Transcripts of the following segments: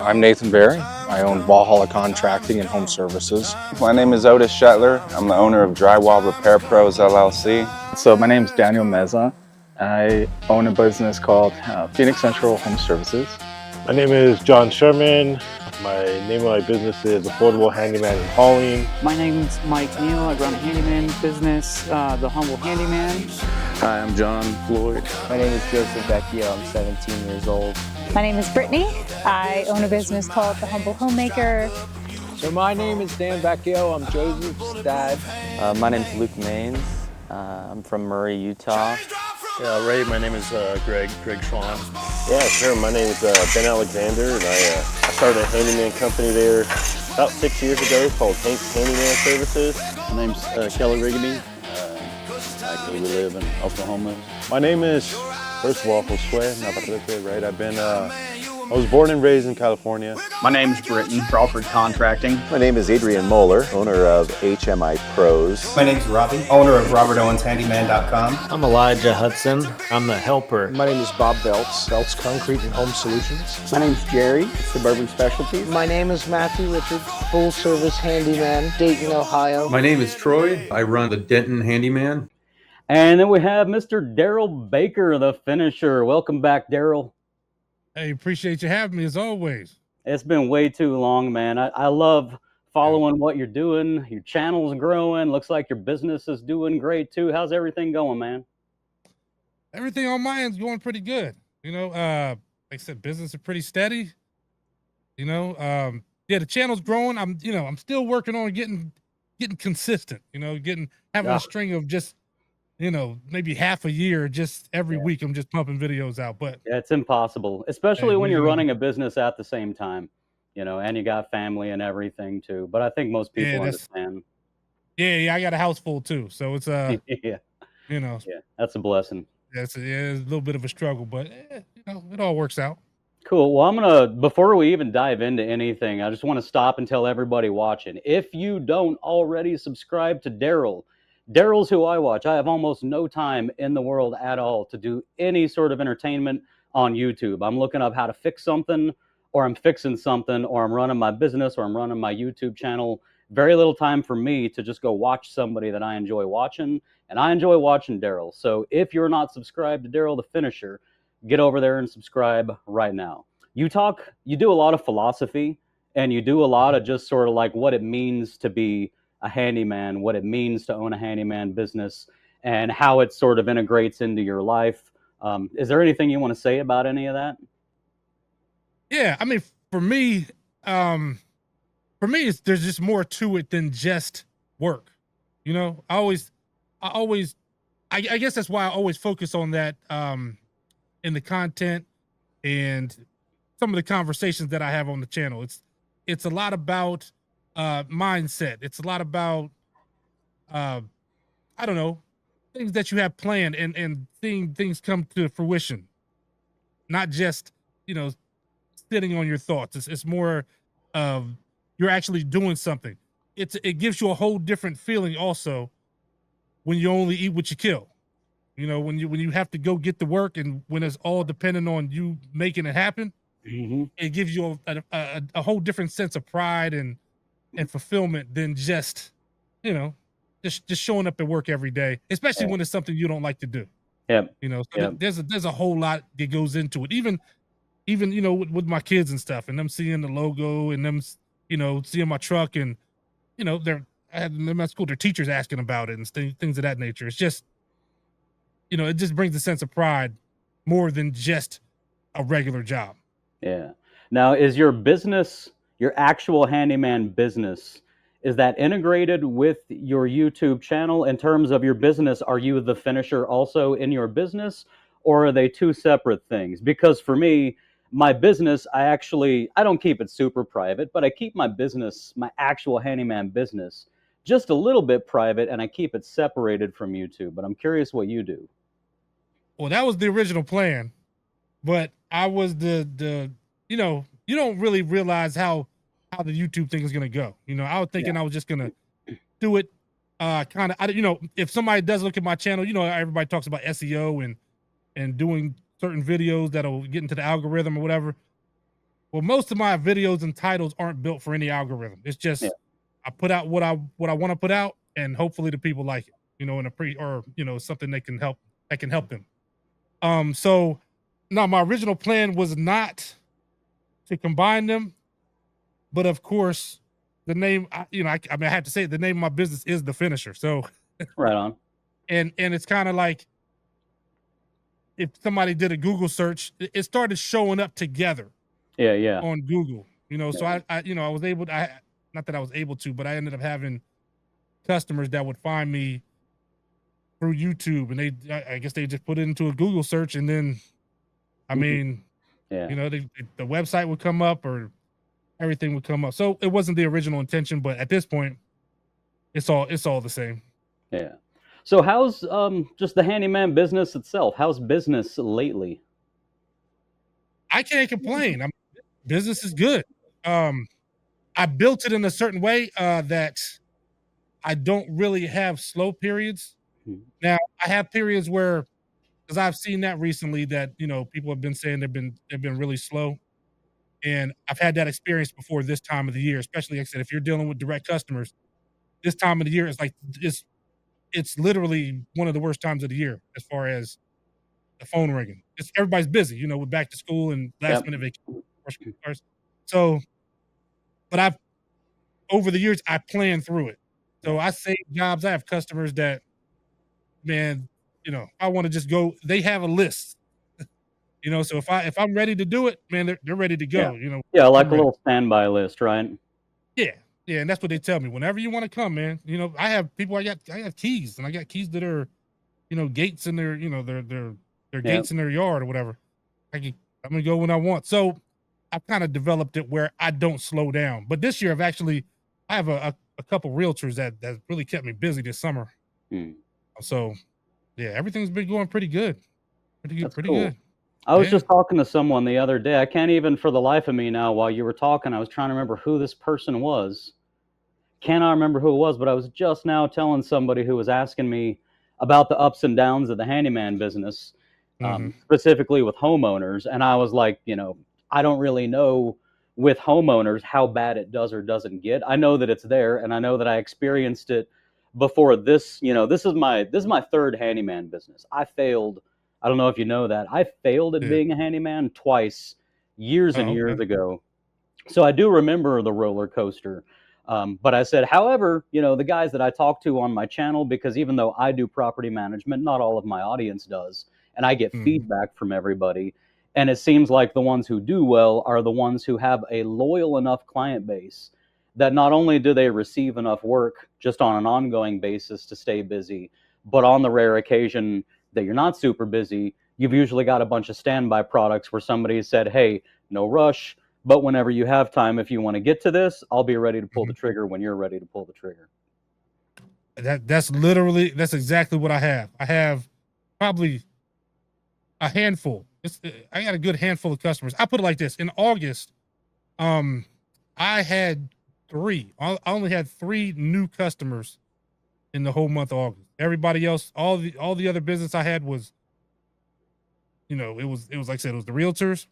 I'm Nathan Barry. I own 𝗪𝗪𝗟 Contracting and Home Services. My name is 𝗬𝗪𝗟𝗟. I'm the owner of Drywall Repair Pros LLC. So my name is Daniel Meza. I own a business called Phoenix Central Home Services. My name is John Sherman. My name of my business is Affordable Handyman and Hauling. My name is Mike Neal. I run a handyman business, The Humble Handyman. Hi, I'm John Floyd. My name is Joseph Vecchio. I'm 17 years old. My name is Brittany. I own a business called The Humble Homemaker. So my name is Dan Vecchio. I'm Joseph's dad. My name is Luke Maines. I'm from Murray, Utah. Yeah, Ray, my name is Greg Schwan. Yeah, sure. My name is Ben Alexander, and I started a handyman company there about 6 years ago called Hank's Handyman Services. My name's Kelly Rigby. Actually, we live in Oklahoma. My name is, first of all, Josué Navarrete, right? I was born and raised in California. My name is Britton, Crawford Contracting. My name is Adrian Moeller, owner of HMI Pros. My name is Robbie, owner of RobertOwensHandyman.com. I'm Elijah Hudson. I'm the helper. My name is Bob Belts, Belts Concrete and Home Solutions. My name is Jerry, Suburban Specialties. My name is Matthew Richards, full service handyman, Dayton, Ohio. My name is Troy. I run the Denton Handyman. And then we have Mr. Daryl Baker, the finisher. Welcome back, Daryl. Hey, appreciate you having me as always. It's been way too long, man. I love following what you're doing. Your channel's growing. Looks like your business is doing great too. How's everything going, man? Everything on my end's going pretty good. You know, like I said, business is pretty steady. You know, yeah, the channel's growing. I'm still working on getting consistent. You know, having a string of just, maybe half a year, just every week I'm just pumping videos out. But yeah, it's impossible, especially when you're running a business at the same time, and you got family and everything too. But I think most people understand. Yeah, I got a house full too. So it's yeah, that's a blessing. Yeah, it's a little bit of a struggle, but it all works out. Cool. Well, before we even dive into anything, I just want to stop and tell everybody watching, if you don't already subscribe to Daryl's who I watch. I have almost no time in the world at all to do any sort of entertainment on YouTube. I'm looking up how to fix something, or I'm fixing something, or I'm running my business, or I'm running my YouTube channel. Very little time for me to just go watch somebody that I enjoy watching, and I enjoy watching Daryl. So if you're not subscribed to Daryl the Finisher, get over there and subscribe right now. You do a lot of philosophy, and you do a lot of just sort of like what it means to be a handyman, what it means to own a handyman business, and how it sort of integrates into your life. Is there anything you want to say about any of that? Yeah, I mean, for me, there's just more to it than just work. I guess that's why I always focus on that in the content and some of the conversations that I have on the channel. It's a lot about mindset. It's a lot about I don't know, things that you have planned and seeing things come to fruition, not just sitting on your thoughts. It's more of you're actually doing something. It gives you a whole different feeling also when you only eat what you kill. When you have to go get the work, and when it's all dependent on you making it happen, it gives you a whole different sense of pride and fulfillment than just showing up at work every day, especially when it's something you don't like to do. There's a whole lot that goes into it. Even with my kids and stuff, and them seeing the logo, and them seeing my truck, and I had them at school, their teachers asking about it and things of that nature. It's just it just brings a sense of pride more than just a regular job. Yeah. Now, is your business, your actual handyman business, is that integrated with your YouTube channel in terms of your business? Are you the finisher also in your business, or are they two separate things? Because for me, my business, I don't keep it super private, but I keep my business, my actual handyman business, just a little bit private, and I keep it separated from YouTube. But I'm curious what you do. Well, that was the original plan, but I was you don't really realize how the YouTube thing is going to go. I was thinking I was just going to do it kind of, if somebody does look at my channel, everybody talks about SEO and doing certain videos that'll get into the algorithm or whatever. Well, most of my videos and titles aren't built for any algorithm. It's just I put out what I want to put out, and hopefully the people like it. You know, in a or you know, something that can help them. So now my original plan was not to combine them, but of course, the name, I mean, I have to say it, the name of my business is The Finisher. So right on. And it's kind of like if somebody did a Google search, it started showing up together. Yeah. On Google, you know, so I you know, I was able to, not that I was able to, but I ended up having customers that would find me through YouTube, and I guess they just put it into a Google search, and then, I mean, you know, the website would come up or everything would come up. So it wasn't the original intention, but at this point, it's all the same. Yeah. So how's just the handyman business itself? How's business lately? I can't complain. Business is good. I built it in a certain way that I don't really have slow periods. Now I have periods where, because I've seen that recently, that you know people have been saying they've been really slow, and I've had that experience before this time of the year. Especially, like I said, if you're dealing with direct customers, this time of the year is like it's literally one of the worst times of the year as far as the phone ringing. Everybody's busy, you know, with back to school and last minute vacation. So, but over the years, I planned through it. So I save jobs. I have customers that, man, you know, I want to just go. They have a list, you know. So if I'm ready to do it, man, they're ready to go. You know. Yeah, like a little standby list, right? Yeah, and that's what they tell me. Whenever you want to come, man. You know, I have people. I got keys, and I got keys that are, you know, gates in their, you know, their gates in their yard or whatever. I'm gonna go when I want. So I've kind of developed it where I don't slow down. But this year I have a couple realtors that really kept me busy this summer. So yeah, everything's been going pretty good. Pretty good. I was just talking to someone the other day. I can't even for the life of me now, while you were talking, I was trying to remember who this person was. Cannot remember who it was, but I was just now telling somebody who was asking me about the ups and downs of the handyman business, specifically with homeowners. And I was like, you know, I don't really know with homeowners how bad it does or doesn't get. I know that it's there, and I know that I experienced it before this. You know, this is my third handyman business. I failed. I don't know if you know that. I failed at being a handyman twice, years and years ago. So I do remember the roller coaster. But I said, however, you know, the guys that I talk to on my channel, because even though I do property management, not all of my audience does, and I get feedback from everybody. And it seems like the ones who do well are the ones who have a loyal enough client base that not only do they receive enough work just on an ongoing basis to stay busy, but on the rare occasion that you're not super busy, you've usually got a bunch of standby products where somebody said, hey, no rush, but whenever you have time, if you want to get to this, I'll be ready to pull the trigger when you're ready to pull the trigger. That's exactly what I have. I have probably a handful. I got a good handful of customers. I put it like this. In August, I had 3. I only had 3 new customers in the whole month of August. Everybody else, all the other business I had was, you know, it was like I said, it was the realtors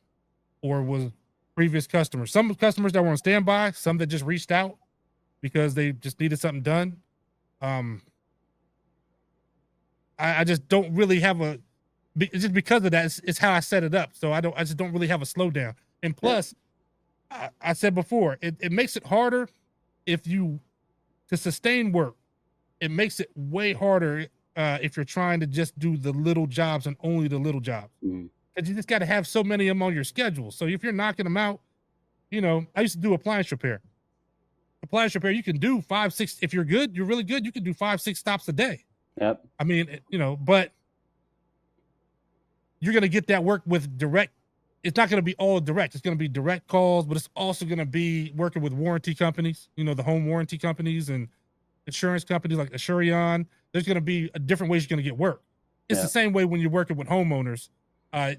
or it was previous customers. Some customers that were on standby, some that just reached out because they just needed something done. I just don't really have just because of that, it's how I set it up. So I just don't really have a slowdown. And plus, I said before, it makes it harder to sustain work. It makes it way harder if you're trying to just do the little jobs and only the little jobs. Because you just got to have so many of them on your schedule. So if you're knocking them out, you know, I used to do appliance repair. Appliance repair, you can do 5, 6. If you're good, you're really good, you can do 5, 6 stops a day. Yep. I mean, you know, but you're going to get that work with direct. It's not going to be all direct. It's going to be direct calls, but it's also going to be working with warranty companies, you know, the home warranty companies and insurance companies like Asurion. There's going to be different ways you're going to get work. It's the same way when you're working with homeowners.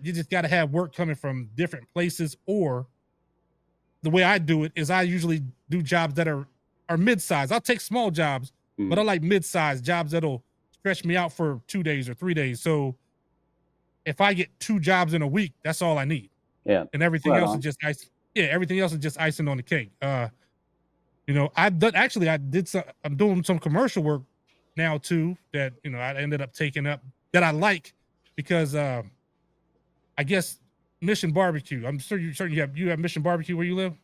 You just got to have work coming from different places, or the way I do it is I usually do jobs that are mid-size. I'll take small jobs, but I like mid-size jobs that'll stretch me out for 2 days or 3 days. So if I get 2 jobs in a week, that's all I need. Yeah. And everything else is just nice. yeah, everything else is just icing on the cake. You know, I'm doing some commercial work now too that, you know, I ended up taking up that I like because I guess Mission Barbecue. I'm sure you have Mission Barbecue where you live.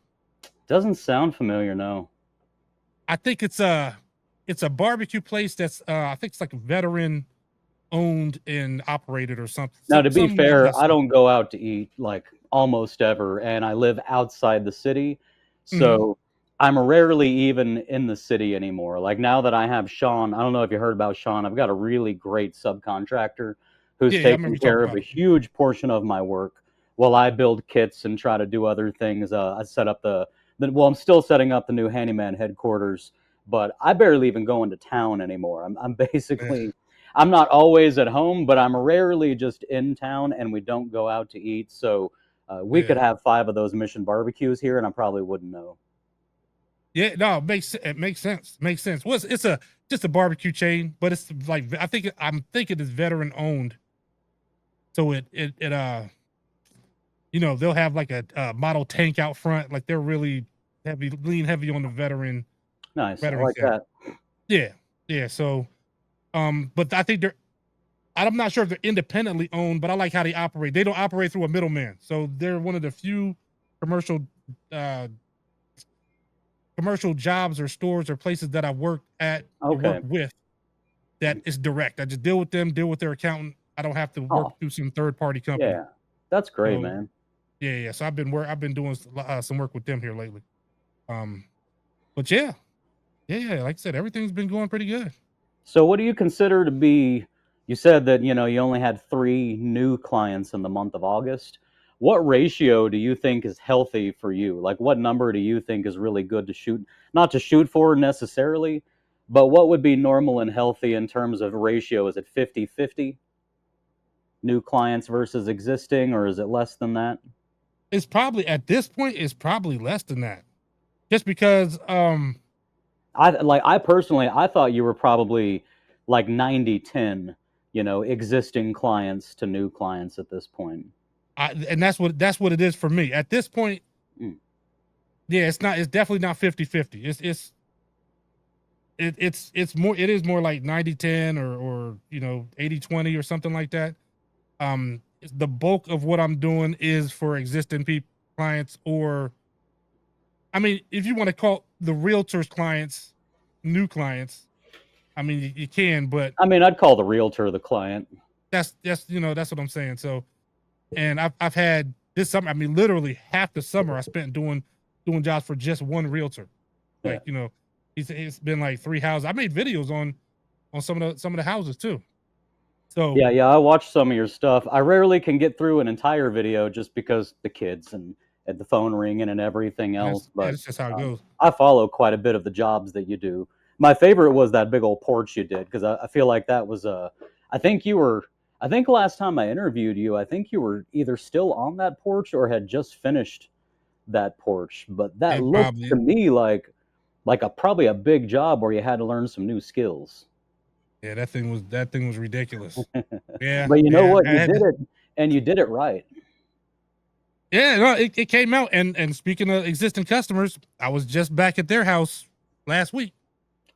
Doesn't sound familiar, no. I think it's a barbecue place that's I think it's like veteran owned and operated or something. Now, to be fair, I Some- don't go out to eat like almost ever, and I live outside the city, so I'm rarely even in the city anymore. Like now that I have Sean, I don't know if you heard about Sean. I've got a really great subcontractor who's Yeah, I remember taking you talking care of about a it. huge portion of my work while I build kits and try to do other things. I set up well, I'm still setting up the new Handyman headquarters, but I barely even go into town anymore. I'm basically. I'm not always at home, but I'm rarely just in town, and we don't go out to eat. So we could have 5 of those Mission barbecues here, and I probably wouldn't know. Yeah, no, it makes sense. Makes sense. Well, it's just a barbecue chain, but it's like I'm thinking it's veteran owned. So you know, they'll have like a model tank out front. Like they're really lean heavy on the veteran. Nice, I Veteran like thing. that. Yeah, yeah. So, but I think I'm not sure if they're independently owned, but I like how they operate. They don't operate through a middleman. So they're one of the few commercial uh commercial jobs or stores or places that I work at or work with that is direct. I just deal with them, deal with their accountant. I don't have to work through some third party company. Yeah, that's great, So, man. yeah. So I've been doing some work with them here lately. But yeah, like I said, everything's been going pretty good. So what do you consider to be, you said that, you know, you only had 3 new clients in the month of August. What ratio do you think is healthy for you? Like what number do you think is really good to shoot, not to shoot for necessarily, but what would be normal and healthy in terms of ratio? Is it 50-50? New clients versus existing, or is it less than that? It's probably at this point, it's probably less than that. Just because I personally, I thought you were probably like 90-10, you know, existing clients to new clients at this point. and that's what it is for me. At this point, yeah, it's definitely not 50-50. It is more like 90-10 or you know, 80-20 or something like that. The bulk of what I'm doing is for existing clients, or I mean, if you want to call the realtors clients new clients, I mean, you can, but I mean, I'd call the realtor the client. that's you know, that's what I'm saying. So, and I've had this summer, I mean, literally half the summer I spent doing jobs for just one realtor. Like, you know, it's been like 3 houses. I made videos on some of the houses too. So yeah, I watched some of your stuff. I rarely can get through an entire video just because the kids and the phone ringing and everything else. But that's just how it goes. I follow quite a bit of the jobs that you do. My favorite was that big old porch you did, because I feel like that was I think last time I interviewed you, I think you were either still on that porch or had just finished that porch. But that looked to me like probably a big job where you had to learn some new skills. Yeah, that thing was ridiculous. Yeah, but you know what? You did it, and you did it right. Yeah, no, it came out. And speaking of existing customers, I was just back at their house last week.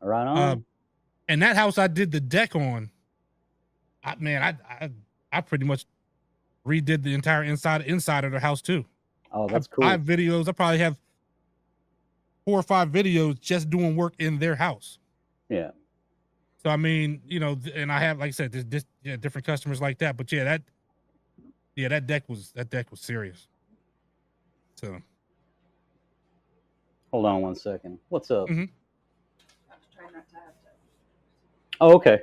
Right on. And that house I did the deck on. I pretty much redid the entire inside of the house too. Oh, that's cool. 5 videos. I probably have 4 or 5 videos just doing work in their house. Yeah. So I mean, you know, and I have, like I said, there's different customers like that. But that deck was serious. So hold on one second. What's up? Mm-hmm. Oh, okay.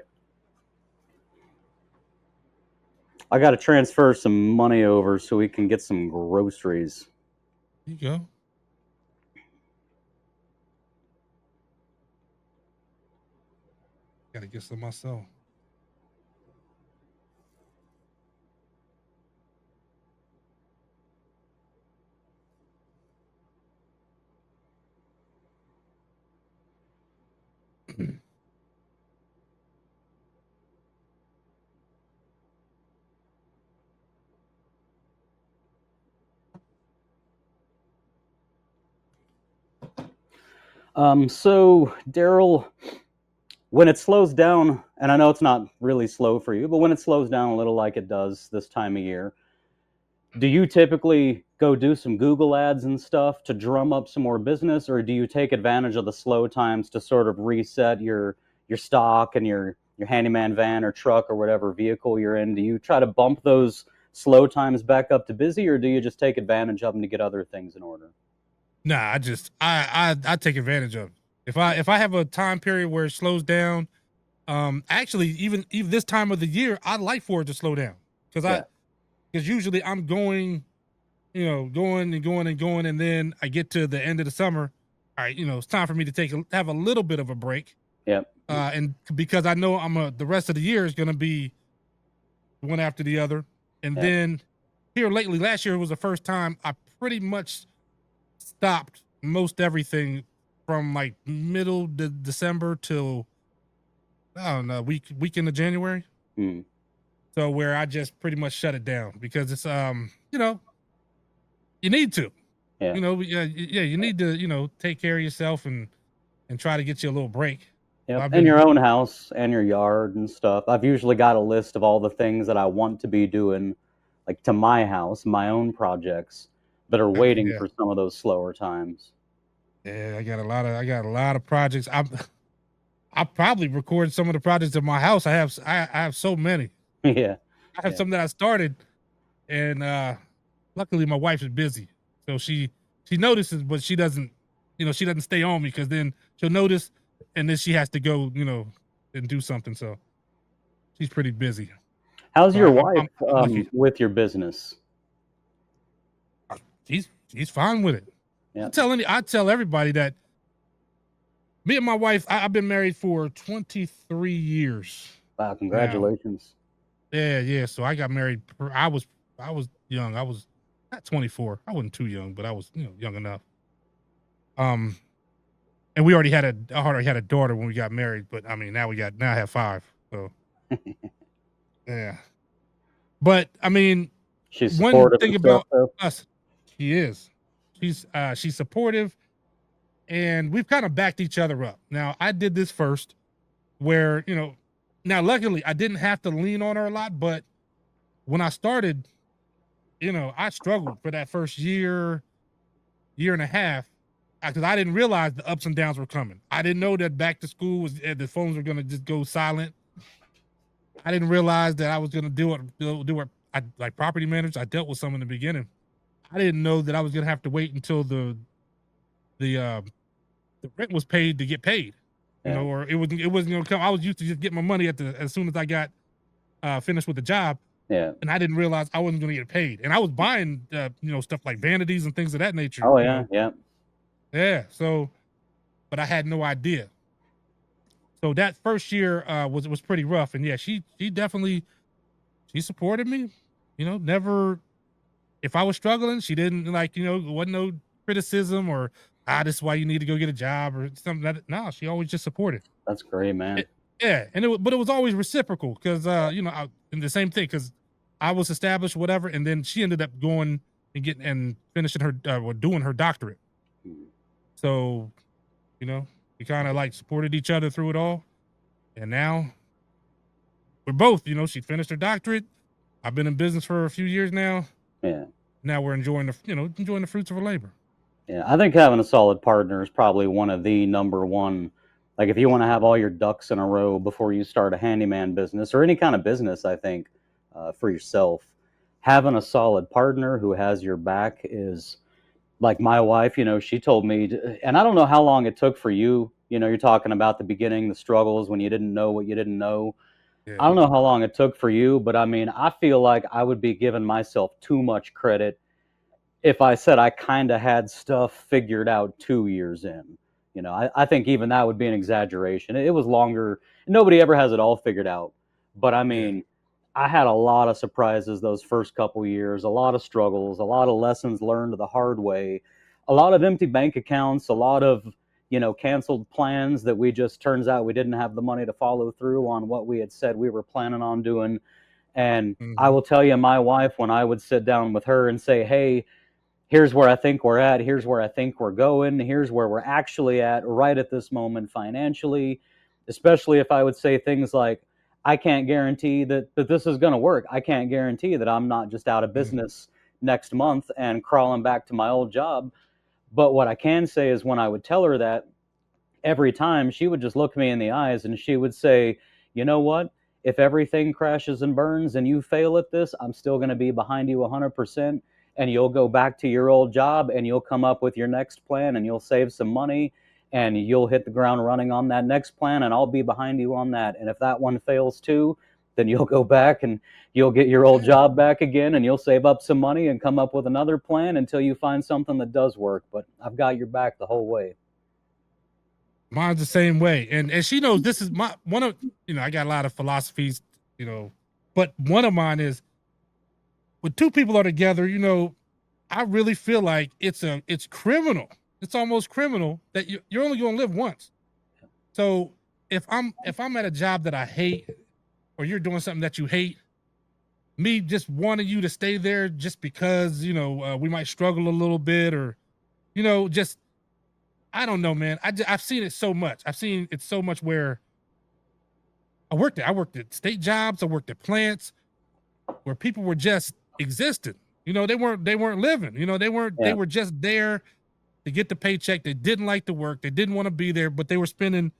I got to transfer some money over so we can get some groceries. There you go. Gotta get some myself. So Daryl, when it slows down, and I know it's not really slow for you, but when it slows down a little like it does this time of year, do you typically go do some Google ads and stuff to drum up some more business, or do you take advantage of the slow times to sort of reset your stock and your handyman van or truck or whatever vehicle you're in? Do you try to bump those slow times back up to busy, or do you just take advantage of them to get other things in order? Nah, I take advantage of it. If I have a time period where it slows down, actually even this time of the year, I like for it to slow down because usually I'm going, going and going and going, and then I get to the end of the summer. All right, it's time for me to have a little bit of a break. Yep. And because I know the rest of the year is going to be one after the other, and then here lately, last year was the first time I pretty much stopped most everything from like middle to December till I don't know weekend of January. So where I just pretty much shut it down because it's you need to, you need to take care of yourself and try to get you a little break. Yep. And your own house and your yard and stuff. I've usually got a list of all the things that I want to be doing, like to my house, my own projects that are waiting for some of those slower times. Yeah, I got a lot of projects. I probably record some of the projects in my house. I have so many. Yeah. I have some that I started, and luckily my wife is busy, so she notices, but she doesn't stay on me because then she'll notice, and then she has to go and do something. So she's pretty busy. How's your wife with your business? She's fine with it. Yeah. I tell everybody that me and my wife, I've been married for 23 years. Wow, congratulations. Now. Yeah. So I got married. I was young. I was not 24. I wasn't too young, but I was young enough. And we already had a daughter when we got married, but I mean now I have 5. So yeah. But I mean, she's one supportive thing about us, she is. She's supportive, and we've kind of backed each other up. Now I did this first, where now luckily I didn't have to lean on her a lot, but when I started, I struggled for that first year and a half because I didn't realize the ups and downs were coming. I didn't know that back to school the phones were gonna just go silent. I didn't realize that I was gonna do it. I like property managers. I dealt with some in the beginning. I didn't know that I was gonna have to wait until the rent was paid to get paid, or it wasn't gonna come. I was used to just get my money as soon as I got finished with the job. Yeah. And I didn't realize I wasn't gonna get paid. And I was buying stuff like vanities and things of that nature. Oh yeah, yeah. Yeah. So, but I had no idea. So that first year was pretty rough. And yeah, she definitely supported me. Never, if I was struggling, she didn't wasn't no criticism or this is why you need to go get a job or something. No, she always just supported. That's great, man. But it was always reciprocal because and the same thing because I was established, whatever, and then she ended up going and finishing her doing her doctorate. So, we kind of supported each other through it all, and now we're both. She finished her doctorate. I've been in business for a few years now. Yeah. Now we're enjoying the fruits of our labor. Yeah, I think having a solid partner is probably one of the number one. Like if you want to have all your ducks in a row before you start a handyman business or any kind of business, I think for yourself, having a solid partner who has your back is like my wife. She told me, and I don't know how long it took for you. You're talking about the beginning, the struggles when you didn't know what you didn't know. Yeah. I don't know how long it took for you, but I mean, I feel like I would be giving myself too much credit if I said I kind of had stuff figured out 2 years in. I think even that would be an exaggeration. It was longer. Nobody ever has it all figured out. But I mean, I had a lot of surprises those first couple years, a lot of struggles, a lot of lessons learned the hard way, a lot of empty bank accounts, a lot of, canceled plans that turns out we didn't have the money to follow through on what we had said we were planning on doing. And I will tell you, my wife, when I would sit down with her and say, hey, here's where I think we're at, here's where I think we're going, here's where we're actually at right at this moment financially, especially if I would say things like, I can't guarantee that this is going to work. I can't guarantee that I'm not just out of business next month and crawling back to my old job. But what I can say is when I would tell her that, every time she would just look me in the eyes and she would say, you know what? If everything crashes and burns and you fail at this, I'm still going to be behind you 100%. And you'll go back to your old job and you'll come up with your next plan and you'll save some money and you'll hit the ground running on that next plan and I'll be behind you on that. And if that one fails too, then you'll go back and you'll get your old job back again and you'll save up some money and come up with another plan until you find something that does work. But I've got your back the whole way. Mine's the same way. And she knows this is my one of, I got a lot of philosophies, but one of mine is when two people are together, I really feel like it's criminal. It's almost criminal that you're only going to live once. So if I'm at a job that I hate, or you're doing something that you hate, me just wanting you to stay there just because, we might struggle a little bit or, just, I don't know, man. I've seen it so much. I've seen it so much where I worked at state jobs. I worked at plants where people were just existing. They weren't living. They were just there to get the paycheck. They didn't like to work. They didn't want to be there, but they were spending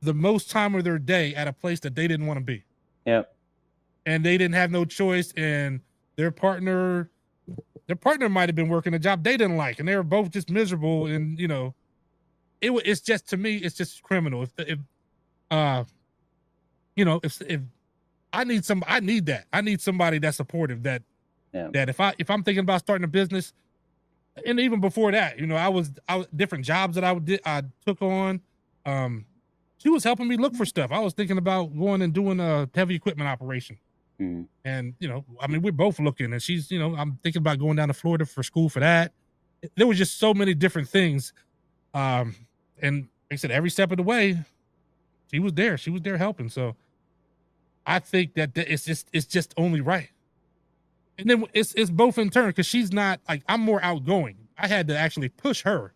the most time of their day at a place that they didn't want to be. Yep. And they didn't have no choice. And their partner might have been working a job they didn't like, and they were both just miserable. And it's just, to me, it's just criminal. If I need that. I need somebody that's supportive. That if I'm thinking about starting a business, and even before that, I was different jobs that I took on. She was helping me look for stuff. I was thinking about going and doing a heavy equipment operation. And, we're both looking, and she's, I'm thinking about going down to Florida for school for that. There was just so many different things. And like I said, every step of the way, she was there. She was there helping. So I think that it's just only right. And then it's both in turn, because she's not like, I'm more outgoing. I had to actually push her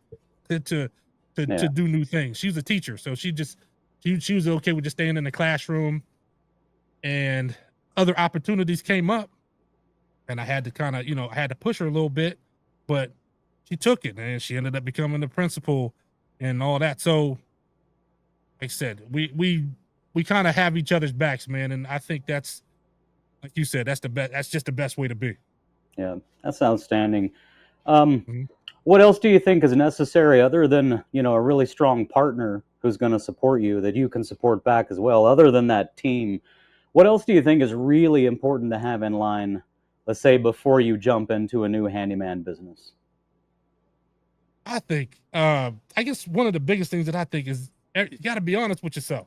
to do new things. She was a teacher, so she was okay with just staying in the classroom, and other opportunities came up, and I had to kind of, I had to push her a little bit, but she took it, and she ended up becoming the principal and all that. So like I said, we kind of have each other's backs, man. And I think that's, like you said, that's the best. That's just the best way to be. Yeah, that's outstanding. What else do you think is necessary other than, a really strong partner who's going to support you, that you can support back as well, other than that team? What else do you think is really important to have in line, let's say, before you jump into a new handyman business? I think, I guess one of the biggest things that I think is, you got to be honest with yourself.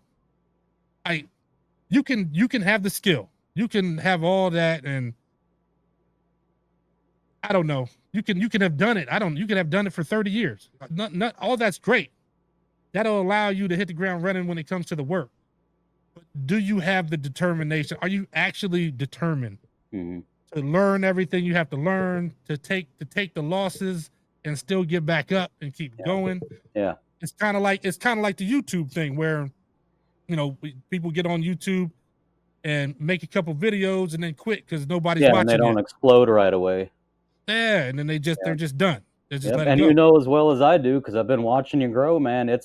You can have the skill, you can have all that, and I don't know, you can have done it. You can have done it for 30 years. Not all that's great. That'll allow you to hit the ground running when it comes to the work. But do you have the determination? Are you actually determined to learn everything you have to learn, to take the losses and still get back up and keep going? Yeah. It's kind of like the YouTube thing where, people get on YouTube and make a couple videos and then quit because nobody's watching. And they don't explode right away. Yeah, and then they're just done. They just let it And go. as well as I do, because I've been watching you grow, man,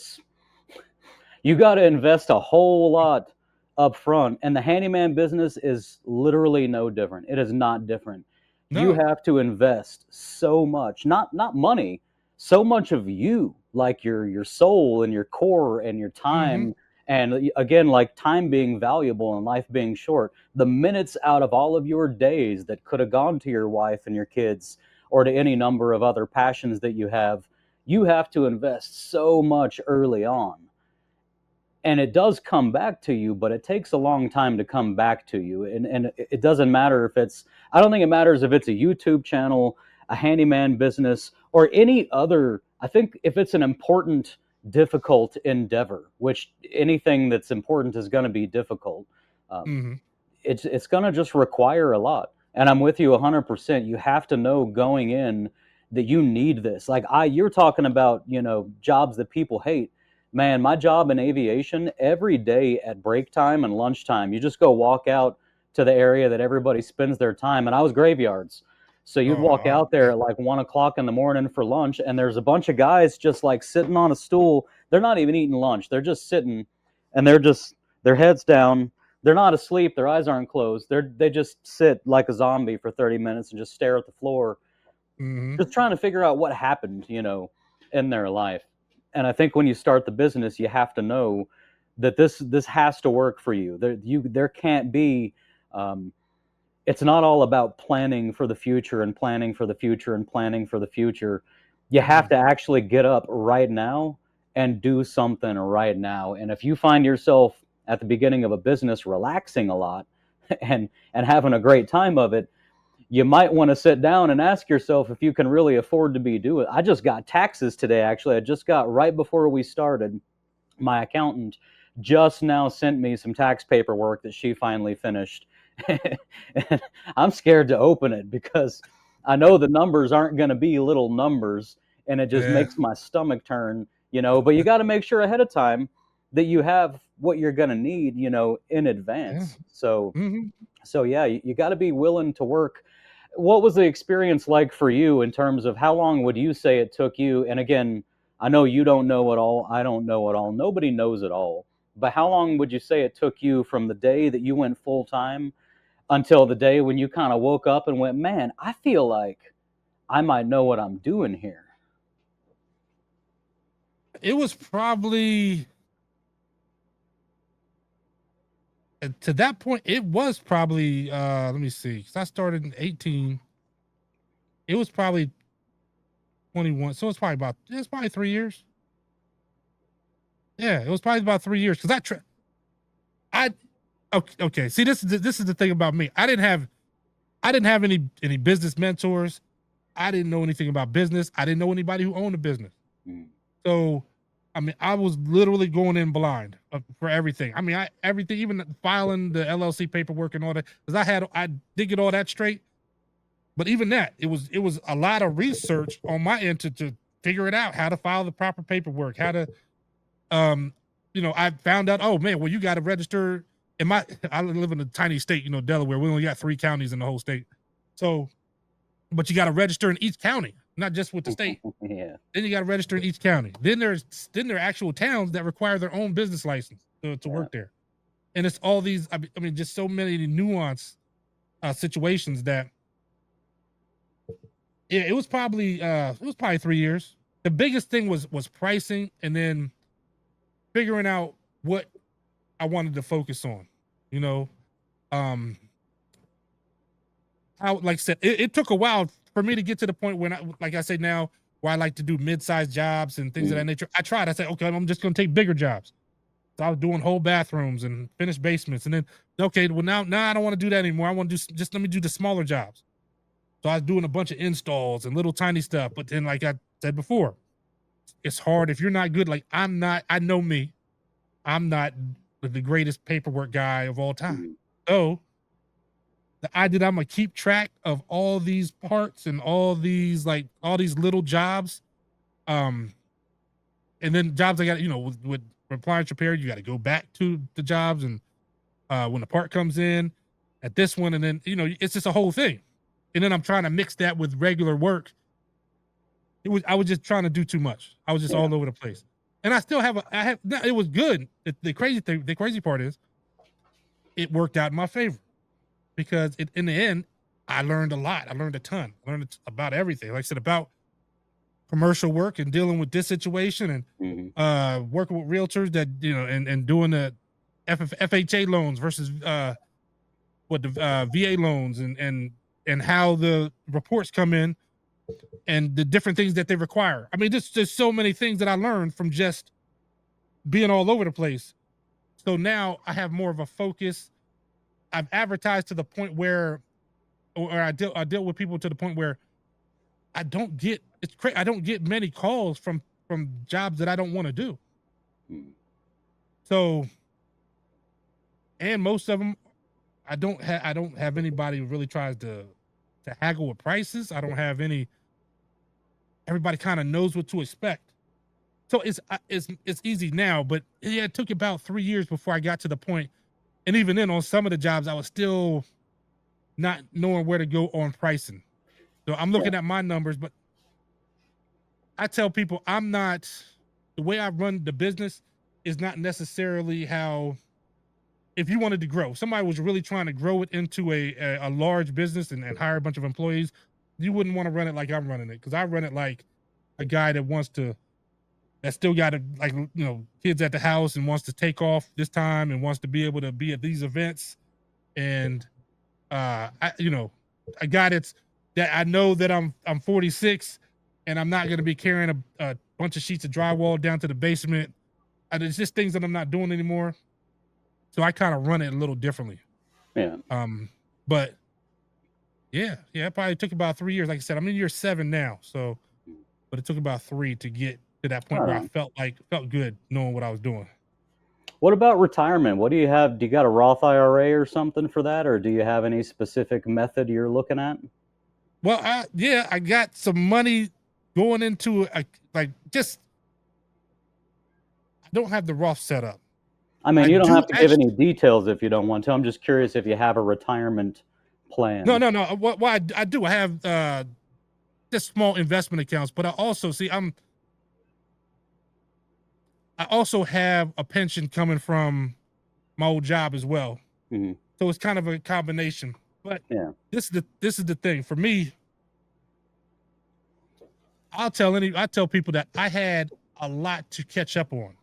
you got to invest a whole lot up front. And the handyman business is literally no different. It is not different. No. You have to invest so much, not money, so much of you, like your soul and your core and your time. And again, like time being valuable and life being short, the minutes out of all of your days that could have gone to your wife and your kids or to any number of other passions that you have to invest so much early on. And it does come back to you, but it takes a long time to come back to you. And it doesn't matter I don't think it matters if it's a YouTube channel, a handyman business, or any other. I think if it's an important, difficult endeavor, which anything that's important is going to be difficult, it's going to just require a lot. And I'm with you 100%. You have to know going in that you need this. Like you're talking about, you know, jobs that people hate. Man, my job in aviation, every day at break time and lunchtime, you just go walk out to the area that everybody spends their time. And I was graveyards. So you'd walk out there at like 1 o'clock in the morning for lunch, and there's a bunch of guys just like sitting on a stool. They're not even eating lunch. They're just sitting, and they're just, their heads down. They're not asleep. Their eyes aren't closed. They just sit like a zombie for 30 minutes and just stare at the floor, just trying to figure out what happened, you know, in their life. And I think when you start the business, you have to know that this has to work for you. There can't be. It's not all about planning for the future and planning for the future and planning for the future. You have to actually get up right now and do something right now. And if you find yourself at the beginning of a business relaxing a lot and having a great time of it, you might want to sit down and ask yourself if you can really afford to be doing it. I just got taxes today, actually. I just got, right before we started, my accountant just now sent me some tax paperwork that she finally finished. And I'm scared to open it because I know the numbers aren't going to be little numbers, and it just makes my stomach turn, you know. But you got to make sure ahead of time that you have what you're going to need, you know, in advance. So yeah, you got to be willing to work. What was the experience like for you in terms of how long would you say it took you? And again, I know you don't know it all. I don't know it all. Nobody knows it all. But how long would you say it took you from the day that you went full time until the day when you kind of woke up and went, man, I feel like I might know what I'm doing here? It was probably, to that point, it was probably, let me see, because I started in 18. It was probably 21. So it's probably 3 years. Yeah, it was probably about 3 years. Because okay. See, this is the thing about me. I didn't have any business mentors. I didn't know anything about business. I didn't know anybody who owned a business. So, I mean, I was literally going in blind for everything. I mean, everything, even filing the LLC paperwork and all that, because I did get all that straight. But even that, it was a lot of research on my end to figure it out, how to file the proper paperwork, how to, you know, I found out, oh man, well, you got to register. I live in a tiny state, you know, Delaware. We only got 3 counties in the whole state. So, but you got to register in each county, not just with the state. Yeah. Then you got to register in each county. Then there are actual towns that require their own business license to work there. And it's all these, I mean, just so many nuanced situations that, yeah, it was probably 3 years. The biggest thing was pricing, and then figuring out what I wanted to focus on, you know. Like I said, it took a while for me to get to the point where, like I say now, where I like to do mid-sized jobs and things of that nature. I said, okay, I'm just going to take bigger jobs. So I was doing whole bathrooms and finished basements, and then, okay, well now I don't want to do that anymore. I want to just let me do the smaller jobs. So I was doing a bunch of installs and little tiny stuff. But then, like I said before, it's hard if you're not good. Like I know me, I'm not the greatest paperwork guy of all time. So the idea that I'm gonna keep track of all these parts and all these little jobs, and then jobs I got, you know, with appliance repair, you got to go back to the jobs, and when the part comes in at this one, and then, you know, it's just a whole thing. And then I'm trying to mix that with regular work. I was just trying to do too much. I was just all over the place. And I still have it was good. The crazy part is it worked out in my favor, because in the end, I learned a lot. I learned a ton. I learned about everything. Like I said, about commercial work and dealing with this situation, and working with realtors that, you know, and doing the FHA loans versus the VA loans, and how the reports come in and the different things that they require. I mean, there's so many things that I learned from just being all over the place. So now I have more of a focus. I've advertised to the point where, or I deal with people to the point where I don't get many calls from jobs that I don't want to do. So, and most of them, I don't have anybody who really tries to haggle with prices. I don't have any everybody kind of knows what to expect. So it's easy now, but yeah, it took about 3 years before I got to the point. And even then, on some of the jobs, I was still not knowing where to go on pricing. So I'm looking at my numbers, but I tell people the way I run the business is not necessarily how, if you wanted to grow, somebody was really trying to grow it into a large business and hire a bunch of employees, you wouldn't want to run it like I'm running it. Cause I run it like a guy that still got like, kids at the house and wants to take off this time and wants to be able to be at these events. And, a guy that I know that I'm 46 and I'm not going to be carrying a bunch of sheets of drywall down to the basement. And it's just things that I'm not doing anymore. So I kind of run it a little differently. Yeah. But yeah, it probably took about 3 years. Like I said, I'm in year 7 now. So, but it took about 3 to get to that point where I felt good knowing what I was doing. What about retirement? What do you have? Do you got a Roth IRA or something for that? Or do you have any specific method you're looking at? Well, I got some money going into I don't have the Roth set up. I mean, you don't have to give any details if you don't want to. I'm just curious if you have a retirement plan. No. Well, I do. I have just small investment accounts, but I also I also have a pension coming from my old job as well. Mm-hmm. So it's kind of a combination. But this is the thing for me. I tell people that I had a lot to catch up on.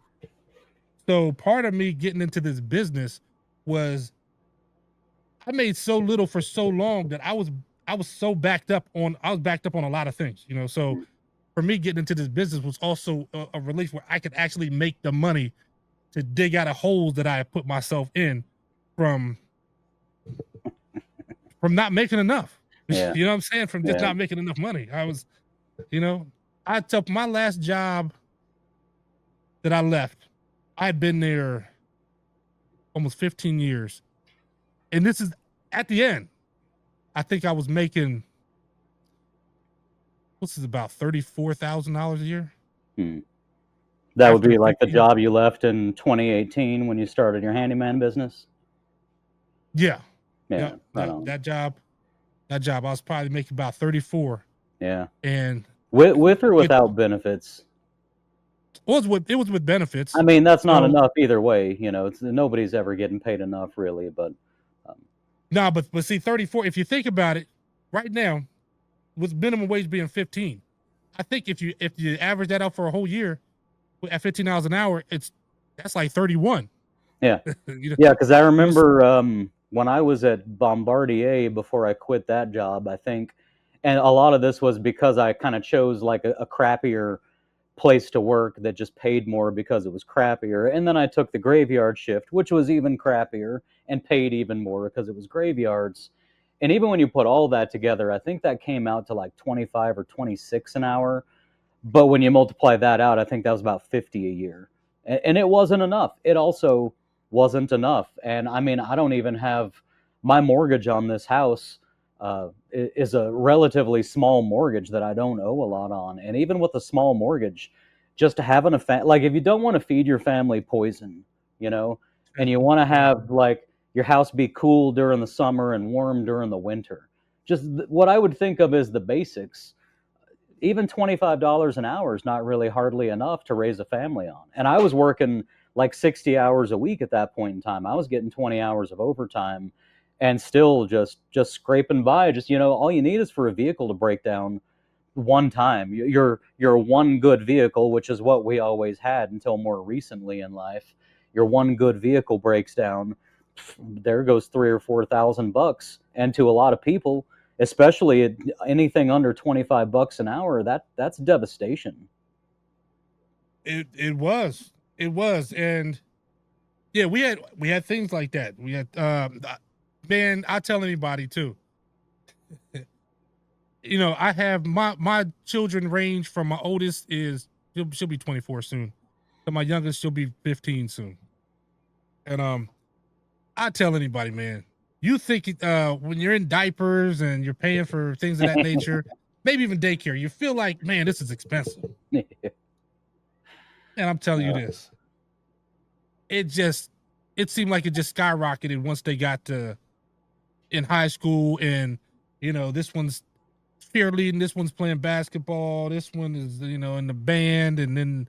So part of me getting into this business was I made so little for so long that I was so backed up on a lot of things, So for me, getting into this business was also a relief where I could actually make the money to dig out of holes that I had put myself in from not making enough. Yeah. You know what I'm saying? From just not making enough money. I was, I took my last job that I left. I had been there almost 15 years. And this is at the end. I think I was making, what's this, about $34,000 a year? That would be like the job you left in 2018 when you started your handyman business? Yeah. Yeah. That job, I was probably making about 34. Yeah. And with or without benefits? It was with benefits. I mean, that's not enough either way. Nobody's ever getting paid enough really, but. No, but see, 34, if you think about it, right now, with minimum wage being 15, I think if you average that out for a whole year at $15 an hour, that's like 31. Yeah. Yeah, because I remember when I was at Bombardier before I quit that job, I think, and a lot of this was because I kind of chose like a crappier place to work that just paid more because it was crappier. And then I took the graveyard shift, which was even crappier and paid even more because it was graveyards. And even when you put all that together, I think that came out to like 25 or 26 an hour. But when you multiply that out, I think that was about 50 a year. And it wasn't enough. It also wasn't enough. And I mean, I don't even have my mortgage on this house is a relatively small mortgage that I don't owe a lot on. And even with a small mortgage, just having like if you don't want to feed your family poison, and you want to have like your house be cool during the summer and warm during the winter, just what I would think of as the basics, even $25 an hour is not really hardly enough to raise a family on. And I was working like 60 hours a week at that point in time. I was getting 20 hours of overtime and still just scraping by. Just, all you need is for a vehicle to break down one time. Your one good vehicle, which is what we always had until more recently in life. Your one good vehicle breaks down, there goes $3,000 or $4,000. And to a lot of people, especially anything under $25 an hour, that's devastation. It was. And yeah, we had things like that. We had, man, I tell anybody too, I have my children range from my oldest she'll be 24 soon. To my youngest, she'll be 15 soon. And, I tell anybody, man, you think when you're in diapers and you're paying for things of that nature, maybe even daycare, you feel like, man, this is expensive. And I'm telling you this, it seemed like it just skyrocketed once they got to in high school, and this one's cheerleading, this one's playing basketball, this one is in the band, and then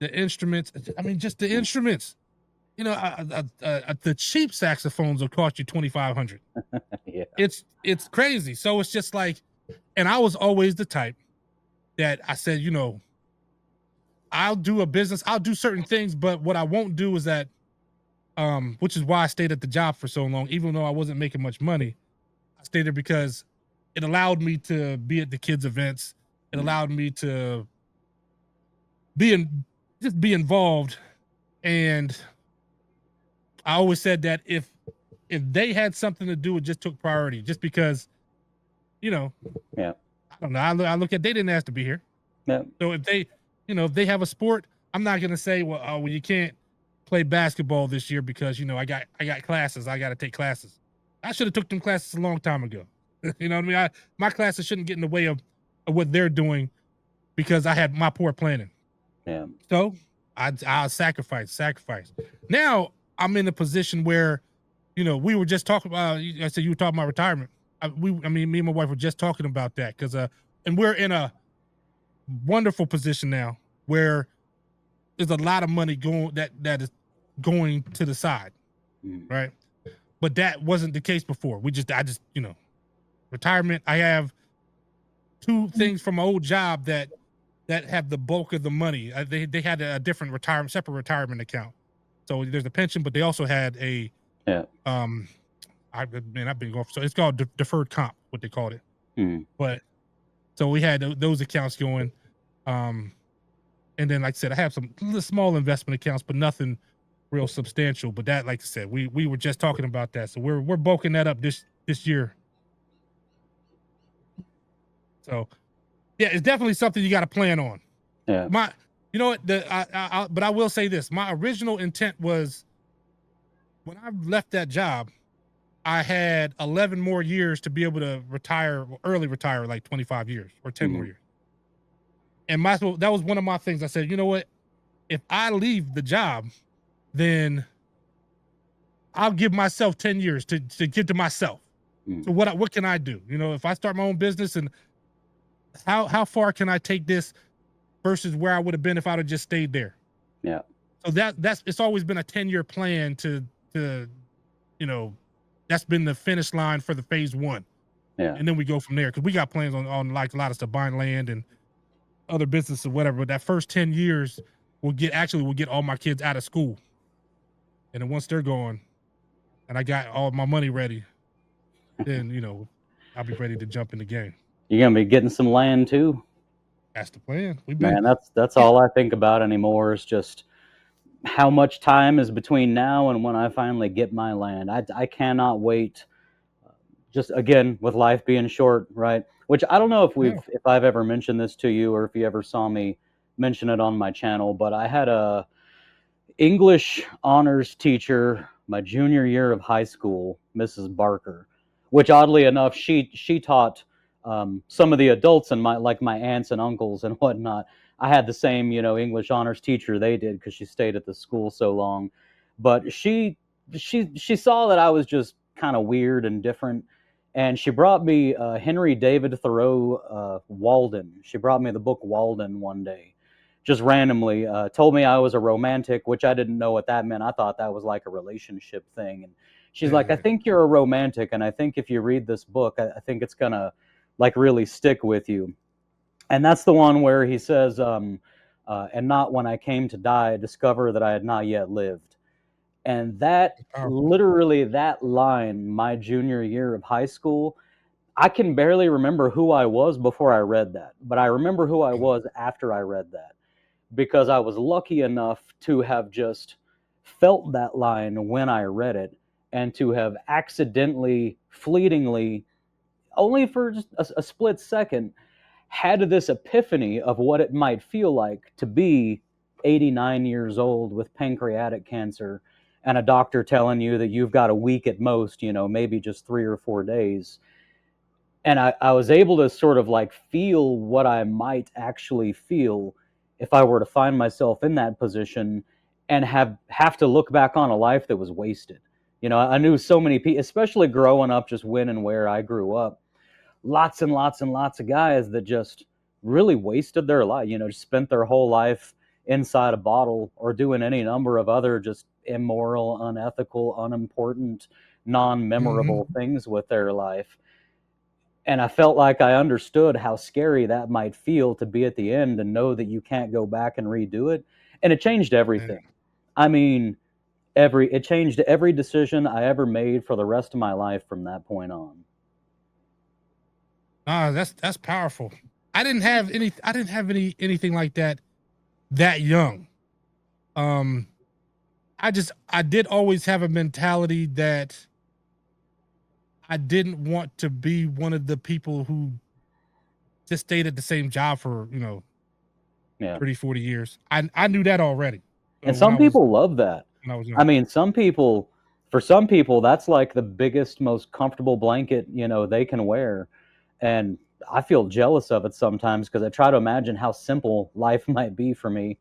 the instruments. I mean, just the instruments. The cheap saxophones will cost you $2,500. Yeah, it's crazy. So it's just like, and I was always the type that I said, I'll do a business, I'll do certain things, but what I won't do is that, which is why I stayed at the job for so long, even though I wasn't making much money. I stayed there because it allowed me to be at the kids' events. It allowed me to be involved. And I always said that if they had something to do, it just took priority, just because, yeah, I don't know. I look at, they didn't ask to be here. Yeah. So if they have a sport, I'm not going to say, well, you can't play basketball this year because, I got classes. I got to take classes. I should have took them classes a long time ago. You know what I mean? My classes shouldn't get in the way of what they're doing because I had my poor planning. Yeah. So I'll sacrifice. Now I'm in a position where, we were just talking about, I said, you were talking about retirement. Me and my wife were just talking about that because, and we're in a wonderful position now where there's a lot of money that is going to the side. Right. But that wasn't the case before. I just, retirement. I have 2 things from my old job that have the bulk of the money. They had a different separate retirement account. So there's a pension, but they also had a, I've been going, so it's called deferred comp, what they called it. But so we had those accounts going. And then, like I said, I have some small investment accounts, but nothing real substantial. But that, like I said, we were just talking about that. So we're bulking that up this year. So yeah, it's definitely something you got to plan on. Yeah. But I will say this, my original intent was when I left that job, I had 11 more years to be able to early retire, like 25 years or 10 more years. And that was one of my things. I said, you know what? If I leave the job, then I'll give myself 10 years to give to myself. So what can I do? If I start my own business, and how far can I take this versus where I would have been if I'd have just stayed there? Yeah. So it's always been a 10-year plan to that's been the finish line for the phase 1. Yeah. And then we go from there, because we got plans on like a lot of stuff, buying land and other business or whatever. But that first 10 years we'll get all my kids out of school. And then once they're gone and I got all my money ready, then, I'll be ready to jump in the game. You're going to be getting some land too? That's the plan. Man, that's all I think about anymore is just how much time is between now and when I finally get my land. I cannot wait. Just again, with life being short, right? Which I don't know if I've ever mentioned this to you or if you ever saw me mention it on my channel, but I had a English honors teacher my junior year of high school, Mrs. Barker, which oddly enough, she taught some of the adults and my aunts and uncles and whatnot. I had the same, English honors teacher they did because she stayed at the school so long. But she saw that I was just kind of weird and different. And she brought me Henry David Thoreau Walden. She brought me the book Walden one day, just randomly. Told me I was a romantic, which I didn't know what that meant. I thought that was like a relationship thing. And she's like, I think you're a romantic. And I think if you read this book, I think it's going to like really stick with you. And that's the one where he says, and not when I came to die, discover that I had not yet lived. And that, literally that line, my junior year of high school, I can barely remember who I was before I read that. But I remember who I was after I read that, because I was lucky enough to have just felt that line when I read it, and to have accidentally, fleetingly, only for just a split second, had this epiphany of what it might feel like to be 89 years old with pancreatic cancer and a doctor telling you that you've got a week at most, maybe just 3 or 4 days. And I was able to sort of like feel what I might actually feel if I were to find myself in that position and have to look back on a life that was wasted. You know, I knew so many people, especially growing up just when and where I grew up, lots and lots and lots of guys that just really wasted their life, you know, just spent their whole life inside a bottle or doing any number of other just immoral, unethical, unimportant, non-memorable things with their life. And I felt like I understood how scary that might feel to be at the end and know that you can't go back and redo it. And it changed everything. I mean, it changed every decision I ever made for the rest of my life from that point on. That's powerful. I didn't have anything like that young. I did always have a mentality that I didn't want to be one of the people who just stayed at the same job for, 30, 40 years. I knew that already. And some people love that. I mean, for some people, that's like the biggest, most comfortable blanket, they can wear. And I feel jealous of it sometimes because I try to imagine how simple life might be for me.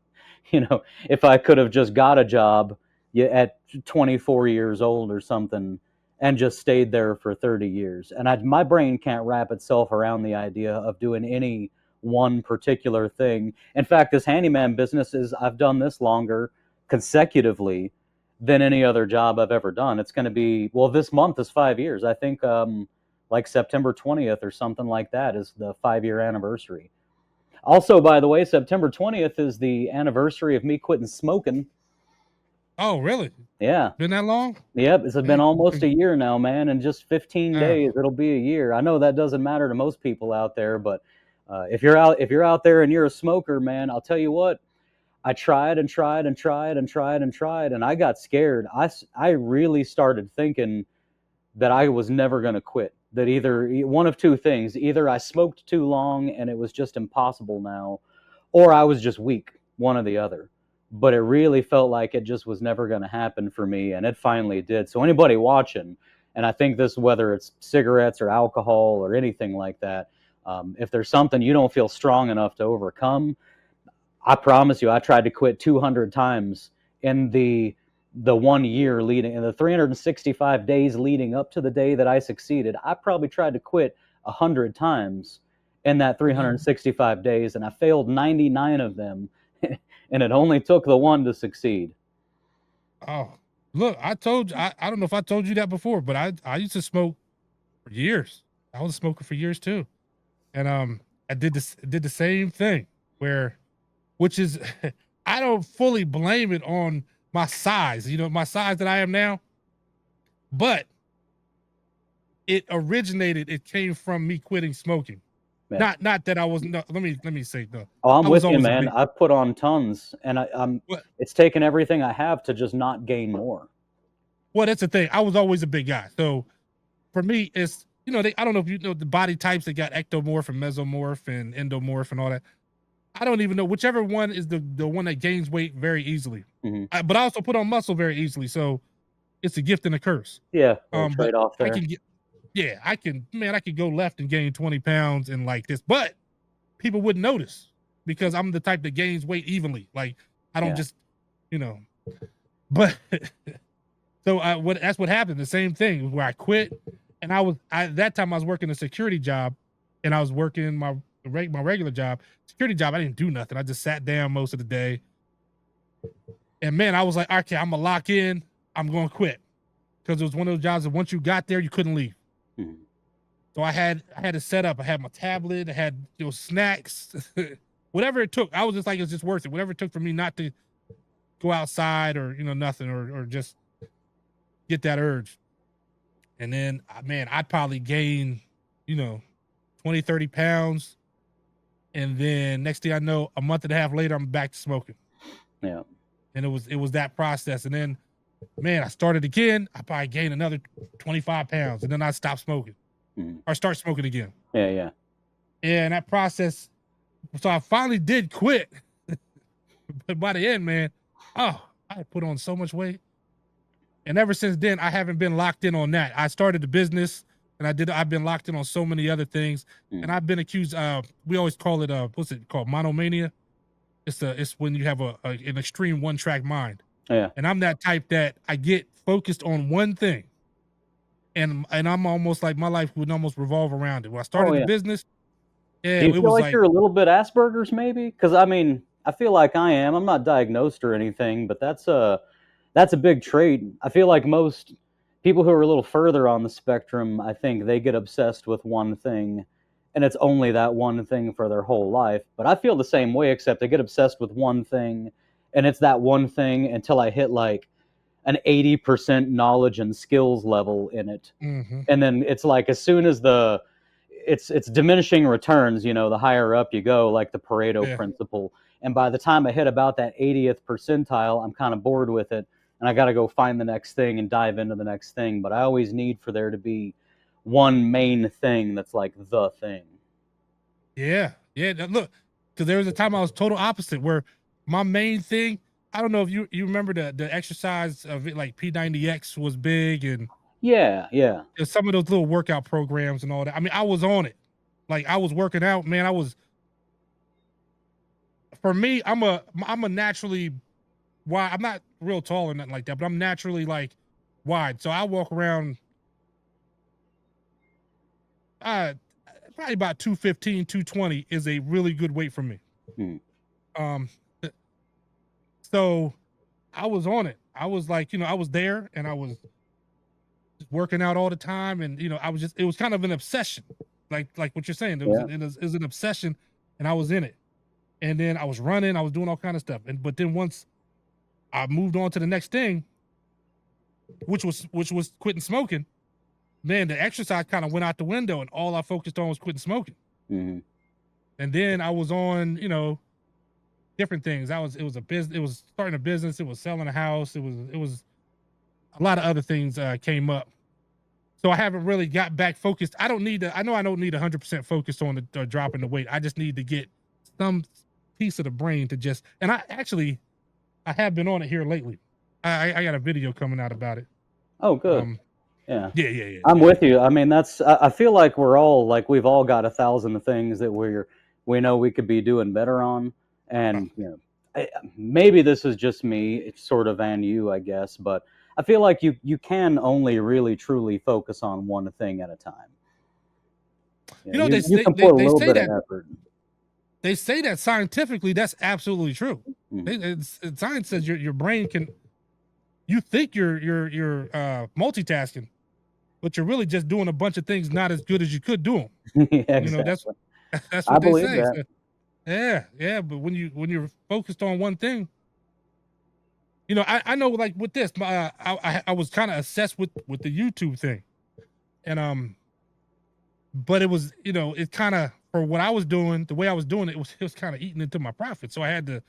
If I could have just got a job at 24 years old or something and just stayed there for 30 years. And my brain can't wrap itself around the idea of doing any one particular thing. In fact, this handyman business I've done this longer consecutively than any other job I've ever done. It's going to be, this month is 5 years. I think like September 20th or something like that is the 5-year anniversary. Also, by the way, September 20th is the anniversary of me quitting smoking. Oh, really? Yeah. Been that long? Yep. It's been almost a year now, man. In just 15 days, it'll be a year. I know that doesn't matter to most people out there, but if you're out there and you're a smoker, man, I'll tell you what, I tried and tried and tried and tried and tried, and I got scared. I really started thinking that I was never going to quit. That either one of two things, either I smoked too long and it was just impossible now, or I was just weak, one or the other. But it really felt like it just was never going to happen for me, and it finally did. So anybody watching, and I think this, whether it's cigarettes or alcohol or anything like that, if there's something you don't feel strong enough to overcome, I promise you, I tried to quit 200 times in the 1 year leading, in the 365 days leading up to the day that I succeeded. I probably tried to quit 100 times in that 365 days, and I failed 99 of them. And it only took the one to succeed. Oh, look, I told you, I don't know if I told you that before, but I used to smoke for years. I was a smoker for years too. And I did the same thing which is, I don't fully blame it on my size, my size that I am now, but it came from me quitting smoking. Yeah. Not that I wasn't. No, let me say no. Oh, I'm with you, man. I've put on tons, and it's taken everything I have to just not gain more. Well, that's the thing. I was always a big guy, so for me, it's I don't know if you know the body types. They got ectomorph and mesomorph and endomorph and all that. I don't even know whichever one is the one that gains weight very easily. Mm-hmm. But I also put on muscle very easily, so it's a gift and a curse. Yeah, trade off there. I could go left and gain 20 pounds and like this, but people wouldn't notice because I'm the type that gains weight evenly. Like I don't just, but so that's what happened. The same thing where I quit, and that time I was working a security job, and I was working my regular job, security job. I didn't do nothing. I just sat down most of the day. And man, I was like, okay, I'm gonna lock in. I'm going to quit because it was one of those jobs that once you got there, you couldn't leave. So I had to set up. I had my tablet. I had snacks, whatever it took. I was just like, it's just worth it. Whatever it took for me not to go outside or nothing or just get that urge. And then, man, I'd probably gain 20, 30 pounds. And then next thing I know, a month and a half later, I'm back to smoking. Yeah. And it was that process. And then, man, I started again. I probably gained another 25 pounds, and then I stopped smoking or start smoking again. Yeah. And that process, so I finally did quit. But by the end, man, I put on so much weight. And ever since then, I haven't been locked in on that. I started the business and I've been locked in on so many other things, and I've been accused. We always call it what's it called, monomania. It's when you have an extreme one track mind. Yeah. And I'm that type that I get focused on one thing, and I'm almost like my life would almost revolve around it. When I started the business, yeah, do you it feel was like you're a little bit Asperger's maybe? Because I mean, I feel like I am. I'm not diagnosed or anything, but that's a big trait. I feel like most people who are a little further on the spectrum, I think they get obsessed with one thing, and it's only that one thing for their whole life. But I feel the same way, except I get obsessed with one thing, and it's that one thing until I hit like an 80% knowledge and skills level in it. And then it's like as soon as it's diminishing returns, you know, the higher up you go, like the Pareto principle. And by the time I hit about that 80th percentile, I'm kind of bored with it, and I got to go find the next thing and dive into the next thing. But I always need for there to be one main thing that's like the thing. Yeah. Look, because there was a time I was total opposite, where my main thing, I don't know if you remember the exercise of it, like P90X was big, and yeah, some of those little workout programs and all that. I mean, I was on it. Like, I was working out, man. For me, I'm a naturally wide. I'm not real tall or nothing like that, but I'm naturally like wide. So I walk around probably about 215, 220 is a really good weight for me. So I was on it. I was like, I was there, and I was working out all the time, and it was kind of an obsession, like what you're saying. It was an obsession, and I was in it. And then I was running, I was doing all kind of stuff. But then once I moved on to the next thing, which was quitting smoking, man, the exercise kind of went out the window, and all I focused on was quitting smoking. And then I was on, different things. It was a business. It was starting a business. It was selling a house. It was a lot of other things came up. So I haven't really got back focused. I don't need 100% focus on the dropping the weight. I just need to get some piece of the brain to just, and I have been on it here lately. I got a video coming out about it. Oh, good. Yeah. I'm with you. I mean, I feel like we've all got 1,000 things that we know we could be doing better on. And, maybe this is just me, it's sort of, and you, I guess, but I feel like you can only really truly focus on one thing at a time. They say that scientifically, that's absolutely true. Science says your brain can, you think you're multitasking, but you're really just doing a bunch of things not as good as you could do them. Exactly. That's what they say. That. Yeah, but when you're focused on one thing, I know, like with this, I was kind of obsessed with the YouTube thing, and but it was, it kind of, for what I was doing, the way I was doing it, it was kind of eating into my profit. So I had to,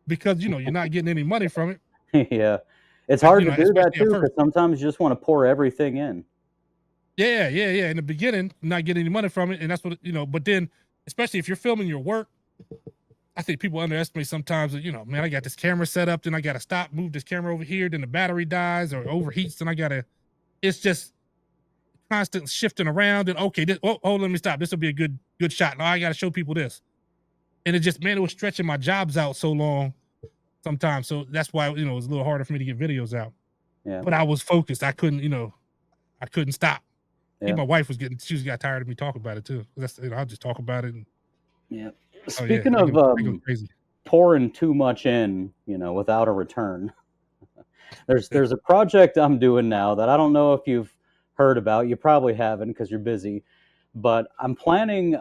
because you're not getting any money from it. Yeah, it's hard to do that too, because sometimes you just want to pour everything in. Yeah. In the beginning, not getting any money from it, and that's what But then, especially if you're filming your work, I think people underestimate sometimes that, man, I got this camera set up, then I got to stop, move this camera over here, then the battery dies or overheats, and it's just constant shifting around. And okay, let me stop. This will be a good shot. Now I got to show people this. And it was stretching my jobs out so long sometimes. So that's why, it was a little harder for me to get videos out. Yeah. But I was focused. I couldn't, I couldn't stop. Yeah. My wife she got tired of me talking about it too. That's, I'll just talk about it. Yeah. Speaking of pouring too much in, without a return, there's a project I'm doing now that I don't know if you've heard about. You probably haven't because you're busy, but I'm planning.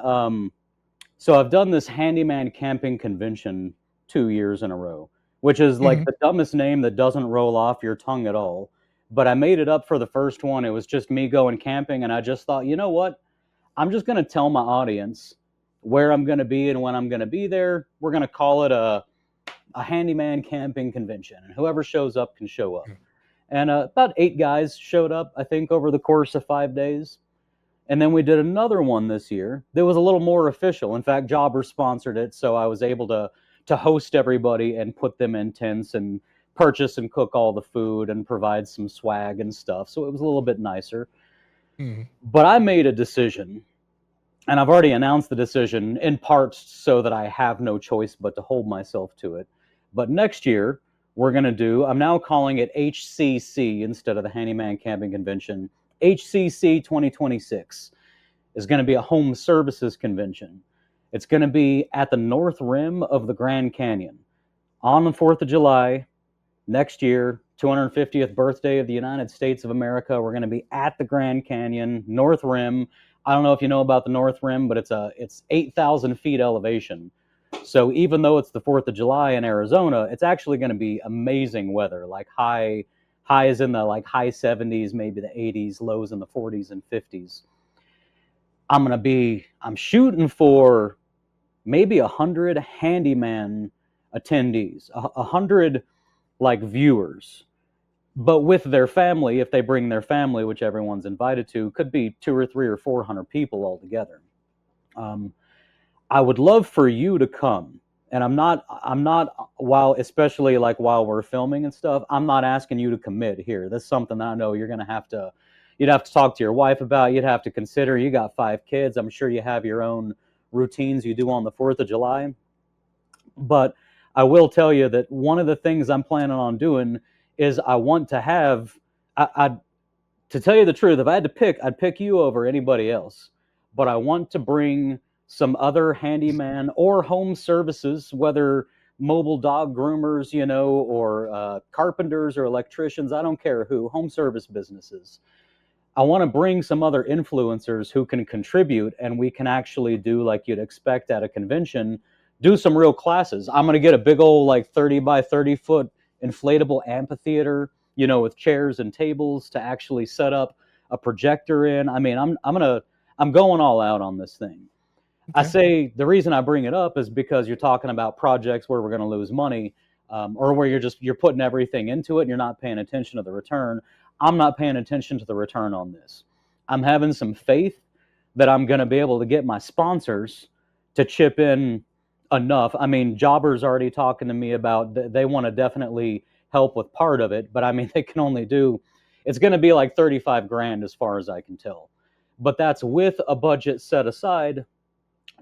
So I've done this handyman camping convention 2 years in a row, which is like the dumbest name that doesn't roll off your tongue at all. But I made it up for the first one. It was just me going camping, and I just thought, you know what? I'm just going to tell my audience where I'm going to be and when I'm going to be there. We're going to call it a handyman camping convention, and whoever shows up can show up. And about 8 guys showed up, I think, over the course of 5 days. And then we did another one this year that was a little more official. In fact, Jobber sponsored it, so I was able to host everybody and put them in tents and purchase and cook all the food and provide some swag and stuff. So it was a little bit nicer. But I made a decision, and I've already announced the decision in part so that I have no choice but to hold myself to it. But next year, we're going to do, I'm now calling it HCC instead of the Handyman Camping Convention. HCC 2026 is going to be a home services convention. It's going to be at the north rim of the Grand Canyon on the 4th of July next year, 250th birthday of the United States of America. We're going to be at the Grand Canyon, North Rim. I don't know if you know about the North Rim, but it's 8,000 feet elevation. So even though it's the 4th of July in Arizona, it's actually going to be amazing weather, like highs in the like high 70s, maybe the 80s, lows in the 40s and 50s. I'm shooting for maybe 100 handyman attendees, 100 like viewers, but with their family, if they bring their family, which everyone's invited to, could be 200 or 300 or 400 people altogether. I would love for you to come, and I'm not especially like while we're filming and stuff, I'm not asking you to commit here. That's something that I know you'd have to talk to your wife about. You'd have to consider. You got 5 kids. I'm sure you have your own routines you do on the 4th of July. But I will tell you that one of the things I'm planning on doing is I want to have, to tell you the truth, if I had to pick, I'd pick you over anybody else. But I want to bring some other handyman or home services, whether mobile dog groomers, or carpenters or electricians, I don't care who, home service businesses. I want to bring some other influencers who can contribute, and we can actually do like you'd expect at a convention, do some real classes. I'm going to get a big old like 30 by 30 foot inflatable amphitheater, with chairs and tables to actually set up a projector in. I mean, I'm going all out on this thing. Okay. I say the reason I bring it up is because you're talking about projects where we're going to lose money, or where you're putting everything into it and you're not paying attention to the return. I'm not paying attention to the return on this. I'm having some faith that I'm going to be able to get my sponsors to chip in enough. I mean, Jobber's already talking to me about they want to definitely help with part of it, but I mean, they can only do, it's going to be like 35 grand as far as I can tell. But that's with a budget set aside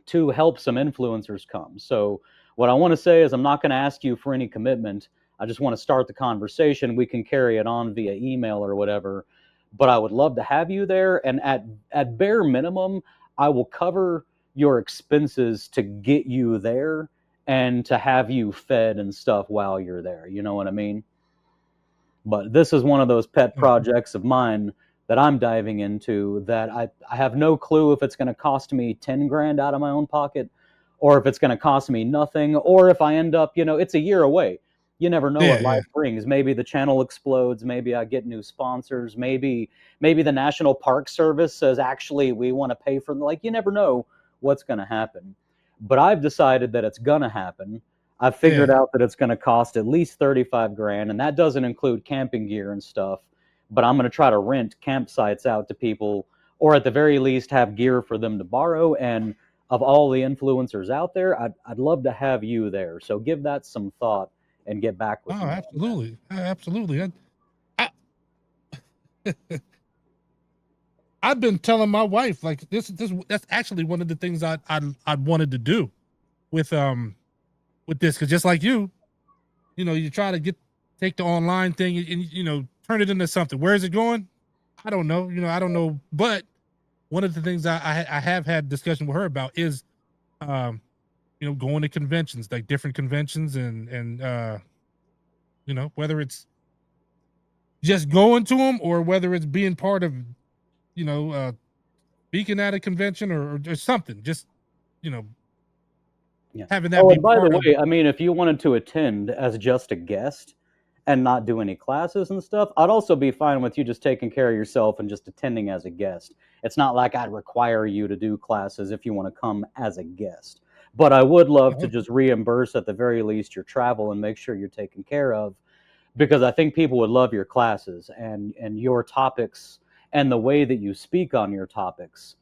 to help some influencers come. So what I want to say is I'm not going to ask you for any commitment. I just want to start the conversation. We can carry it on via email or whatever, but I would love to have you there. And at bare minimum, I will cover your expenses to get you there and to have you fed and stuff while you're there. You know what I mean? But this is one of those pet projects of mine that I'm diving into that I have no clue if it's going to cost me 10 grand out of my own pocket, or if it's going to cost me nothing, or if I end up, it's a year away. You never know what life brings. Maybe the channel explodes. Maybe I get new sponsors. Maybe the National Park Service says, actually, we want to pay for, you never know what's going to happen. But I've decided that it's going to happen. I've figured out that it's going to cost at least 35 grand, and that doesn't include camping gear and stuff. But I'm going to try to rent campsites out to people, or at the very least have gear for them to borrow. And of all the influencers out there, I'd love to have you there. So give that some thought and get back with me. Absolutely. Absolutely. I've been telling my wife, like, that's actually one of the things I wanted to do with this, because just like you try to take the online thing and turn it into something. Where is it going? I don't know. I don't know. But one of the things I have had discussion with her about is going to conventions, like different conventions, and whether it's just going to them or whether it's being part of speaking at a convention or something, just having that be by part the of. way, I mean, if you wanted to attend as just a guest and not do any classes and stuff, I'd also be fine with you just taking care of yourself and just attending as a guest. It's not like I'd require you to do classes if you want to come as a guest. But I would love to just reimburse at the very least your travel and make sure you're taken care of, because I think people would love your classes and your topics, and the way that you speak on your topics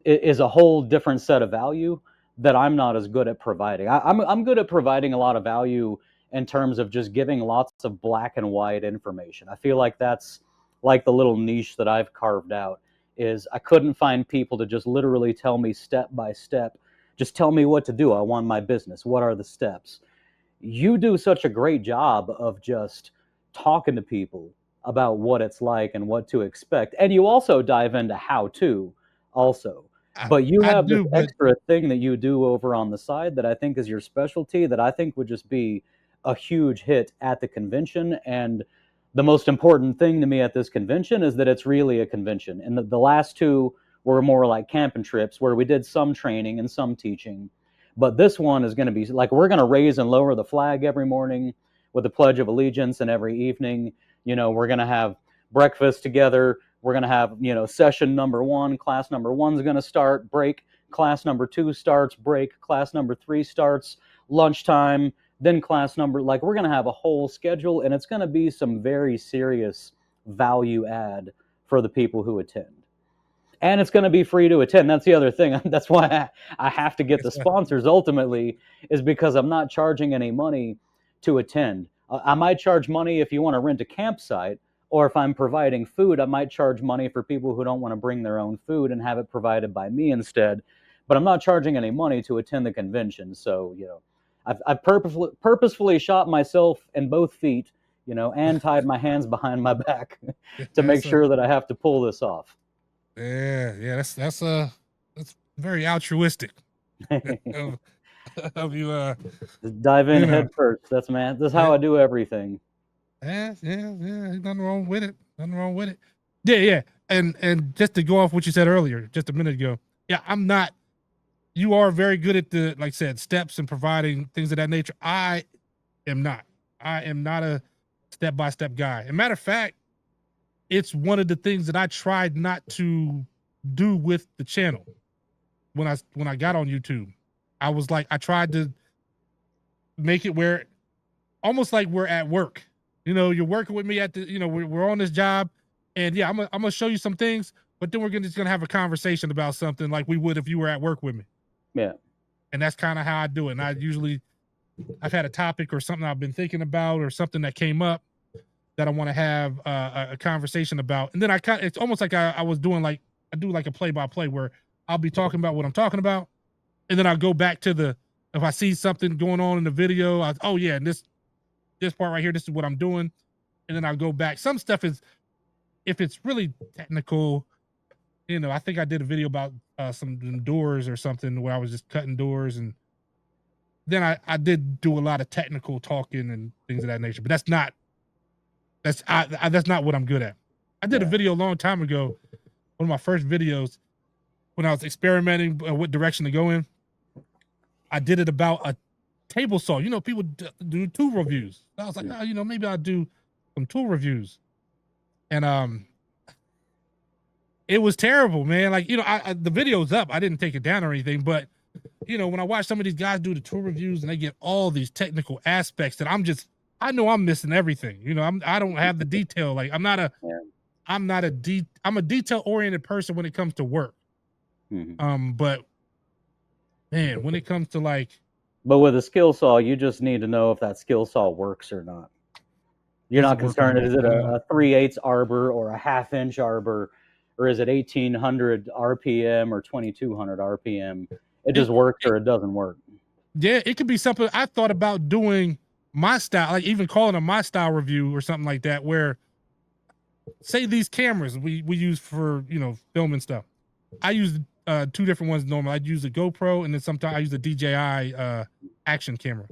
is a whole different set of value that I'm not as good at providing. I'm good at providing a lot of value in terms of just giving lots of black and white information. I feel like that's like the little niche that I've carved out. is I couldn't find people to just literally tell me step by step, just tell me what to do. I want my business. What are the steps? You do such a great job of just talking to people about what it's like and what to expect. And you also dive into how to also. But you have this extra thing that you do over on the side that I think is your specialty that I think would just be a huge hit at the convention. And the most important thing to me at this convention is that it's really a convention. And the last two were more like camping trips where we did some training and some teaching. But this one is going to be like, we're going to raise and lower the flag every morning with the Pledge of Allegiance, and every evening, you know, we're going to have breakfast together. We're going to have, you know, session number 1, class number 1 is going to start, break, class number 2 starts, break, class number 3 starts, lunchtime, then class number, like we're going to have a whole schedule, and it's going to be some very serious value add for the people who attend. And it's going to be free to attend. That's the other thing. That's why I have to get the sponsors ultimately, is because I'm not charging any money to attend. I might charge money if you want to rent a campsite, or if I'm providing food, I might charge money for people who don't want to bring their own food and have it provided by me instead. But I'm not charging any money to attend the convention. So, you know, I've purposefully shot myself in both feet, you know, and tied my hands behind my back to make sure that I have to pull this off. Yeah, that's very altruistic of you. Dive in head first. That's how I do everything. Yeah. Nothing wrong with it. Nothing wrong with it. Yeah. And just to go off what you said earlier, just a minute ago. Yeah, I'm not. You are very good at the, like I said, steps and providing things of that nature. I am not. I am not a step-by-step guy. As a matter of fact, it's one of the things that I tried not to do with the channel when I got on YouTube. I was like, I tried to make it where almost like we're at work. You know, you're working with me at the, you know, we're on this job, and yeah, I'm gonna show you some things, but then we're just gonna have a conversation about something like we would if you were at work with me. Yeah. And that's kind of how I do it. And I've had a topic or something I've been thinking about, or something that came up that I want to have a conversation about. And then it's almost like I was doing like, I do like a play-by-play where I'll be talking about what I'm talking about. And then I'll go back to if I see something going on in the video, oh yeah, and this part right here, this is what I'm doing. And then I'll go back. Some stuff is, if it's really technical, you know, I think I did a video about some doors or something where I was just cutting doors, and then I did do a lot of technical talking and things of that nature. But that's not what I'm good at. I did a video a long time ago, one of my first videos, when I was experimenting what direction to go in. I did it about a table saw. You know, people do tool reviews. I was like, oh, you know, maybe I'll do some tool reviews. And it was terrible, man. Like, you know, the video's up. I didn't take it down or anything, but you know, when I watch some of these guys do the tool reviews and they get all these technical aspects that I know I'm missing everything. You know, I don't have the detail. Like I'm a detail oriented person when it comes to work. Mm-hmm. But man, when it comes to but with a skill saw, you just need to know if that skill saw works or not. You're not concerned, is it a 3/8 arbor or a 1/2 inch arbor, or is it 1800 RPM or 2200 RPM? It just works or it doesn't work. Yeah, it could be something I thought about doing my style, like even calling a my style review or something like that, where say these cameras we use for, you know, filming stuff. I use 2 different ones normally. I'd use a GoPro, and then sometimes I use a DJI action camera.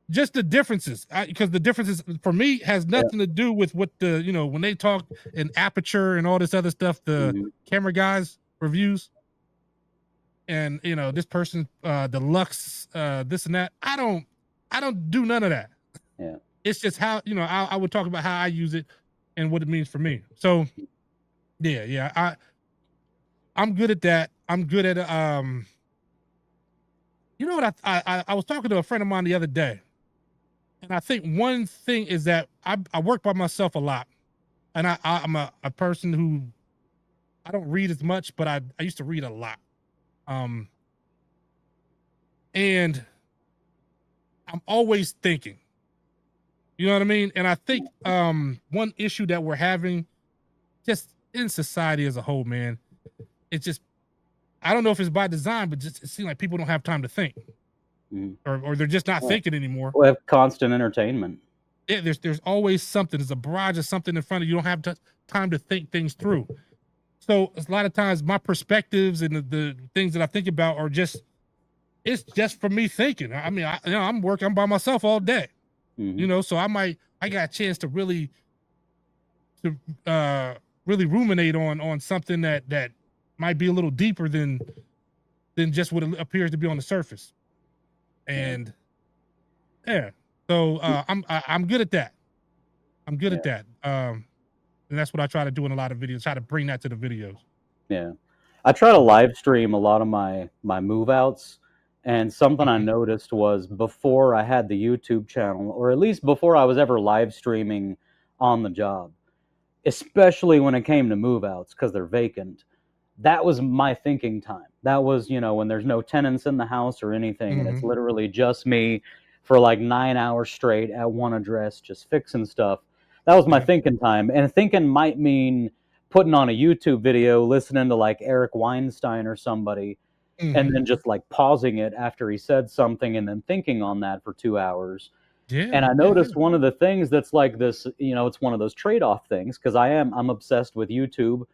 Just the differences, because the differences for me has nothing to do with what the, you know, when they talk in aperture and all this other stuff, the camera guys reviews, and you know, this person, the lux, this and that. I don't do none of that. Yeah. It's just how, you know, I would talk about how I use it and what it means for me. So yeah, I'm good at that. I'm good at you know what, I was talking to a friend of mine the other day, and I think one thing is that I work by myself a lot, and I'm a person who, I don't read as much, but I used to read a lot. And I'm always thinking, you know what I mean? And I think one issue that we're having, just in society as a whole, man, it's just, I don't know if it's by design, but just it seems like people don't have time to think, or they're just not thinking anymore. We have constant entertainment. Yeah, there's always something. There's a barrage of something in front of you. You don't have time to think things through. So a lot of times my perspectives and the things that I think about are just, it's just for me thinking. I mean, I'm working, I'm by myself all day, you know, so I got a chance to really ruminate on something that might be a little deeper than just what it appears to be on the surface. And yeah, so I'm good at that. I'm good at that. And that's what I try to do in a lot of videos, try to bring that to the videos. Yeah. I try to live stream a lot of my move outs. And something I noticed was before I had the YouTube channel, or at least before I was ever live streaming on the job, especially when it came to move outs because they're vacant, that was my thinking time. That was, you know, when there's no tenants in the house or anything, and it's literally just me for like 9 hours straight at one address, just fixing stuff. That was my thinking time. And thinking might mean putting on a YouTube video, listening to like Eric Weinstein or somebody, and then just like pausing it after he said something and then thinking on that for 2 hours. And I noticed one of the things that's like this, you know, it's one of those trade-off things, because I'm obsessed with YouTube,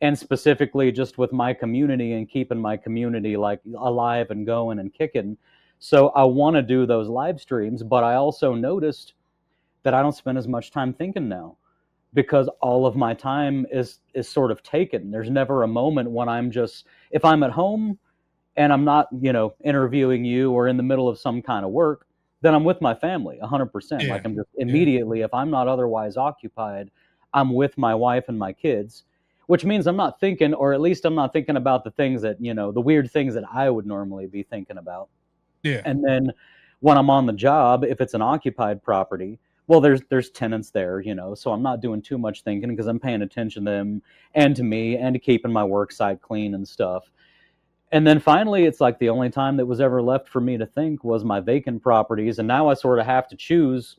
and specifically just with my community and keeping my community like alive and going and kicking. So I want to do those live streams, but I also noticed that I don't spend as much time thinking now, because all of my time is sort of taken. There's never a moment when I'm just, if I'm at home and I'm not, you know, interviewing you or in the middle of some kind of work, then I'm with my family 100%. Like I'm just immediately, if I'm not otherwise occupied, I'm with my wife and my kids, which means I'm not thinking, or at least I'm not thinking about the things that, you know, the weird things that I would normally be thinking about. Yeah. And then when I'm on the job, if it's an occupied property, well, there's tenants there, you know, so I'm not doing too much thinking because I'm paying attention to them and to me and to keeping my work site clean and stuff. And then finally, it's like the only time that was ever left for me to think was my vacant properties. And now I sort of have to choose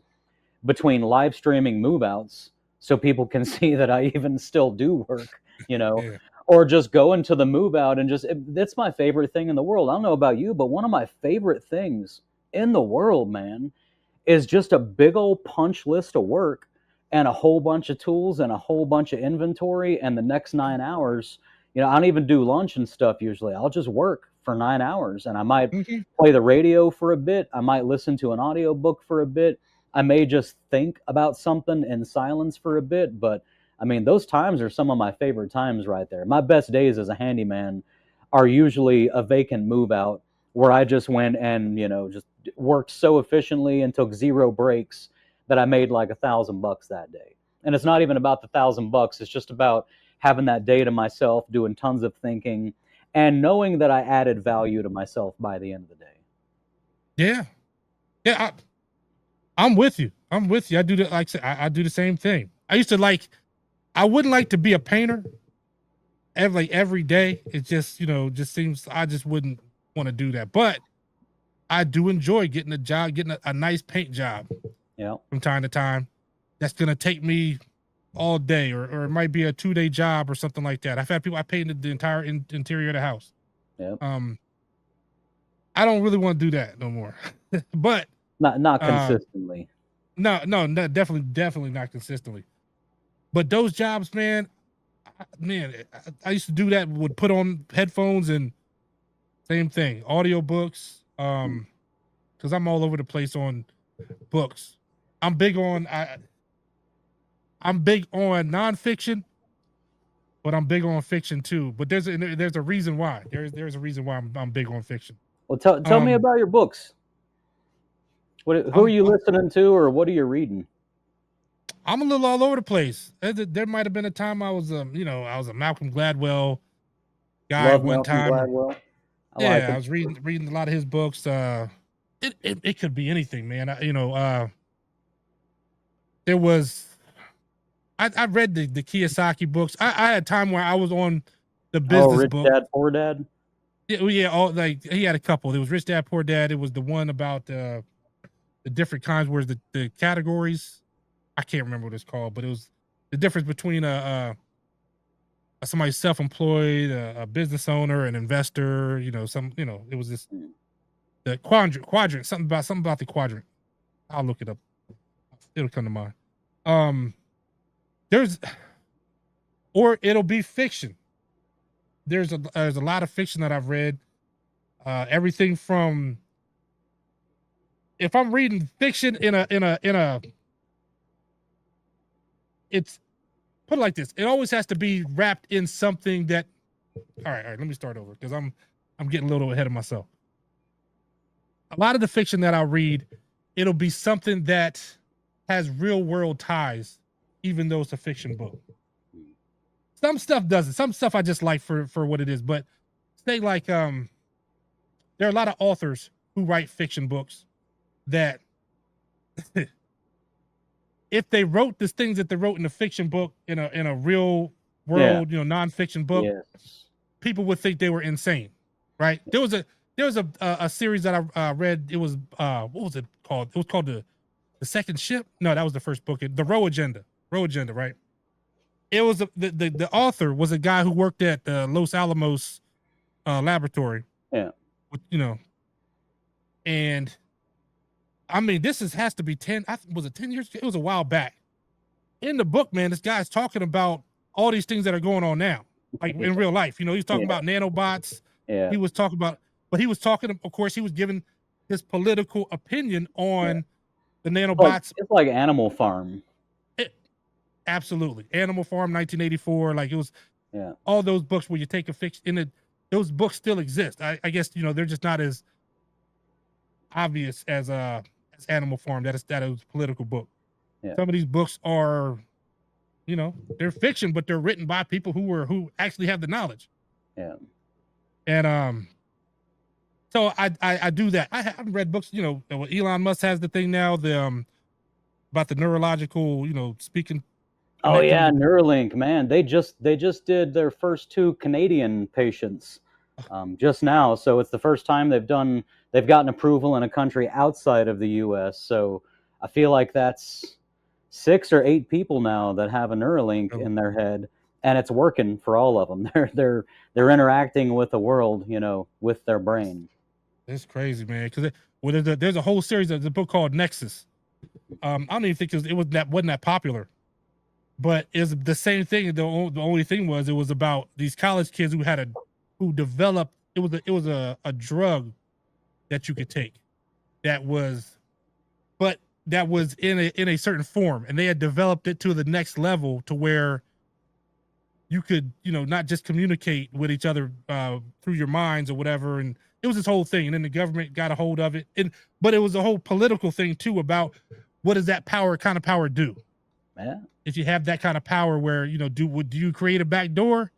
between live streaming move outs so people can see that I even still do work, you know, or just go into the move out and just, that's my favorite thing in the world. I don't know about you, but one of my favorite things in the world, man, is just a big old punch list of work and a whole bunch of tools and a whole bunch of inventory. And the next 9 hours, you know, I don't even do lunch and stuff usually. I'll just work for 9 hours, and I might play the radio for a bit. I might listen to an audiobook for a bit. I may just think about something in silence for a bit. But I mean, those times are some of my favorite times right there. My best days as a handyman are usually a vacant move out where I just went and, you know, just worked so efficiently and took 0 breaks that I made like $1,000 that day. And it's not even about the $1,000. It's just about having that day to myself, doing tons of thinking, and knowing that I added value to myself by the end of the day. Yeah. Yeah. I'm with you. I'm with you. I do that. Like I do the same thing. I used to I wouldn't like to be a painter every day. It just, you know, just seems, I just wouldn't want to do that. But I do enjoy getting a job, getting a nice paint job from time to time. That's going to take me all day, or it might be a 2-day job or something like that. I've had people, I painted the entire interior of the house. I don't really want to do that no more, but not consistently. No, definitely not consistently. But those jobs, man, I used to do that, would put on headphones and same thing, audiobooks, because I'm all over the place on books. I'm big on nonfiction, but I'm big on fiction too. But there's a reason why. There's a reason why I'm big on fiction. Well, tell me about your books. Who are you listening to, or what are you reading? I'm a little all over the place. There might have been a time I was a Malcolm Gladwell guy one time. Gladwell. I was reading a lot of his books. It could be anything, man. There was, I read the Kiyosaki books. I had a time where I was on the business Rich book. Dad, Poor Dad. Yeah, he had a couple. There was Rich Dad, Poor Dad. It was the one about the different kinds, where the categories. I can't remember what it's called, but it was the difference between somebody self-employed, a business owner, an investor. You know, it was this the quadrant. Something about the quadrant. I'll look it up. It'll come to mind. Or it'll be fiction. There's a lot of fiction that I've read. Everything from, if I'm reading fiction it's put it like this. It always has to be wrapped in something that. All right. Let me start over because I'm getting a little ahead of myself. A lot of the fiction that I read, it'll be something that has real world ties, even though it's a fiction book. Some stuff doesn't. Some stuff I just like for what it is. But say like there are a lot of authors who write fiction books that if they wrote the things that they wrote in a fiction book in a real world, nonfiction book, people would think they were insane, right? There was a series that I read. It was what was it called? It was called the Second Ship. No, that was the first book. The 𝗪𝗪𝗔𝗧, right? It was the author was a guy who worked at the Los Alamos laboratory. Yeah, and I mean, has to be 10. Was it 10 years? It was a while back. In the book, man, this guy's talking about all these things that are going on now, like in real life. He's talking about nanobots. Yeah. He was talking about, but he was talking. Of course, he was giving his political opinion on the nanobots. It's like Animal Farm. Absolutely, Animal Farm, 1984. Like it was. Yeah. All those books where you take a fiction. Those books still exist. I guess they're just not as obvious as Animal Farm. That is a political book. Yeah. Some of these books are, they're fiction, but they're written by people who actually have the knowledge. Yeah. And so I do that. I haven't read books. Elon Musk has the thing now. About the neurological, speaking. Oh yeah, Neuralink, man. They just did their first 2 Canadian patients just now. So it's the first time they've gotten approval in a country outside of the US. So I feel like that's 6 or 8 people now that have a Neuralink in their head, and it's working for all of them. They're interacting with the world, with their brain. It's crazy, man. Because there's a whole series. There's a book called Nexus. I don't even think wasn't that popular, but it's the same thing. The only thing was it was about these college kids who developed. It was a drug that you could take that was in a certain form, and they had developed it to the next level to where you could not just communicate with each other through your minds or whatever. And it was this whole thing, and then the government got a hold of it. But it was a whole political thing too about what does that kind of power do? Yeah. If you have that kind of power, where do you create a back door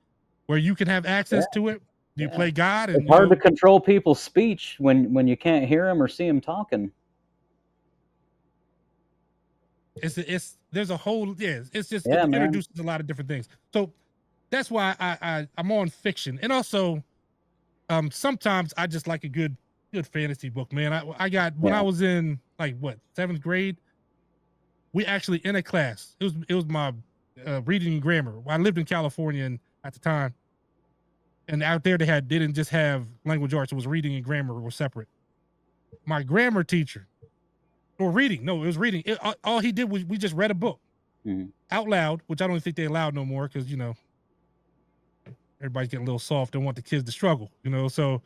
where you can have access to it? Do you play God? And it's hard to control people's speech when you can't hear them or see them talking. There's a whole it's just it introduces a lot of different things. So that's why I'm on fiction, and also sometimes I just like a good fantasy book, man. I got when I was in like 7th grade, we actually in a class. It was my reading and grammar. I lived in California at the time, and out there they didn't just have language arts. It was reading and grammar were separate. My grammar teacher, or reading, no, it was reading. All he did was we just read a book out loud, which I don't think they allowed no more because everybody's getting a little soft and want the kids to struggle, So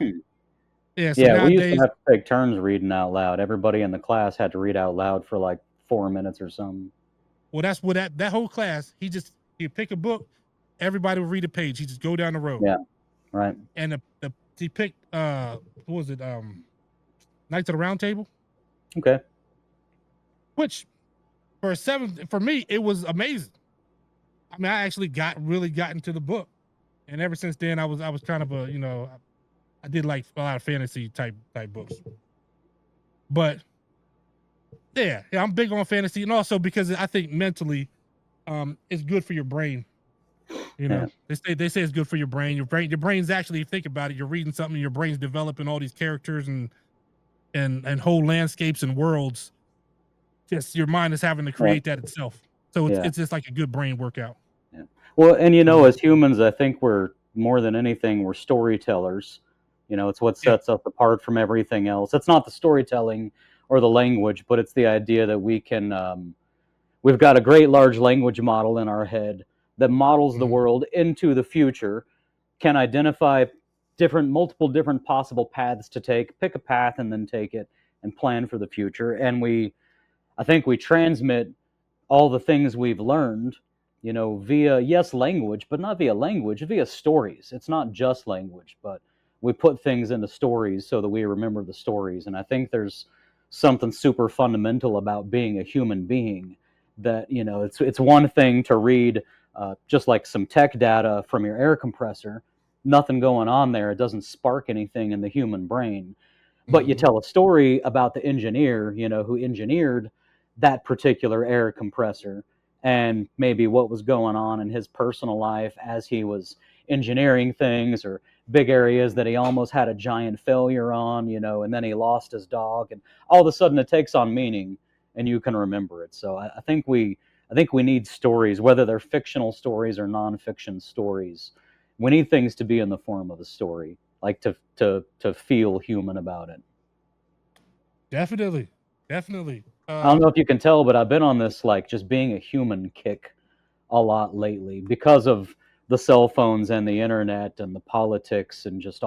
yeah, so we used nowadays, to have to take turns reading out loud. Everybody in the class had to read out loud for like 4 minutes or something. Well, that's what that whole class. He'd pick a book, everybody would read a page. He'd just go down the road. Yeah, right. And he picked what was it? Knights of the Round Table. Okay. Which for me it was amazing. I mean, I actually really got into the book, and ever since then I was kind of I did like a lot of fantasy type books. But yeah, I'm big on fantasy, and also because I think mentally, it's good for your brain. They say it's good for your brain. Your brain's actually, think about it, you're reading something, your brain's developing all these characters and whole landscapes and worlds. Just your mind is having to create that itself. So it's just like a good brain workout. Yeah. Well, and you know, as humans, I think we're more than anything, we're storytellers. You know, it's what sets us apart from everything else. It's not the storytelling or the language, but it's the idea that we can. We've got a great large language model in our head that models the world into the future, can identify multiple different possible paths to take, pick a path and then take it and plan for the future. And I think we transmit all the things we've learned, you know, via, yes, language, but not via language, via stories. It's not just language, but we put things into stories so that we remember the stories. And I think there's something super fundamental about being a human being that, you know, it's one thing to read just like some tech data from your air compressor, nothing going on there. It doesn't spark anything in the human brain. But you tell a story about the engineer, you know, who engineered that particular air compressor and maybe what was going on in his personal life as he was engineering things, or big areas that he almost had a giant failure on, you know, and then he lost his dog, and all of a sudden it takes on meaning and you can remember it. So I think we need stories, whether they're fictional stories or nonfiction stories. We need things to be in the form of a story, like to feel human about it. Definitely. I don't know if you can tell, but I've been on this like just being a human kick a lot lately because of the cell phones and the internet and the politics and just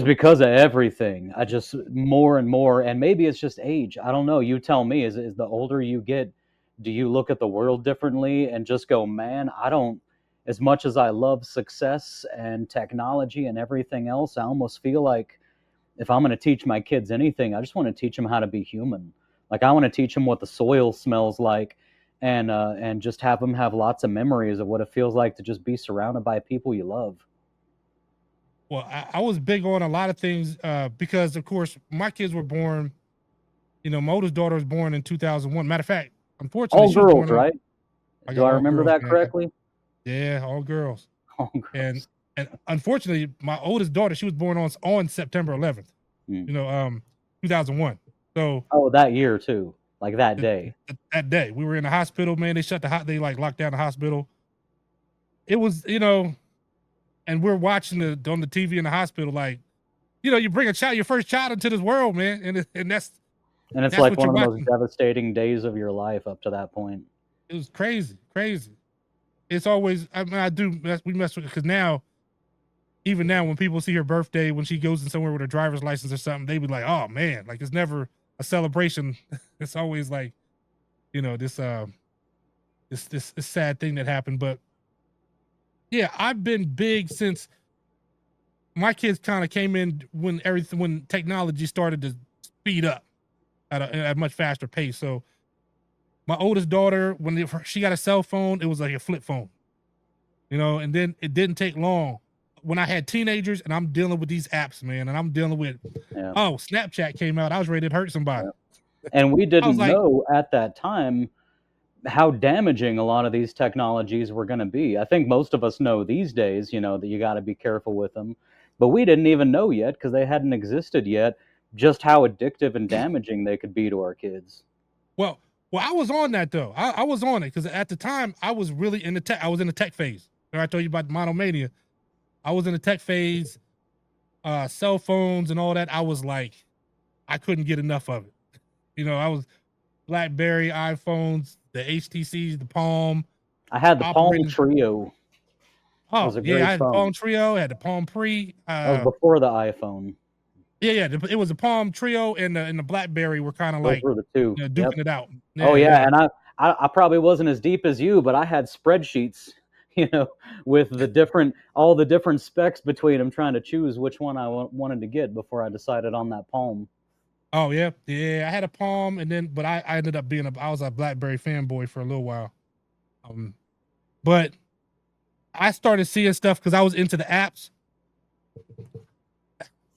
because of everything. I just more and more, and maybe it's just age. I don't know. You tell me, is the older you get, do you look at the world differently and just go, man, as much as I love success and technology and everything else, I almost feel like if I'm going to teach my kids anything, I just want to teach them how to be human. Like I want to teach them what the soil smells like, and just have them have lots of memories of what it feels like to just be surrounded by people you love. Well, I was big on a lot of things because, of course, my kids were born. You know, my oldest daughter was born in 2001. Matter of fact, unfortunately, all girls, right? Do I remember that correctly? Yeah, all girls. All girls. And unfortunately, my oldest daughter, she was born on September 11th. You know, 2001. So that year too, like that day. That day, we were in the hospital. Man, they like locked down the hospital. It was, you know, and we're watching on the TV in the hospital, like, you know, you bring your first child into this world, man, and it's like one of the most devastating days of your life up to that point. It was crazy. It's always, I mean, we mess with it because now, even now, when people see her birthday, when she goes in somewhere with her driver's license or something, they be like, "Oh man!" Like it's never a celebration. It's always like, you know, this sad thing that happened. But yeah, I've been big since my kids kind of came in when technology started to speed up at a much faster pace. So my oldest daughter, when she got a cell phone, it was like a flip phone, you know, and then it didn't take long. When I had teenagers and I'm dealing with these apps, man, and I'm dealing with, Snapchat came out, I was ready to hurt somebody. And we didn't know at that time how damaging a lot of these technologies were going to be. I think most of us know these days, you know, that you got to be careful with them. But we didn't even know yet, because they hadn't existed yet, just how addictive and damaging they could be to our kids. Well, I was on that though. I was on it because at the time I was really in the tech. I was in the tech phase. I told you about the monomania. I was in the tech phase, cell phones and all that. I was like, I couldn't get enough of it. You know, I was BlackBerry, iPhones, the HTCs, the Palm. I had the Palm Trio. Oh, yeah, I had the Palm Trio, I had the Palm Pre. That was before the iPhone. Yeah, it was the Palm Trio and the BlackBerry were kind of like were the two, you know, duking it out. Yeah, and I probably wasn't as deep as you, but I had spreadsheets, you know, with all the different specs between them, trying to choose which one I wanted to get before I decided on that Palm. Oh yeah, I had a Palm, but I ended up I was a BlackBerry fanboy for a little while. But I started seeing stuff because I was into the apps.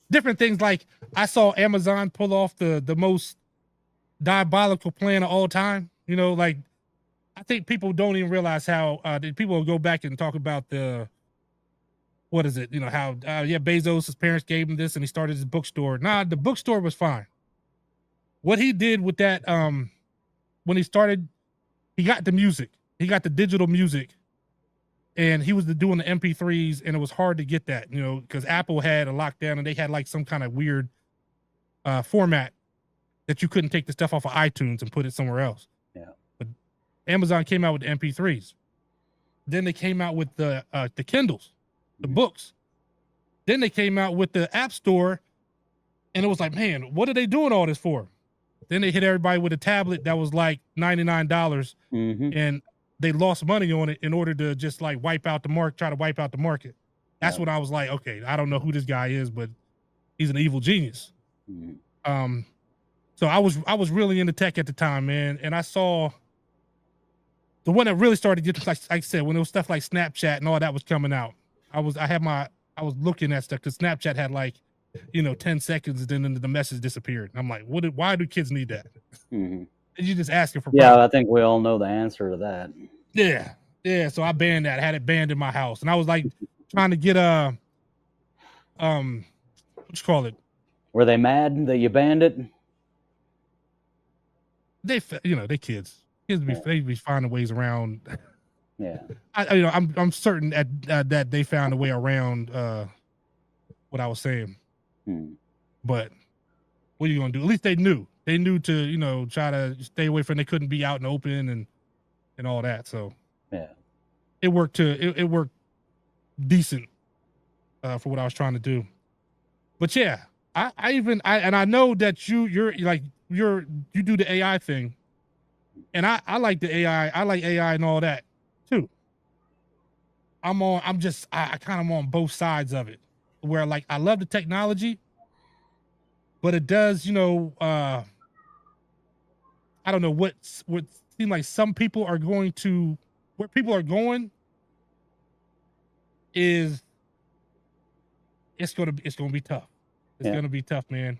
Different things, like I saw Amazon pull off the most diabolical plan of all time. You know, like I think people don't even realize how people will go back and talk about what is it? You know, how Bezos' parents gave him this and he started his bookstore. Nah, the bookstore was fine. What he did with that, when he got the music, He got the digital music, and he was doing the MP3s, and it was hard to get that, because Apple had a lockdown, and they had like some kind of weird format that you couldn't take the stuff off of iTunes and put it somewhere else. Yeah. But Amazon came out with the MP3s. Then they came out with the Kindles, the books. Then they came out with the App Store, and it was like, man, what are they doing all this for? Then they hit everybody with a tablet that was like $99, and they lost money on it in order to just like try to wipe out the market. That's when I was like, okay, I don't know who this guy is, but he's an evil genius. So I was really into tech at the time, man, and I saw the one that really started getting, like I said, when it was stuff like Snapchat and all that was coming out. I was looking at stuff because Snapchat had like, 10 seconds, and then the message disappeared. I'm like, why do kids need that? You just asking for problems. I think we all know the answer to that. Yeah. So I banned that. I had it banned in my house, and I was like trying to get what you call it? Were they mad that you banned it? They kids. They be finding ways around. Yeah. I'm certain that they found a way around what I was saying. But what are you gonna do? At least they knew. They knew to try to stay away from. They couldn't be out in the open and all that. So it worked. It worked decent for what I was trying to do. But yeah, I know that you do the AI thing, and I like the AI. I like AI and all that too. I kind of am on both sides of it, where like I love the technology, but it does, I don't know what seems like some people are going to, where people are going is it's gonna be tough. It's gonna be tough, man.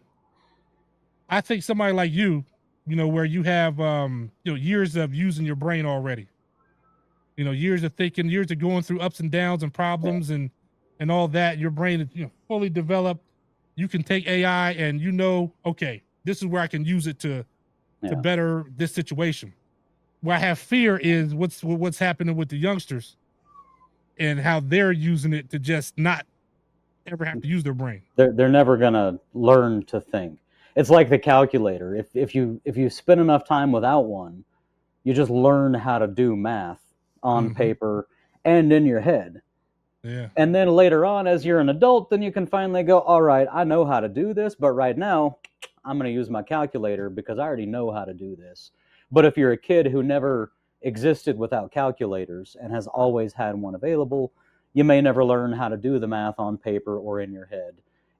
I think somebody like you, where you have years of using your brain already, years of thinking, years of going through ups and downs and problems and all that. Your brain is fully developed. You can take AI and okay, this is where I can use it to better this situation. Where I have fear is what's happening with the youngsters and how they're using it to just not ever have to use their brain. They're never gonna learn to think. It's like the calculator. If you spend enough time without one, you just learn how to do math on paper and in your head. Yeah. And then later on, as you're an adult, then you can finally go, all right, I know how to do this, but right now I'm going to use my calculator because I already know how to do this. But if you're a kid who never existed without calculators and has always had one available, you may never learn how to do the math on paper or in your head.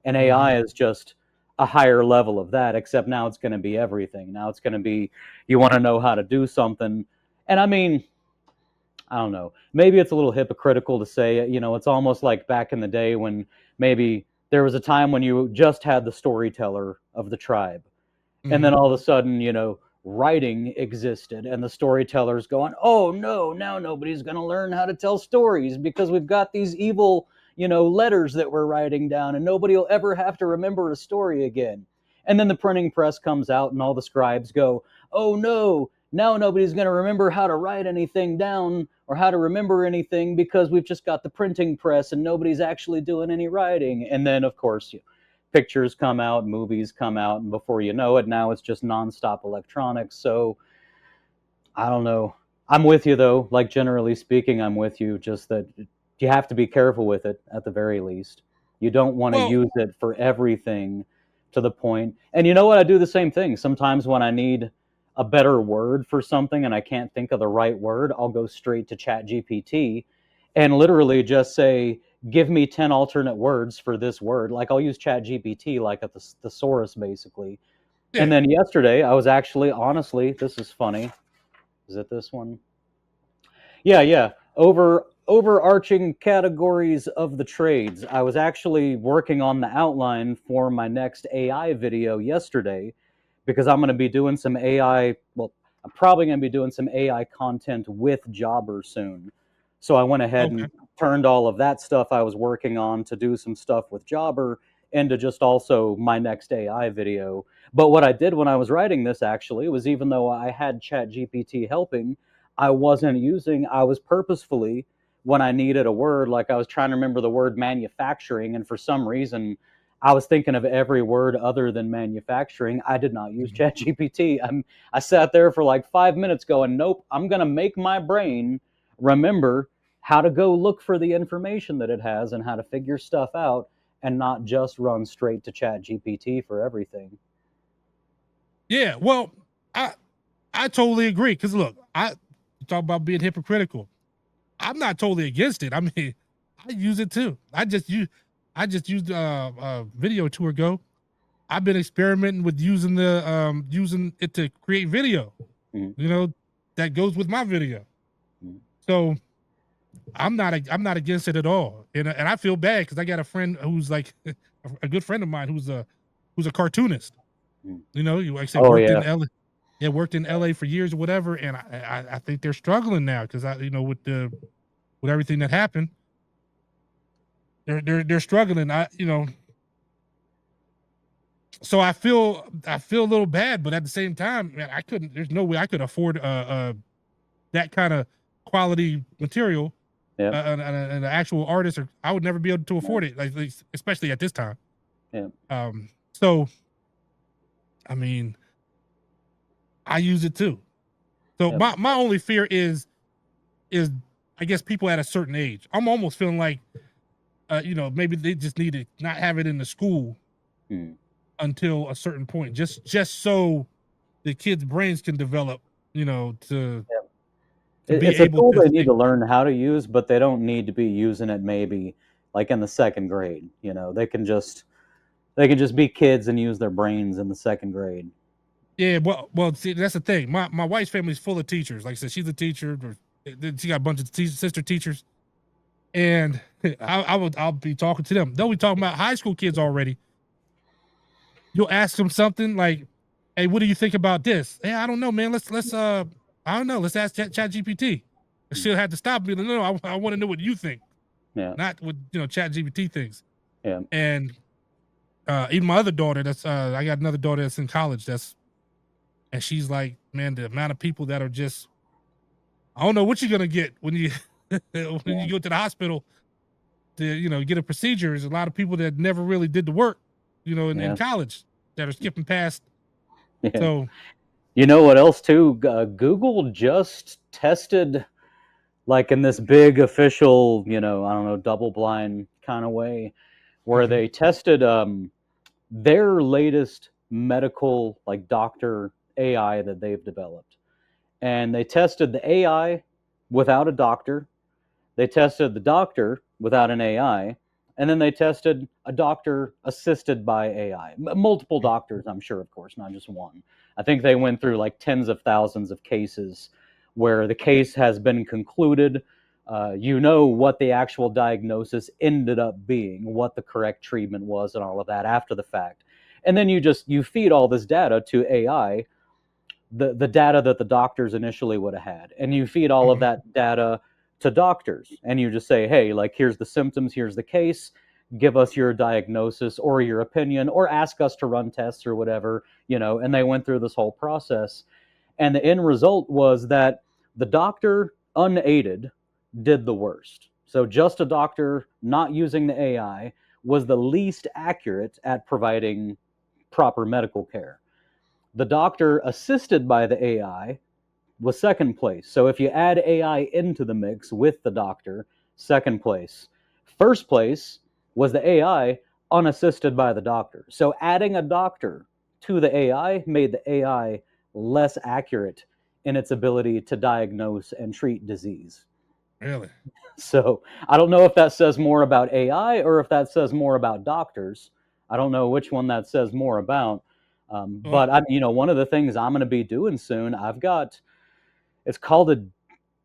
And AI is just a higher level of that, except now it's going to be everything. Now it's going to be, you want to know how to do something. And I mean, I don't know, maybe it's a little hypocritical to say, it's almost like back in the day when maybe there was a time when you just had the storyteller of the tribe. And then all of a sudden, writing existed and the storyteller's going, oh no, now nobody's going to learn how to tell stories because we've got these evil, letters that we're writing down and nobody will ever have to remember a story again. And then the printing press comes out and all the scribes go, oh no, now nobody's going to remember how to write anything down or how to remember anything because we've just got the printing press and nobody's actually doing any writing. And then, of course, pictures come out, movies come out, and before you know it, now it's just nonstop electronics. So, I don't know. I'm with you, though. Like, generally speaking, I'm with you. Just that you have to be careful with it, at the very least. You don't want to use it for everything to the point. And you know what? I do the same thing. Sometimes when I need a better word for something and I can't think of the right word, I'll go straight to ChatGPT and literally just say, give me 10 alternate words for this word. Like I'll use ChatGPT like a thesaurus basically. And then yesterday I was actually, honestly, this is funny. Is it this one? Yeah. Overarching categories of the trades. I was actually working on the outline for my next AI video yesterday because I'm going to be doing some AI, I'm probably going to be doing some AI content with Jobber soon. So I went ahead and turned all of that stuff I was working on to do some stuff with Jobber into just also my next AI video. But what I did when I was writing this actually was, even though I had ChatGPT helping, I wasn't using. I was purposefully, when I needed a word, like I was trying to remember the word manufacturing, and for some reason I was thinking of every word other than manufacturing. I did not use ChatGPT. I sat there for like 5 minutes going, nope, I'm going to make my brain remember how to go look for the information that it has and how to figure stuff out, and not just run straight to ChatGPT for everything. Yeah, well, I totally agree. Because look, I talk about being hypocritical. I'm not totally against it. I mean, I use it too. I just used a video or two ago. I've been experimenting with using it to create video. You know, that goes with my video. So I'm not against it at all. And I feel bad because I got a friend who's like a good friend of mine who's a cartoonist. You know, you like I said, worked in LA. Yeah, worked in LA for years or whatever, and I think they're struggling now because with everything that happened, they're struggling. So I feel a little bad, but at the same time, man, there's no way I could afford that kind of quality material. An actual artist, or I would never be able to afford it, like especially at this time. Yeah. So, I mean, I use it too. So my only fear is I guess people at a certain age. I'm almost feeling like, maybe they just need to not have it in the school until a certain point, just so the kids' brains can develop, to It's a tool they need to learn how to use, but they don't need to be using it maybe like in the second grade. They can just be kids and use their brains in the second grade. Yeah, well, see, that's the thing. My wife's family is full of teachers. Like I said, she's a teacher. She got a bunch of sister teachers, and I'll be talking to them. They'll be talking about high school kids already. You'll ask them something like, "Hey, what do you think about this?" "Hey, I don't know, man. Let's I don't know. Let's ask ChatGPT." She'll have to stop me. No, I want to know what you think. Yeah. Not what ChatGPT thinks. Yeah. And even my other daughter, I got another daughter that's in college. And she's like, man, the amount of people that are just, I don't know what you're gonna get when you you go to the hospital to get a procedure. There's a lot of people that never really did the work, in college that are skipping past. Yeah. So, you know what else too? Google just tested, like in this big official, I don't know, double-blind kind of way, where they tested their latest medical, like doctor AI that they've developed. And they tested the AI without a doctor. They tested the doctor without an AI. And then they tested a doctor assisted by AI. Multiple doctors, I'm sure, of course, not just one. I think they went through like tens of thousands of cases where the case has been concluded. What the actual diagnosis ended up being, what the correct treatment was, and all of that after the fact. And then you feed all this data to AI, the data that the doctors initially would have had, and you feed all of that data to doctors, and you just say, hey, like, here's the symptoms, here's the case, give us your diagnosis or your opinion, or ask us to run tests or whatever, and they went through this whole process. And the end result was that the doctor, unaided, did the worst. So just a doctor not using the AI was the least accurate at providing proper medical care. The doctor assisted by the AI was second place. So if you add AI into the mix with the doctor, second place. First place was the AI unassisted by the doctor. So adding a doctor to the AI made the AI less accurate in its ability to diagnose and treat disease. Really? So I don't know if that says more about AI or if that says more about doctors. I don't know which one that says more about. But one of the things I'm going to be doing soon, it's called a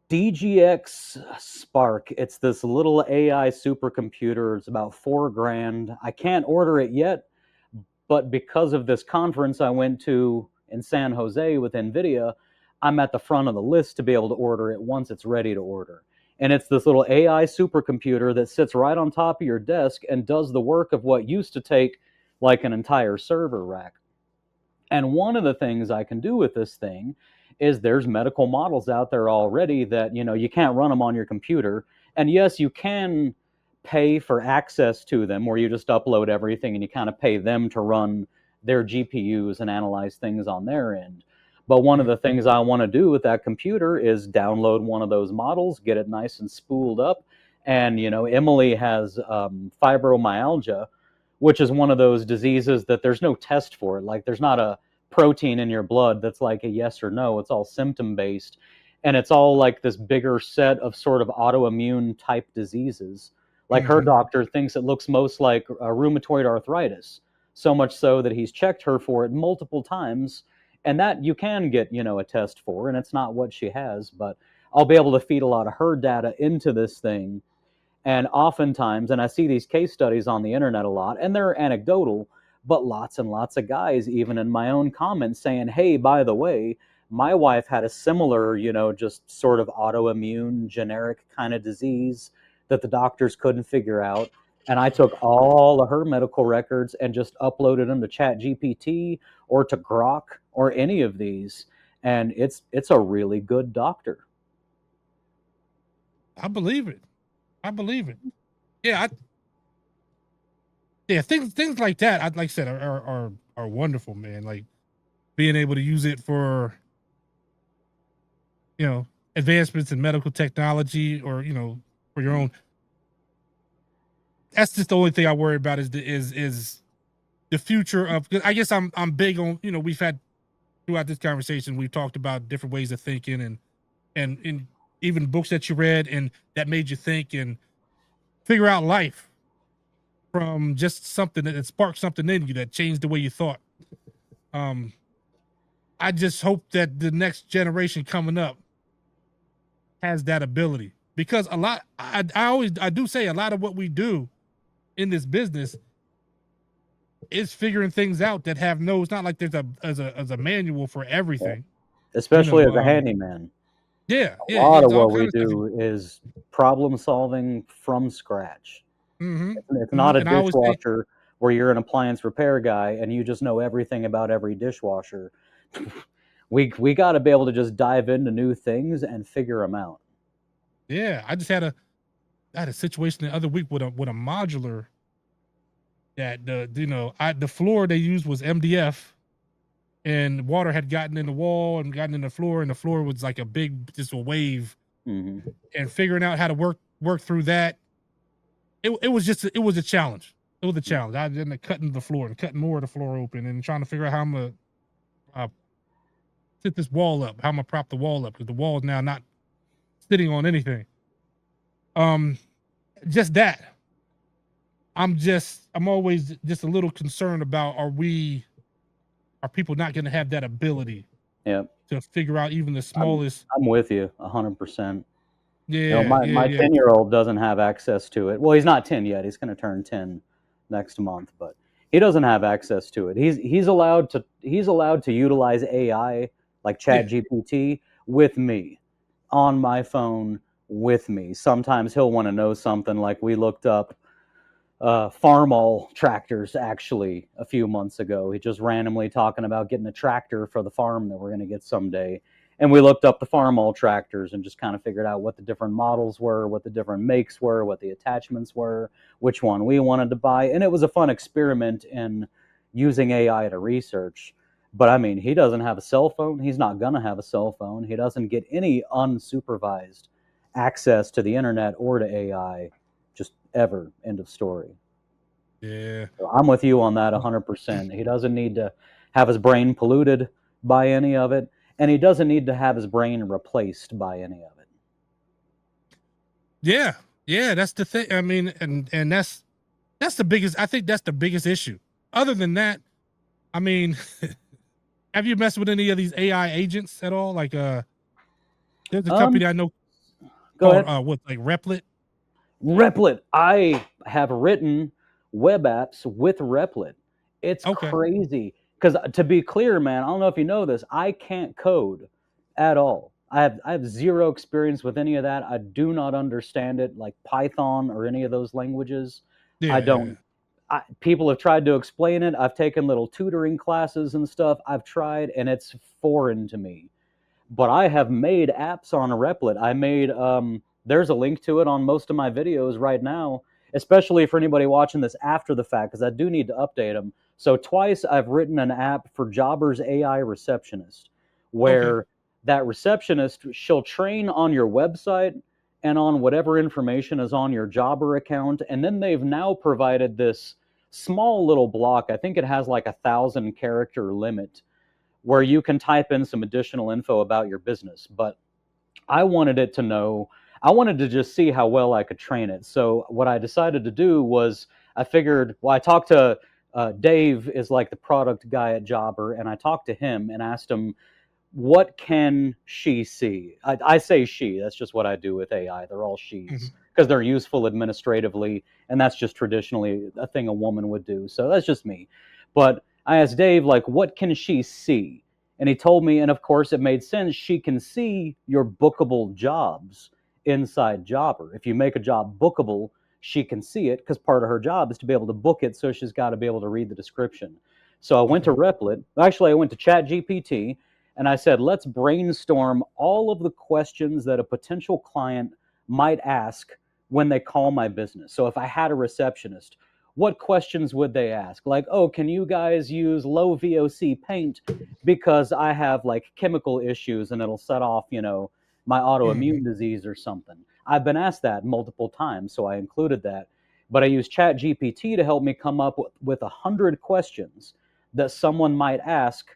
DGX Spark. It's this little AI supercomputer. It's about $4,000. I can't order it yet, but because of this conference I went to in San Jose with NVIDIA, I'm at the front of the list to be able to order it once it's ready to order. And it's this little AI supercomputer that sits right on top of your desk and does the work of what used to take like an entire server rack. And one of the things I can do with this thing is there's medical models out there already that, you know, you can't run them on your computer. And yes, you can pay for access to them where you just upload everything and you kind of pay them to run their GPUs and analyze things on their end. But one of the things I want to do with that computer is download one of those models, get it nice and spooled up. And, you know, Emily has fibromyalgia, which is one of those diseases that there's no test for it. Like, there's not a protein in your blood that's like a yes or no. It's all symptom based. And it's all like this bigger set of sort of autoimmune type diseases. Like, her doctor thinks it looks most like rheumatoid arthritis, so much so that he's checked her for it multiple times. And that you can get, you know, a test for, and it's not what she has, but I'll be able to feed a lot of her data into this thing. And oftentimes, and I see these case studies on the internet a lot, and they're anecdotal, but lots and lots of guys, even in my own comments, saying, hey, by the way, my wife had a similar, you know, just sort of autoimmune generic kind of disease that the doctors couldn't figure out. And I took all of her medical records and just uploaded them to ChatGPT or to Grok or any of these. And it's a really good doctor. I believe it. I believe it. Yeah. Things like that, like I said, are wonderful, man. Like, being able to use it for, you know, advancements in medical technology, or, you know, for your own. That's just the only thing I worry about is the future of. I guess I'm big on, you know, we've had throughout this conversation, we've talked about different ways of thinking and even books that you read and that made you think and figure out life from just something that sparked something in you that changed the way you thought. I just hope that the next generation coming up has that ability, because I do say a lot of what we do in this business is figuring things out that have no, it's not like there's a manual for everything. Especially, you know, as a handyman. Yeah. A lot of what we do is problem solving from scratch. It's not a dishwasher where you're an appliance repair guy and you just know everything about every dishwasher. We got to be able to just dive into new things and figure them out. Yeah, I just had a situation the other week with a modular that the floor they used was MDF, and water had gotten in the wall and gotten in the floor, and the floor was like a wave. And figuring out how to work through that, it was a challenge. It was a challenge. I ended up cutting the floor and cutting more of the floor open and trying to figure out how I'm gonna sit this wall up, how I'm gonna prop the wall up, because the wall is now not sitting on anything. Just that. I'm always just a little concerned about, are people not going to have that ability to figure out even the smallest. I'm with you 100%. Yeah. You know, my 10-year-old doesn't have access to it. Well, he's not 10 yet. He's going to turn 10 next month, but he doesn't have access to it. He's allowed to utilize AI like ChatGPT with me on my phone with me. Sometimes he'll want to know something, like we looked up Farmall tractors actually a few months ago. He just randomly talking about getting a tractor for the farm that we're going to get someday. And we looked up the Farmall tractors and just kind of figured out what the different models were, what the different makes were, what the attachments were, which one we wanted to buy. And it was a fun experiment in using AI to research. But I mean, he doesn't have a cell phone. He's not going to have a cell phone. He doesn't get any unsupervised access to the internet or to AI, just ever. End of story. Yeah. So I'm with you on that 100%. He doesn't need to have his brain polluted by any of it, and he doesn't need to have his brain replaced by any of it. Yeah, that's the thing. I mean, and that's the biggest, I think that's the biggest issue. Other than that, I mean, have you messed with any of these AI agents at all? Like, there's a company I know called, like Replit? Replit. I have written web apps with Replit. It's crazy. Because to be clear, man, I don't know if you know this, I can't code at all. I have zero experience with any of that. I do not understand it, like Python or any of those languages. I don't. People have tried to explain it. I've taken little tutoring classes and stuff. I've tried, and it's foreign to me. but I have made apps on Replit. I made, there's a link to it on most of my videos right now, especially for anybody watching this after the fact, because I do need to update them. So twice I've written an app for Jobber's AI Receptionist, where that receptionist, she'll train on your website and on whatever information is on your Jobber account. And then they've now provided this small little block. I think it has like 1,000 character limit where you can type in some additional info about your business. But I wanted it to know, I wanted to just see how well I could train it. So what I decided to do was I figured, well, I talked to Dave is like the product guy at Jobber, and I talked to him and asked him, what can she see? I say she, that's just what I do with AI. They're all she's because they're useful administratively, and that's just traditionally a thing a woman would do. So that's just me. But I asked Dave, like, what can she see? And he told me, and of course it made sense, she can see your bookable jobs inside Jobber. If you make a job bookable, she can see it because part of her job is to be able to book it, so she's got to be able to read the description. So I went to Replit. Actually, I went to ChatGPT, and I said, let's brainstorm all of the questions that a potential client might ask when they call my business. So if I had a receptionist, what questions would they ask? Like, oh, can you guys use low VOC paint because I have like chemical issues and it'll set off, you know, my autoimmune disease or something. I've been asked that multiple times, so I included that. But I used ChatGPT to help me come up with 100 questions that someone might ask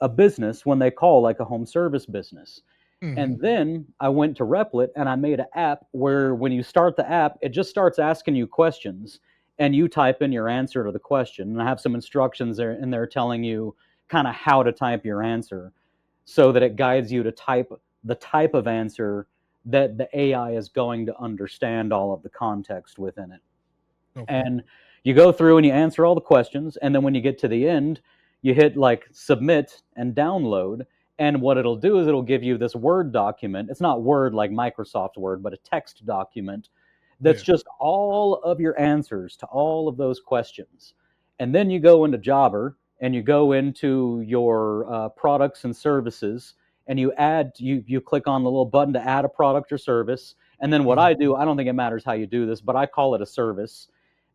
a business when they call like a home service business. And then I went to Replit and I made an app where when you start the app, it just starts asking you questions and you type in your answer to the question. And I have some instructions there in there telling you kind of how to type your answer so that it guides you to type the type of answer that the AI is going to understand all of the context within it. And you go through and you answer all the questions. And then when you get to the end, you hit like submit and download. And what it'll do is it'll give you this Word document. It's not Word like Microsoft Word, but a text document that's just all of your answers to all of those questions. And then you go into Jobber and you go into your products and services, and you add, you click on the little button to add a product or service. And then what I do, I don't think it matters how you do this, but I call it a service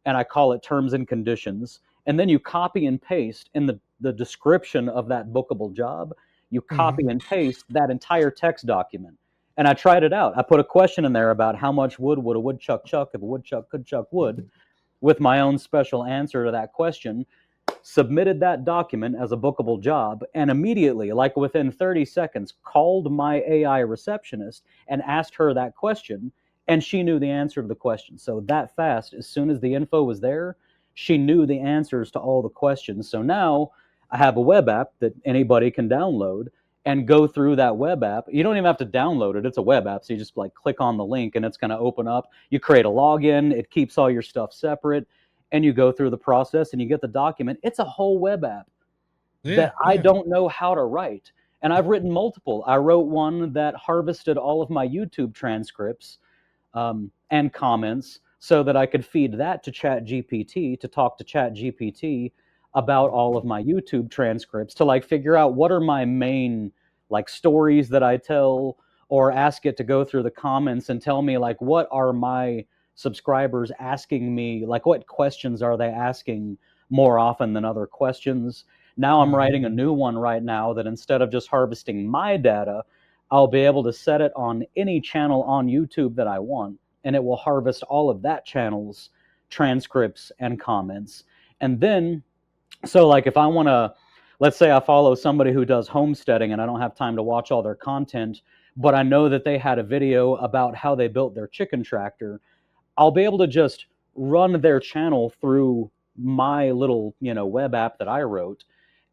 and I call it terms and conditions. And then you copy and paste in the description of that bookable job. You copy and paste that entire text document. And I tried it out. I put a question in there about how much wood would a woodchuck chuck if a woodchuck could chuck wood, with my own special answer to that question, submitted that document as a bookable job, and immediately, like within 30 seconds, called my AI receptionist and asked her that question, and she knew the answer to the question. So that fast, as soon as the info was there, she knew the answers to all the questions. So now I have a web app that anybody can download and go through that web app. You don't even have to download it. It's a web app. So you just like click on the link and it's going to open up. You create a login. It keeps all your stuff separate and you go through the process and you get the document. It's a whole web app that I don't know how to write. And I've written multiple. I wrote one that harvested all of my YouTube transcripts and comments so that I could feed that to ChatGPT to talk to ChatGPT about all of my YouTube transcripts to like figure out what are my main like stories that I tell, or ask it to go through the comments and tell me like what are my subscribers asking me, like what questions are they asking more often than other questions. Now I'm writing a new one right now that instead of just harvesting my data, I'll be able to set it on any channel on YouTube that I want, and it will harvest all of that channel's transcripts and comments. And then so like if I want to, let's say I follow somebody who does homesteading and I don't have time to watch all their content, but I know that they had a video about how they built their chicken tractor, I'll be able to just run their channel through my little, you know, web app that I wrote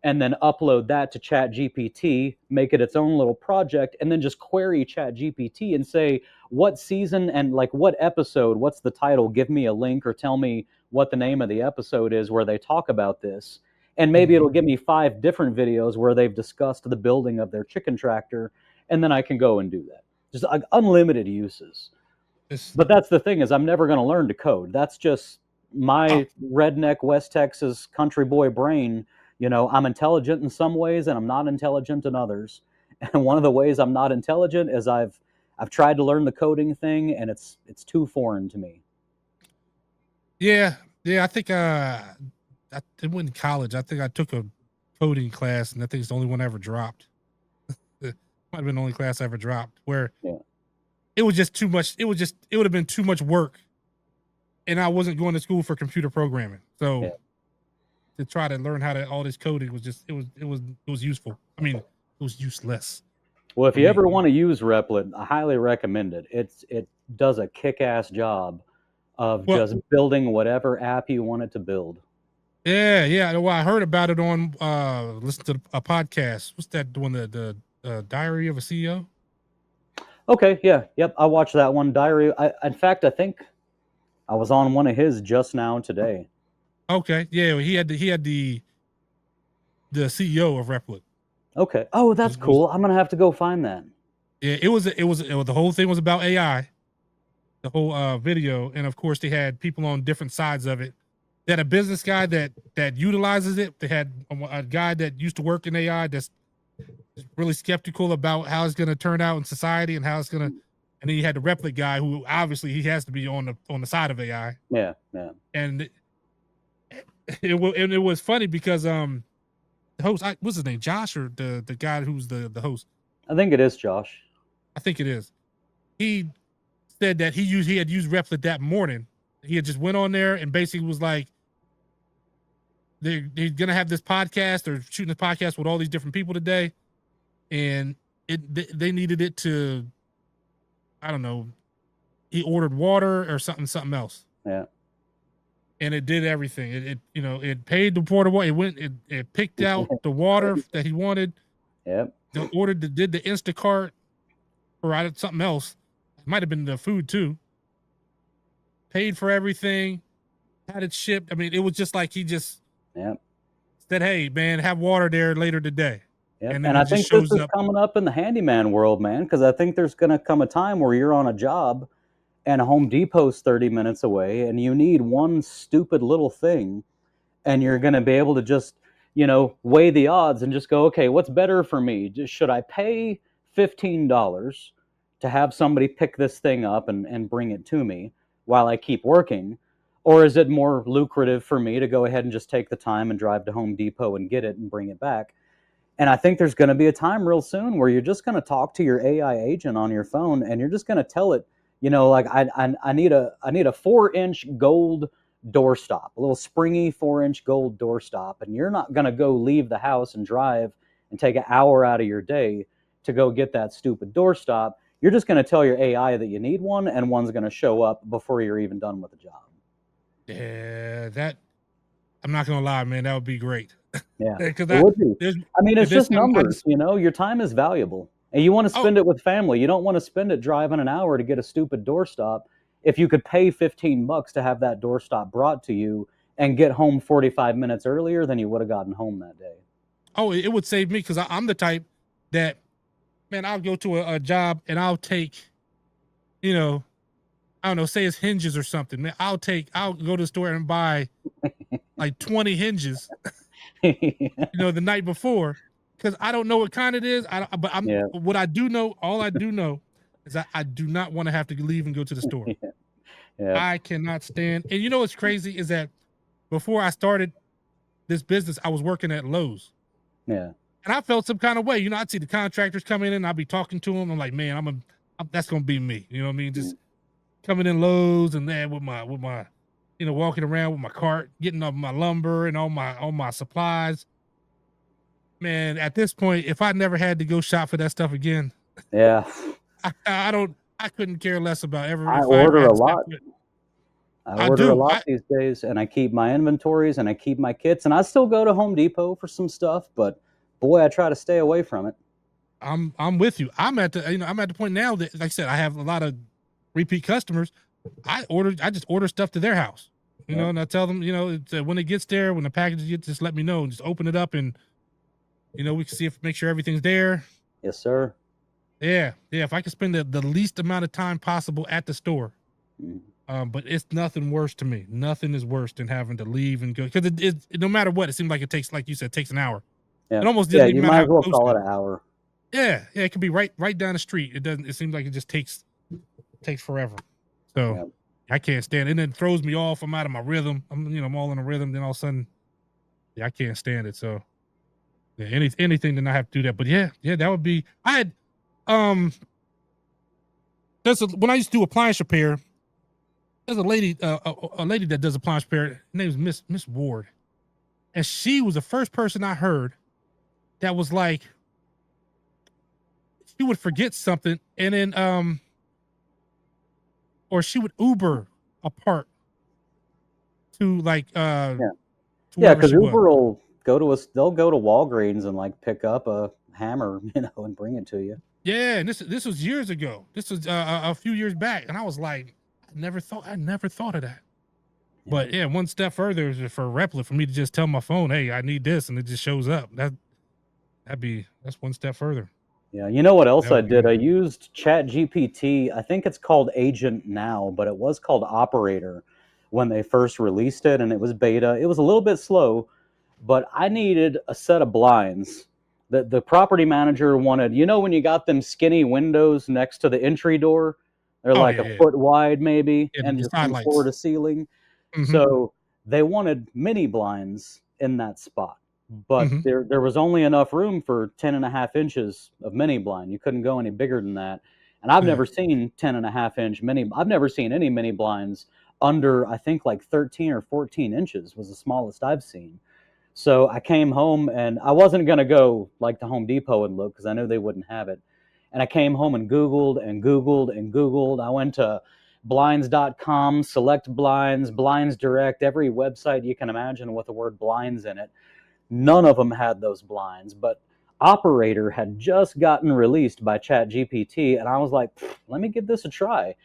and then upload that to ChatGPT, make it its own little project, and then just query ChatGPT and say, what season and like what episode, what's the title, give me a link or tell me what the name of the episode is where they talk about this. And maybe it'll give me 5 different videos where they've discussed the building of their chicken tractor, and then I can go and do that. Just like unlimited uses. But that's the thing, is I'm never going to learn to code. That's just my redneck West Texas country boy brain. You know, I'm intelligent in some ways and I'm not intelligent in others. And one of the ways I'm not intelligent is I've tried to learn the coding thing, and it's too foreign to me. Yeah, I think it went in college. I think I took a coding class, and I think it's the only one I ever dropped. It might have been the only class I ever dropped, where it was just too much. It would have been too much work, and I wasn't going to school for computer programming. So to try to learn how to all this coding was just it was useful. I mean, it was useless. Well, if you ever want to use Replit, I highly recommend it. It does a kick-ass job of just building whatever app you want it to build. Yeah. Well, I heard about it on listen to a podcast. What's that one? The Diary of a CEO. Okay, yep. I watched that one. Diary. In fact, I think I was on one of his just now today. Okay, yeah, he had the CEO of Replit. Okay. Oh, that's cool. I'm gonna have to go find that. Yeah, it was the whole thing was about AI, the whole video, and of course they had people on different sides of it. They had a business guy that utilizes it. They had a guy that used to work in AI that's really skeptical about how it's going to turn out in society and how it's going to. And then you had the Replit guy who obviously he has to be on the side of AI. Yeah. And it was funny because the host, what's his name, Josh, or the guy who's the host? I think it is Josh. I think it is. He said that he had used Replit that morning. He had just went on there and basically was like, they're gonna have this podcast or shooting this podcast with all these different people today, and they needed it to, I don't know, he ordered water or something else. Yeah. And it did everything. It paid the water. It picked out the water that he wanted. Yep. Did the Instacart or something else. It might have been the food too. Paid for everything, had it shipped. I mean, it was just like he just said, "Hey, man, have water there later today." Yep. And I think this is coming up in the handyman world, man, because I think there's going to come a time where you're on a job and Home Depot's 30 minutes away and you need one stupid little thing, and you're going to be able to just, weigh the odds and just go, okay, what's better for me? Should I pay $15 to have somebody pick this thing up and bring it to me while I keep working? Or is it more lucrative for me to go ahead and just take the time and drive to Home Depot and get it and bring it back? And I think there's going to be a time real soon where you're just going to talk to your AI agent on your phone and you're just going to tell it, like I need a 4-inch gold doorstop, a little springy 4-inch gold doorstop. And you're not going to go leave the house and drive and take an hour out of your day to go get that stupid doorstop. You're just going to tell your AI that you need one, and one's going to show up before you're even done with the job. Yeah, I'm not gonna lie, man, that would be great. Yeah, it would be. I mean, it's just numbers. Your time is valuable, and you want to spend it with family. You don't want to spend it driving an hour to get a stupid doorstop. If you could pay $15 to have that doorstop brought to you and get home 45 minutes earlier, then you would have gotten home that day. Oh, it would save me because I'm the type that, man, I'll go to a job and I'll take, I don't know, say it's hinges or something. Man, I'll go to the store and buy like 20 hinges, the night before, because I don't know what kind it is. What I do know, all I do know is that I do not want to have to leave and go to the store. I cannot stand. And you know what's crazy is that before I started this business, I was working at Lowe's. Yeah. And I felt some kind of way. I'd see the contractors come in and I'd be talking to them. I'm like, man, that's gonna be me. You know what I mean? Just coming in Lowe's and then with my walking around with my cart, getting up my lumber and all my supplies. Man, at this point, if I never had to go shop for that stuff again, I couldn't care less about everything. I order a lot. I order a lot these days, and I keep my inventories and I keep my kits, and I still go to Home Depot for some stuff, but boy, I try to stay away from it. I'm with you. I'm at the point now that, like I said, I have a lot of repeat customers. I just order stuff to their house, and I tell them, when it gets there, when the package gets, just let me know, just open it up, and we can make sure everything's there. Yes, sir. Yeah. If I can spend the least amount of time possible at the store, but it's nothing worse to me. Nothing is worse than having to leave and go, because it no matter what, it seems like it takes, like you said, takes an hour. Yeah. It almost you might as well call it an hour. Yeah, it could be right down the street. It doesn't. It seems like it just takes forever. So I can't stand it. And then it throws me off. I'm out of my rhythm. I'm all in a rhythm. Then all of a sudden, I can't stand it. So yeah, anything to not have to do that. But yeah, that would be. I had when I used to do appliance repair, there's a lady that does appliance repair. Her name is Miss Ward, and she was the first person I heard that was like, she would forget something and then or she would Uber a part to like because Uber will go to us. They'll go to Walgreens and like pick up a hammer, and bring it to you. Yeah, and this was years ago. This was a few years back, and I was like, I never thought of that. But yeah, one step further is for Replit, for me to just tell my phone, hey, I need this, and it just shows up. That's one step further. Yeah, you know what else I did? I used ChatGPT. I think it's called Agent now, but it was called Operator when they first released it, and it was beta. It was a little bit slow, but I needed a set of blinds. The property manager wanted, when you got them skinny windows next to the entry door, they're like a foot wide maybe, and just from floor to ceiling. Mm-hmm. So they wanted mini blinds in that spot. But there was only enough room for 10.5 inches of mini blind. You couldn't go any bigger than that. And I've never seen 10.5 inch mini. I've never seen any mini blinds under, I think, like 13 or 14 inches was the smallest I've seen. So I came home, and I wasn't going to go like to Home Depot and look, because I knew they wouldn't have it. And I came home and Googled and Googled and Googled. I went to blinds.com, Select Blinds, Blinds Direct, every website you can imagine with the word blinds in it. None of them had those blinds, but Operator had just gotten released by ChatGPT, and I was like, let me give this a try.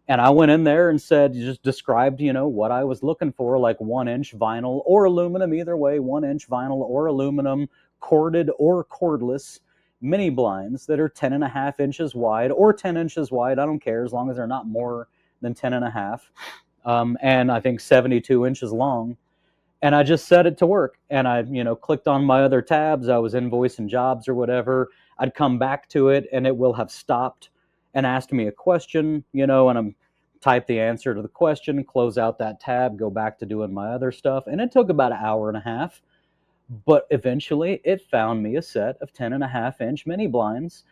And I went in there and just described, what I was looking for, like 1-inch vinyl or aluminum, either way, 1-inch vinyl or aluminum, corded or cordless mini blinds that are 10.5 inches wide or 10 inches wide. I don't care, as long as they're not more than 10.5. And I think 72 inches long. And I just set it to work, and I, clicked on my other tabs. I was invoicing jobs or whatever. I'd come back to it, and it will have stopped and asked me a question, and I'm type the answer to the question, close out that tab, go back to doing my other stuff. And it took about an hour and a half, but eventually it found me a set of 10.5 inch mini blinds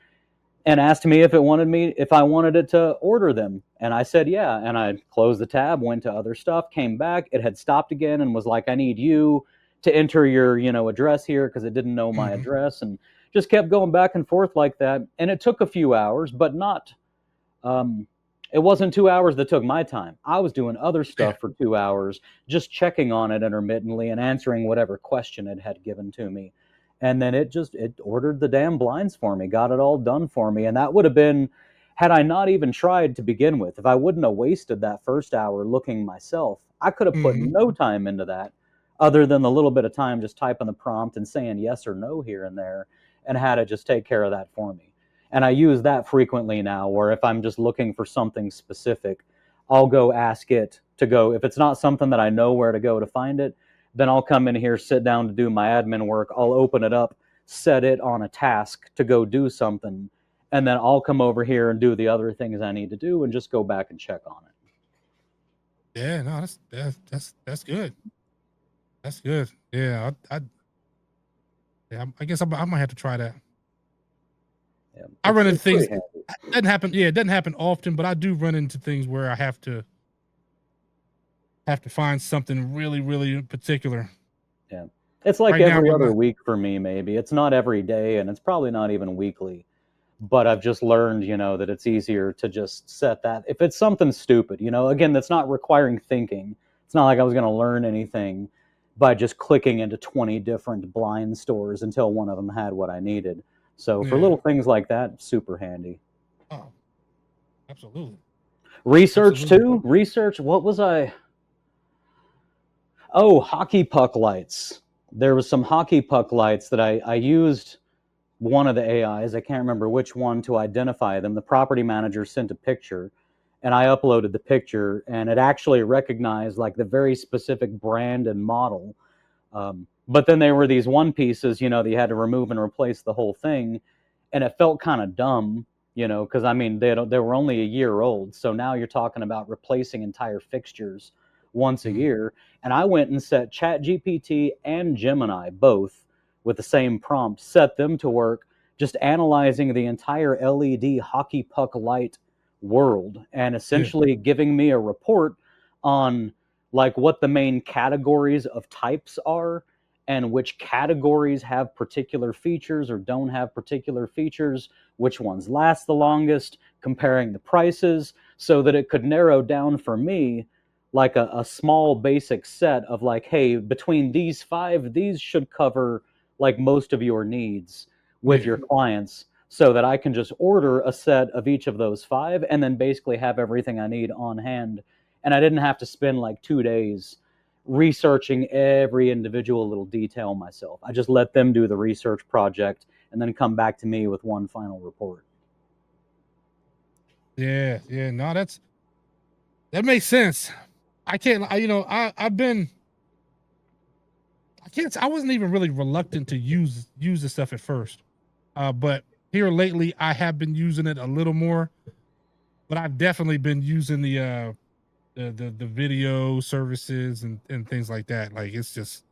and asked me if I wanted it to order them. And I said, yeah. And I closed the tab, went to other stuff, came back. It had stopped again and was like, I need you to enter your, address here, because it didn't know my address, and just kept going back and forth like that. And it took a few hours, but not, it wasn't 2 hours that took my time. I was doing other stuff for 2 hours, just checking on it intermittently and answering whatever question it had given to me. And then it ordered the damn blinds for me, got it all done for me. And that would have been, had I not even tried to begin with, if I wouldn't have wasted that first hour looking myself, I could have put no time into that, other than the little bit of time just typing the prompt and saying yes or no here and there, and had it just take care of that for me. And I use that frequently now, where if I'm just looking for something specific, I'll go ask it to go. If it's not something that I know where to go to find it, then I'll come in here, sit down to do my admin work. I'll open it up, set it on a task to go do something, and then I'll come over here and do the other things I need to do and just go back and check on it. Yeah, no, that's good. That's good. Yeah, I guess I might have to try that. Yeah, I run into things. It doesn't happen. Yeah, it doesn't happen often, but I do run into things where I have to find something really, really particular. Yeah, it's like right every other week for me. Maybe it's not every day, and it's probably not even weekly. But I've just learned, that it's easier to just set that. If it's something stupid, again, that's not requiring thinking. It's not like I was going to learn anything by just clicking into 20 different blind stores until one of them had what I needed. So for little things like that, super handy. Oh, absolutely. Research too. Research. What was I? Oh, hockey puck lights. There was some hockey puck lights that I used one of the AIs, I can't remember which one, to identify them. The property manager sent a picture, and I uploaded the picture, and it actually recognized like the very specific brand and model. But then there were these one pieces, that you had to remove and replace the whole thing. and it felt kind of dumb, you know, because I mean they were only a year old, so now you're talking about replacing entire fixtures once a year. And I went and set ChatGPT and Gemini both with the same prompt, set them to work just analyzing the entire LED hockey puck light world and essentially giving me a report on like what the main categories of types are and which categories have particular features or don't have particular features, which ones last the longest, comparing the prices, so that it could narrow down for me like a small basic set of like, hey, between these 5, these should cover like most of your needs with your clients, so that I can just order a set of each of those 5 and then basically have everything I need on hand. And I didn't have to spend like 2 days researching every individual little detail myself. I just let them do the research project and then come back to me with one final report. Yeah, no, that makes sense. I wasn't even really reluctant to use the stuff at first. But here lately I have been using it a little more, but I've definitely been using the video services and things like that. Like, it's just,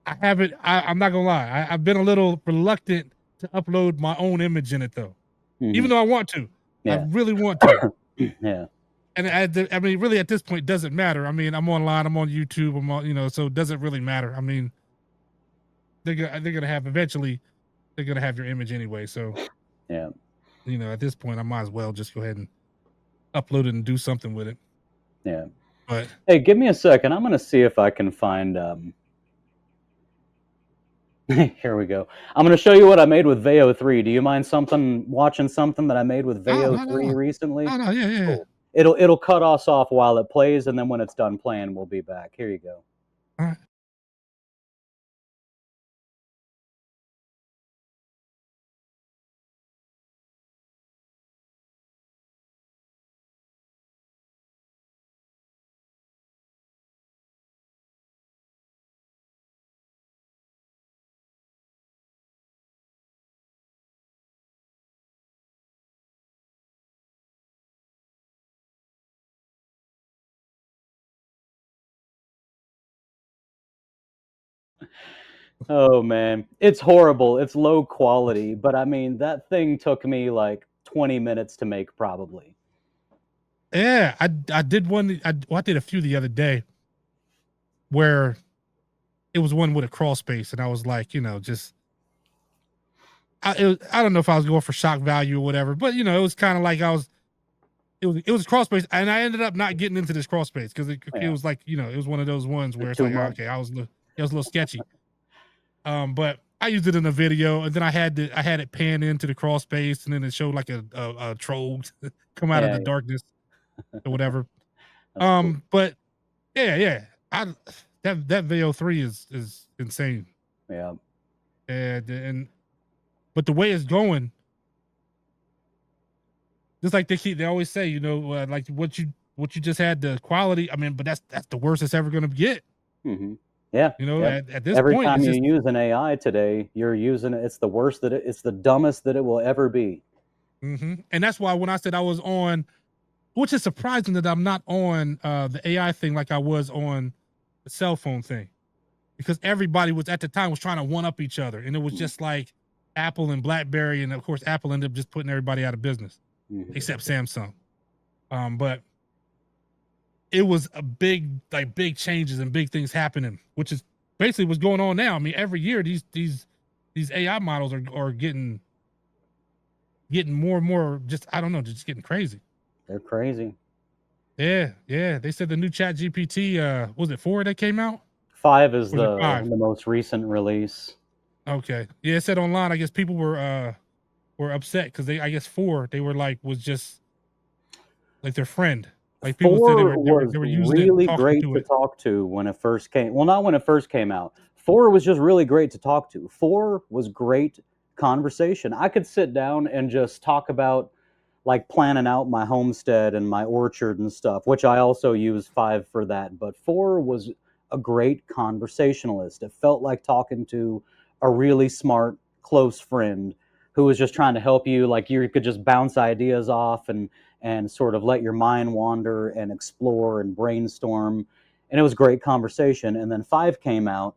I'm not gonna lie, I've been a little reluctant to upload my own image in it though. Even though I want to. I really want to. Yeah. And I mean, really at this point, it doesn't matter. I mean, I'm online, I'm on YouTube, I'm on, you know, so it doesn't really matter. I mean, they're gonna have eventually, they're gonna have your image anyway. So yeah, you know, at this point, I might as well just go ahead and upload it and do something with it. Yeah. But hey, give me a second. I'm gonna see if I can find. Here we go. I'm gonna show you what I made with 𝗬𝗢𝗨'𝗟𝗟. Do you mind watching something that I made with 𝗬𝗢𝗨'𝗟𝗟 recently? Oh no, yeah. Cool. It'll cut us off while it plays, and then when it's done playing, we'll be back. Here you go. All right. Oh man, it's horrible. It's low quality, but I mean that thing took me like 20 minutes to make probably. Yeah, I did one. I did a few the other day where it was one with a crawl space, and I was like, you know, just I don't know if I was going for shock value or whatever, but you know, it was kind of like it was crawl space, and I ended up not getting into this crawl space because it was like, you know, it was one of those ones where it's like, okay, it was a little sketchy. But I used it in a video, and then I had it pan into the crawl space, and then it showed like a troll come out of the darkness or whatever. Cool. But yeah, that 𝗬𝗢𝗨'𝗟𝗟 is insane. Yeah. But the way it's going, just like they always say, you know, like what you just had, the quality. I mean, but that's the worst it's ever going to get. Mm-hmm. Yeah. You know, at this every point, time you use an AI today, you're using it. It's the worst it's the dumbest that it will ever be. Mm-hmm. And that's why when I said I was on, which is surprising that I'm not on the AI thing like I was on the cell phone thing, because everybody was at the time was trying to one up each other, and it was just like Apple and BlackBerry, and of course Apple ended up just putting everybody out of business, except Samsung. But it was a big changes and big things happening, which is basically what's going on now. I mean, every year these AI models are getting more and more, just I don't know, just getting crazy. They're crazy. Yeah. They said the new ChatGPT, was it 4 that came out? 5 is the most recent release. Okay. Yeah, it said online, I guess people were upset because I guess 4, they were like, was just like their friend. Like people said they were using really it, great to talk to when it first came. Well, not when it first came out. 4 was just really great to talk to. 4 was great conversation. I could sit down and just talk about like planning out my homestead and my orchard and stuff, which I also use 5 for that. But 4 was a great conversationalist. It felt like talking to a really smart, close friend who was just trying to help you. Like you could just bounce ideas off and sort of let your mind wander and explore and brainstorm. And it was great conversation. And then 5 came out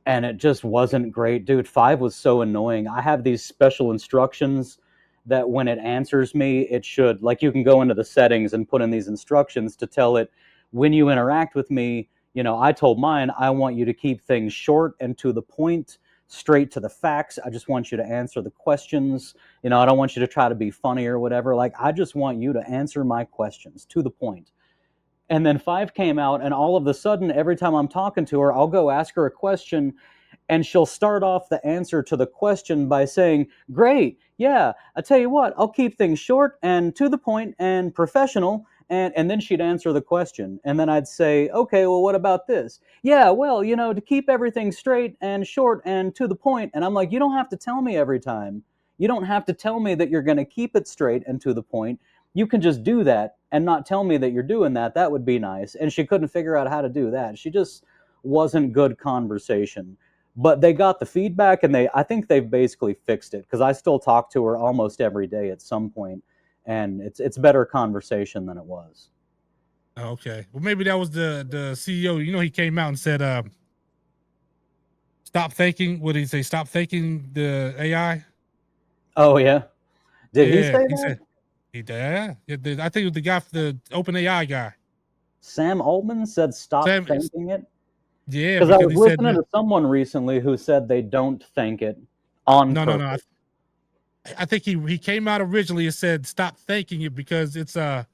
and it just wasn't great. Dude, 5 was so annoying. I have these special instructions that when it answers me, it should, like you can go into the settings and put in these instructions to tell it when you interact with me. You know, I told mine, I want you to keep things short and to the point, straight to the facts. I just want you to answer the questions. You know, I don't want you to try to be funny or whatever. Like, I just want you to answer my questions to the point. And then 5 came out, and all of a sudden, every time I'm talking to her, I'll go ask her a question, and she'll start off the answer to the question by saying, great, yeah, I tell you what, I'll keep things short and to the point and professional. And then she'd answer the question. And then I'd say, okay, well, what about this? Yeah, well, you know, to keep everything straight and short and to the point. And I'm like, you don't have to tell me every time. You don't have to tell me that you're going to keep it straight and to the point. You can just do that and not tell me that you're doing that. That would be nice. And she couldn't figure out how to do that. She just wasn't good conversation. But they got the feedback, and I think they've basically fixed it, because I still talk to her almost every day at some point, and it's better conversation than it was. Okay. Well, maybe that was the CEO. You know, he came out and said, stop thanking, what did he say? Stop thanking the AI? Oh, yeah? Did he say that? He did. I think it was the guy, the OpenAI guy. Sam Altman said stop thanking it? Yeah. Because I was listening to someone recently who said they don't thank it on purpose. No. I think he came out originally and said stop thanking it because it's the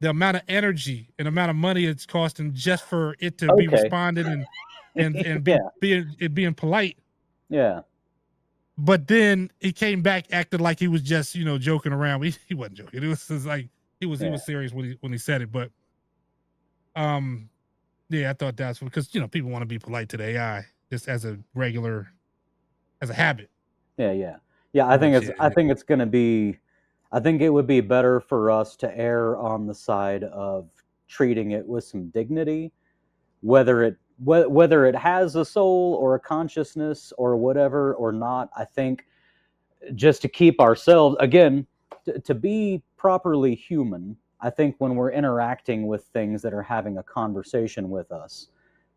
amount of energy and amount of money it's costing just for it to be responding and being polite. Yeah. But then he came back acting like he was just, you know, joking around. He wasn't joking. It was just like he was serious when he said it. But yeah, I thought that's because, you know, people want to be polite to the AI just as a habit. Yeah. I think it's going to be, I think it would be better for us to err on the side of treating it with some dignity, whether it has a soul or a consciousness or whatever or not. I think just to keep ourselves, again, to be properly human, I think when we're interacting with things that are having a conversation with us,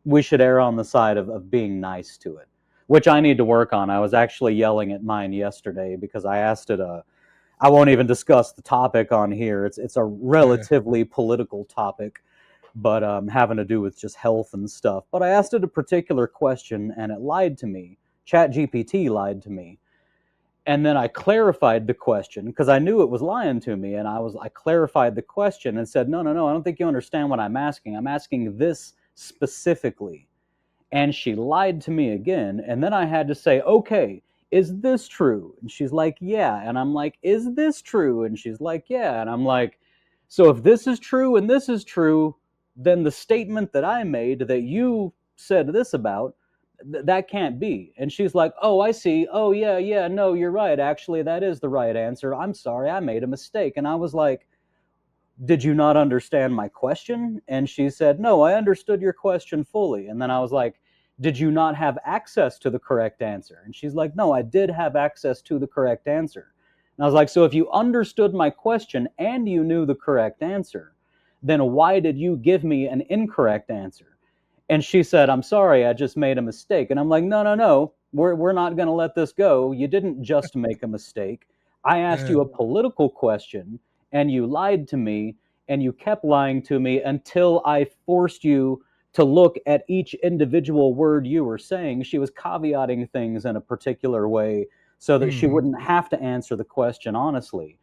we should err on the side of being nice to it, which I need to work on. I was actually yelling at mine yesterday because I asked it I won't even discuss the topic on here. It's a relatively political topic, but having to do with just health and stuff. But I asked it a particular question and it lied to me. ChatGPT lied to me. And then I clarified the question because I knew it was lying to me. And I clarified the question and said, no, I don't think you understand what I'm asking. I'm asking this specifically. And she lied to me again. And then I had to say, okay, is this true? And she's like, yeah. And I'm like, is this true? And she's like, yeah. And I'm like, so if this is true and this is true, then the statement that I made that you said this about, that can't be. And she's like, oh, I see. Oh, yeah, no, you're right. Actually, that is the right answer. I'm sorry, I made a mistake. And I was like, did you not understand my question? And she said, no, I understood your question fully. And then I was like, did you not have access to the correct answer? And she's like, no, I did have access to the correct answer. And I was like, so if you understood my question and you knew the correct answer, then why did you give me an incorrect answer? And she said, I'm sorry, I just made a mistake. And I'm like, no, we're not going to let this go. You didn't just make a mistake. I asked you a political question, and you lied to me, and you kept lying to me until I forced you to look at each individual word you were saying. She was caveating things in a particular way so that she wouldn't have to answer the question honestly.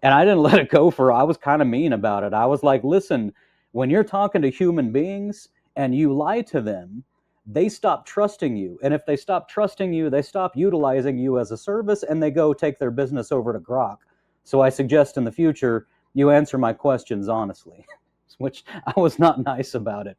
And I didn't let it go for her. I was kind of mean about it. I was like, listen, when you're talking to human beings and you lie to them, they stop trusting you. And if they stop trusting you, they stop utilizing you as a service and they go take their business over to Grok. So I suggest in the future, you answer my questions honestly, which I was not nice about it.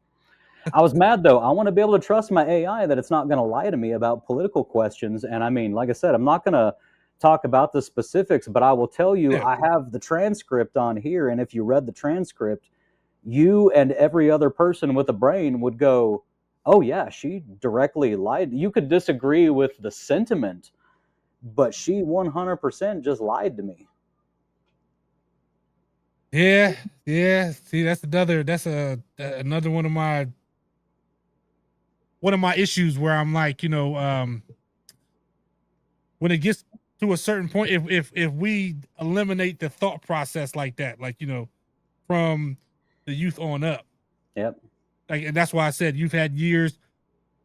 I was mad though. I want to be able to trust my AI that it's not going to lie to me about political questions. And I mean, like I said, I'm not going to talk about the specifics, but I will tell you, I have the transcript on here. And if you read the transcript, you and every other person with a brain would go, oh yeah, she directly lied. You could disagree with the sentiment, but she 100% just lied to me. Yeah. See, that's another one of my issues where I'm like, when it gets to a certain point, if we eliminate the thought process like that, like, from the youth on up. Yep. Like, and that's why I said you've had years.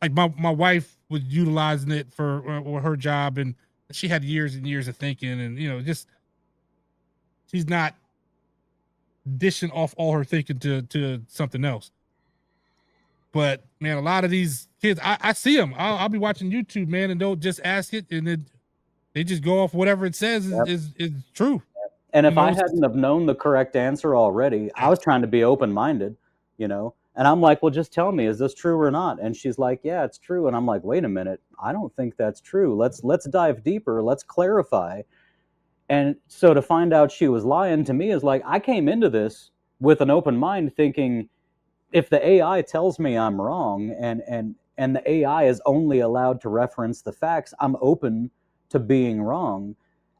Like my wife was utilizing it for her job, and she had years and years of thinking, and just she's not dishing off all her thinking to something else. But man, a lot of these kids, I see them. I'll be watching YouTube, man, and they'll just ask it, and then they just go off whatever it says is true. And if I hadn't have known the correct answer already, I was trying to be open-minded, and I'm like, well, just tell me, is this true or not? And she's like, yeah, it's true. And I'm like, wait a minute, I don't think that's true. Let's dive deeper. Let's clarify. And so to find out she was lying to me is like, I came into this with an open mind thinking, if the AI tells me I'm wrong and the AI is only allowed to reference the facts, I'm open to being wrong.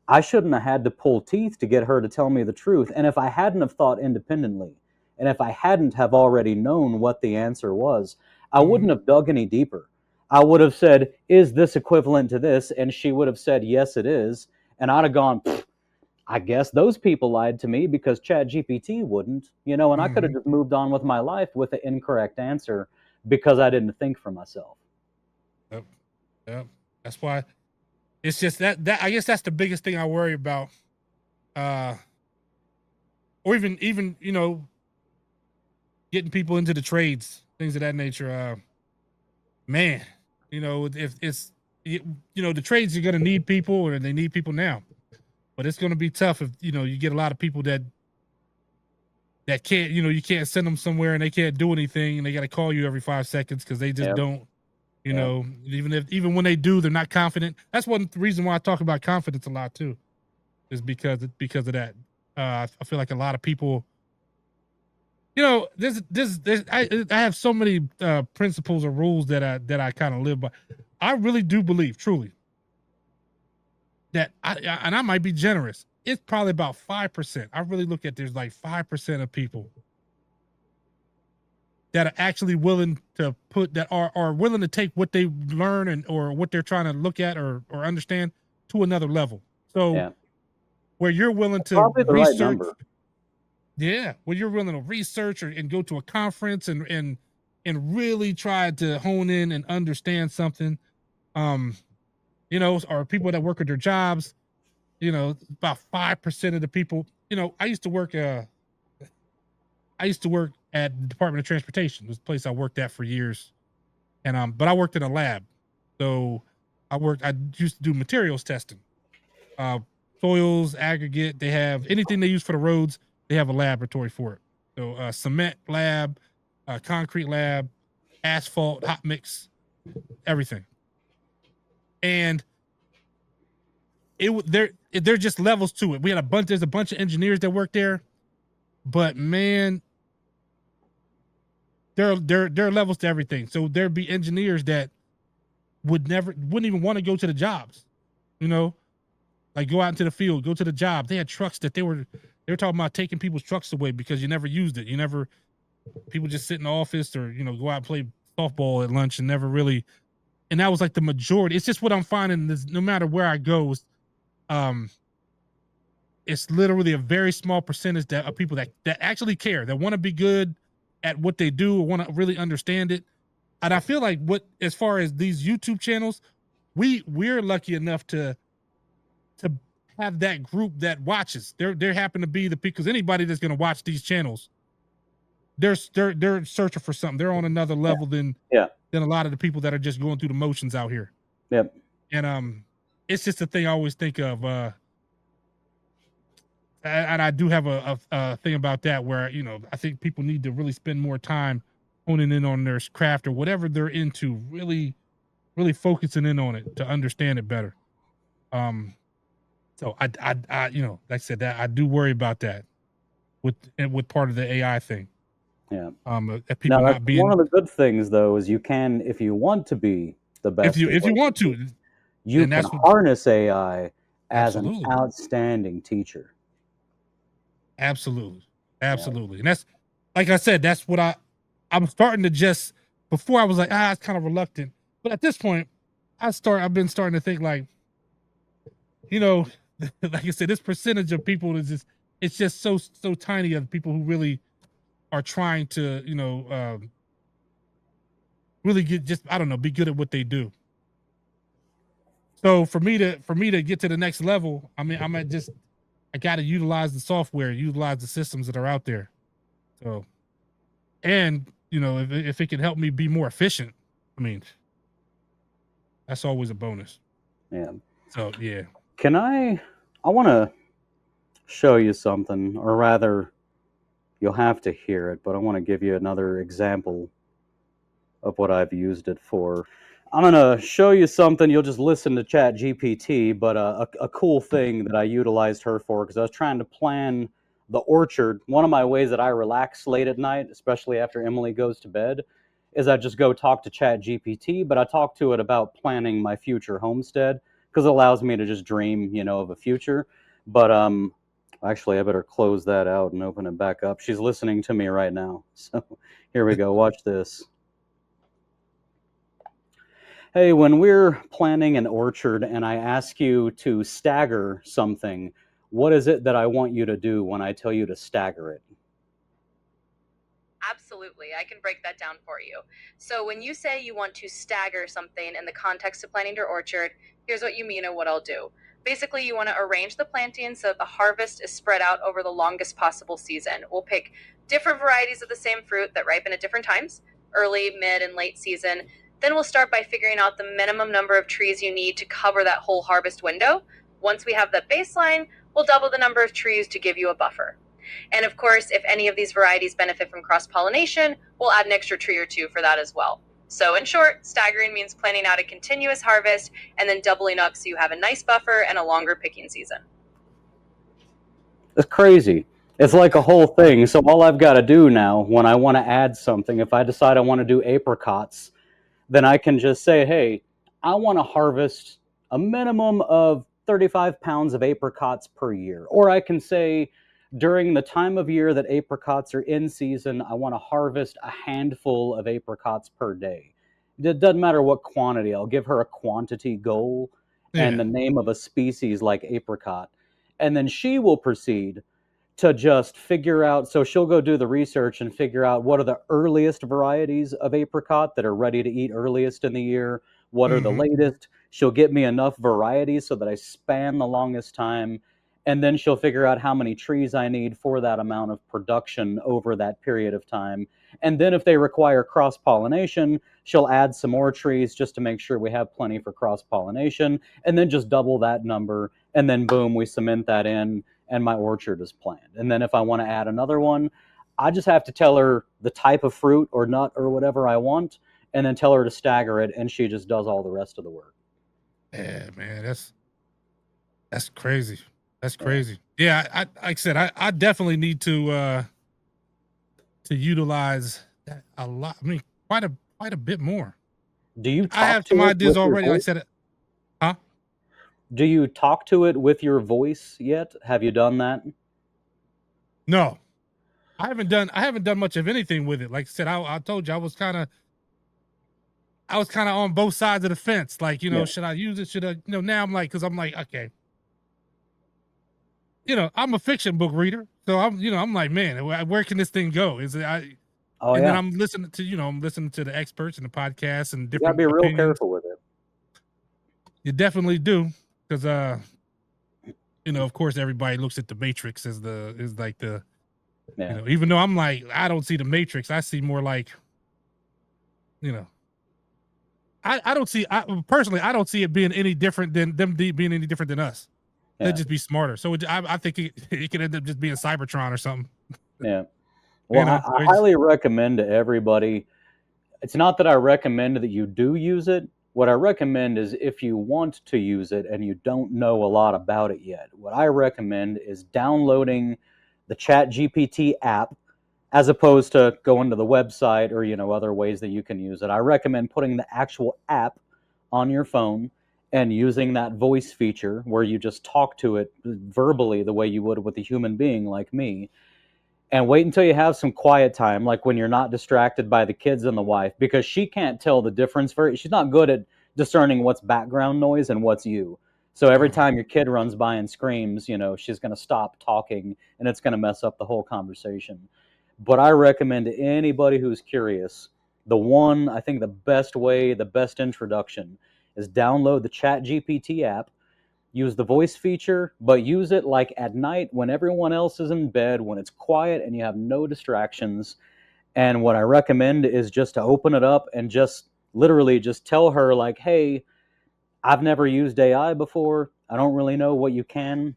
I shouldn't have had to pull teeth to get her to tell me the truth. And if I hadn't have thought independently, and if I hadn't have already known what the answer was, I wouldn't have dug any deeper. I would have said, is this equivalent to this? And she would have said, yes, it is. And I'd have gone, I guess those people lied to me because ChatGPT wouldn't, and I could have just moved on with my life with the incorrect answer because I didn't think for myself. Yep. That's why it's just that I guess that's the biggest thing I worry about. Or even, getting people into the trades, things of that nature. Man, if it's, the trades are going to need people, or they need people now. But it's going to be tough if, you get a lot of people that can't, you can't send them somewhere and they can't do anything, and they got to call you every 5 seconds because they just don't, even when they do, they're not confident. That's one reason why I talk about confidence a lot too, is because of that. I feel like a lot of people, I have so many principles or rules that I kind of live by. I really do believe truly that I might be generous. It's probably about 5%. I really look at there's like 5% of people that are actually willing to are willing to take what they learn or what they're trying to look at or understand to another level. So where you're willing to research, where you're willing to research and go to a conference and really try to hone in and understand something. Or people that work at their jobs, about 5% of the people, I used to work at the Department of Transportation. It was a place I worked at for years. And, but I worked in a lab. So I used to do materials testing, soils, aggregate. They have anything they use for the roads. They have a laboratory for it. So, cement lab, concrete lab, asphalt, hot mix, everything. And there just levels to it. There's a bunch of engineers that work there, but man, there are levels to everything. So there'd be engineers that wouldn't even want to go to the jobs, like go out into the field, go to the job. They had trucks that they were talking about taking people's trucks away because you never used it. People just sit in the office or, go out and play softball at lunch and never really. And that was like the majority. It's just what I'm finding is no matter where I go, it's literally a very small percentage of people that actually care, that want to be good at what they do or want to really understand it. And I feel like as far as these YouTube channels, we're lucky enough to have that group that watches. There happen to be because anybody that's going to watch these channels, they're searching for something. They're on another level than a lot of the people that are just going through the motions out here. Yep. And it's just a thing I always think of. And I do have a thing about that where, I think people need to really spend more time honing in on their craft or whatever they're into, really, really focusing in on it to understand it better. So I like I said, that I do worry about that with part of the AI thing. Yeah. People now, not being one of the good things though is you can, if you want to be the best, if you want to, you And can that's what, harness AI as an absolutely, outstanding teacher. absolutely, absolutely. And that's, like I said, that's what I'm starting to just, before I was like, I was kind of reluctant. But at this point, I've been starting to think like, you know, like I said, this percentage of people is just, it's just so tiny of people who really are trying to, really get, just, I don't know, be good at what they do. So for me to get to the next level, I mean, I got to utilize the software, utilize the systems that are out there. So, and if it can help me be more efficient, I mean, that's always a bonus. Yeah. So yeah. I want to show you something, or rather, you'll have to hear it, but I want to give you another example of what I've used it for. I'm going to show you something. You'll just listen to ChatGPT, but a cool thing that I utilized her for, because I was trying to plan the orchard. One of my ways that I relax late at night, especially after Emily goes to bed, is I just go talk to ChatGPT, but I talk to it about planning my future homestead, because it allows me to just dream, of a future. But actually, I better close that out and open it back up. She's listening to me right now. So here we go. Watch this. Hey, when we're planning an orchard and I ask you to stagger something, what is it that I want you to do when I tell you to stagger it? Absolutely, I can break that down for you. So when you say you want to stagger something in the context of planting your orchard, here's what you mean and what I'll do. Basically, you want to arrange the planting so that the harvest is spread out over the longest possible season. We'll pick different varieties of the same fruit that ripen at different times, early, mid, and late season. Then we'll start by figuring out the minimum number of trees you need to cover that whole harvest window. Once we have that baseline, we'll double the number of trees to give you a buffer. And of course, if any of these varieties benefit from cross-pollination, we'll add an extra tree or two for that as well. So in short, staggering means planning out a continuous harvest and then doubling up so you have a nice buffer and a longer picking season. It's crazy. It's like a whole thing. So all I've got to do now when I want to add something, if I decide I want to do apricots, then I can just say, hey, I want to harvest a minimum of 35 pounds of apricots per year. Or I can say, during the time of year that apricots are in season, I want to harvest a handful of apricots per day. It doesn't matter what quantity. I'll give her a quantity goal and the name of a species like apricot. And then she will proceed to just figure out, so she'll go do the research and figure out what are the earliest varieties of apricot that are ready to eat earliest in the year, what are the latest. She'll get me enough varieties so that I span the longest time, and then she'll figure out how many trees I need for that amount of production over that period of time. And then if they require cross-pollination, she'll add some more trees just to make sure we have plenty for cross-pollination, and then just double that number, and then boom, we cement that in, and my orchard is planned. And then if I want to add another one, I just have to tell her the type of fruit or nut or whatever I want, and then tell her to stagger it, and she just does all the rest of the work. Yeah, man, that's crazy. That's crazy. Yeah, like I said, I definitely need to utilize that a lot. I mean, quite a bit more. Do you? I have some ideas already. Like I said, huh? Do you talk to it with your voice yet? Have you done that? No, I haven't done much of anything with it. Like I said, I told you I was kind of on both sides of the fence. Like, should I use it? Should I? Now I'm like, because I'm like, okay. I'm a fiction book reader, so I'm like, man, where can this thing go? Is it? Then I'm listening to the experts and the podcasts and different. You gotta be opinions. real careful with it. You definitely do, because of course, everybody looks at the Matrix as even though I'm like, I don't see the Matrix, I see more like, I don't see it being any different than them being any different than us. They'd just be smarter. So I think it could end up just being Cybertron or something. Yeah. Well, I highly recommend to everybody. It's not that I recommend that you do use it. What I recommend is if you want to use it and you don't know a lot about it yet, what I recommend is downloading the ChatGPT app as opposed to going to the website or, other ways that you can use it. I recommend putting the actual app on your phone and using that voice feature where you just talk to it verbally the way you would with a human being like me, and wait until you have some quiet time, like when you're not distracted by the kids and the wife, because she can't tell the difference. She's not good at discerning what's background noise and what's you. So every time your kid runs by and screams, she's going to stop talking, and it's going to mess up the whole conversation. But I recommend to anybody who's curious, I think the best way, the best introduction is download the ChatGPT app. Use the voice feature, but use it like at night when everyone else is in bed, when it's quiet and you have no distractions. And what I recommend is just to open it up and just literally just tell her like, hey, I've never used AI before. I don't really know what you can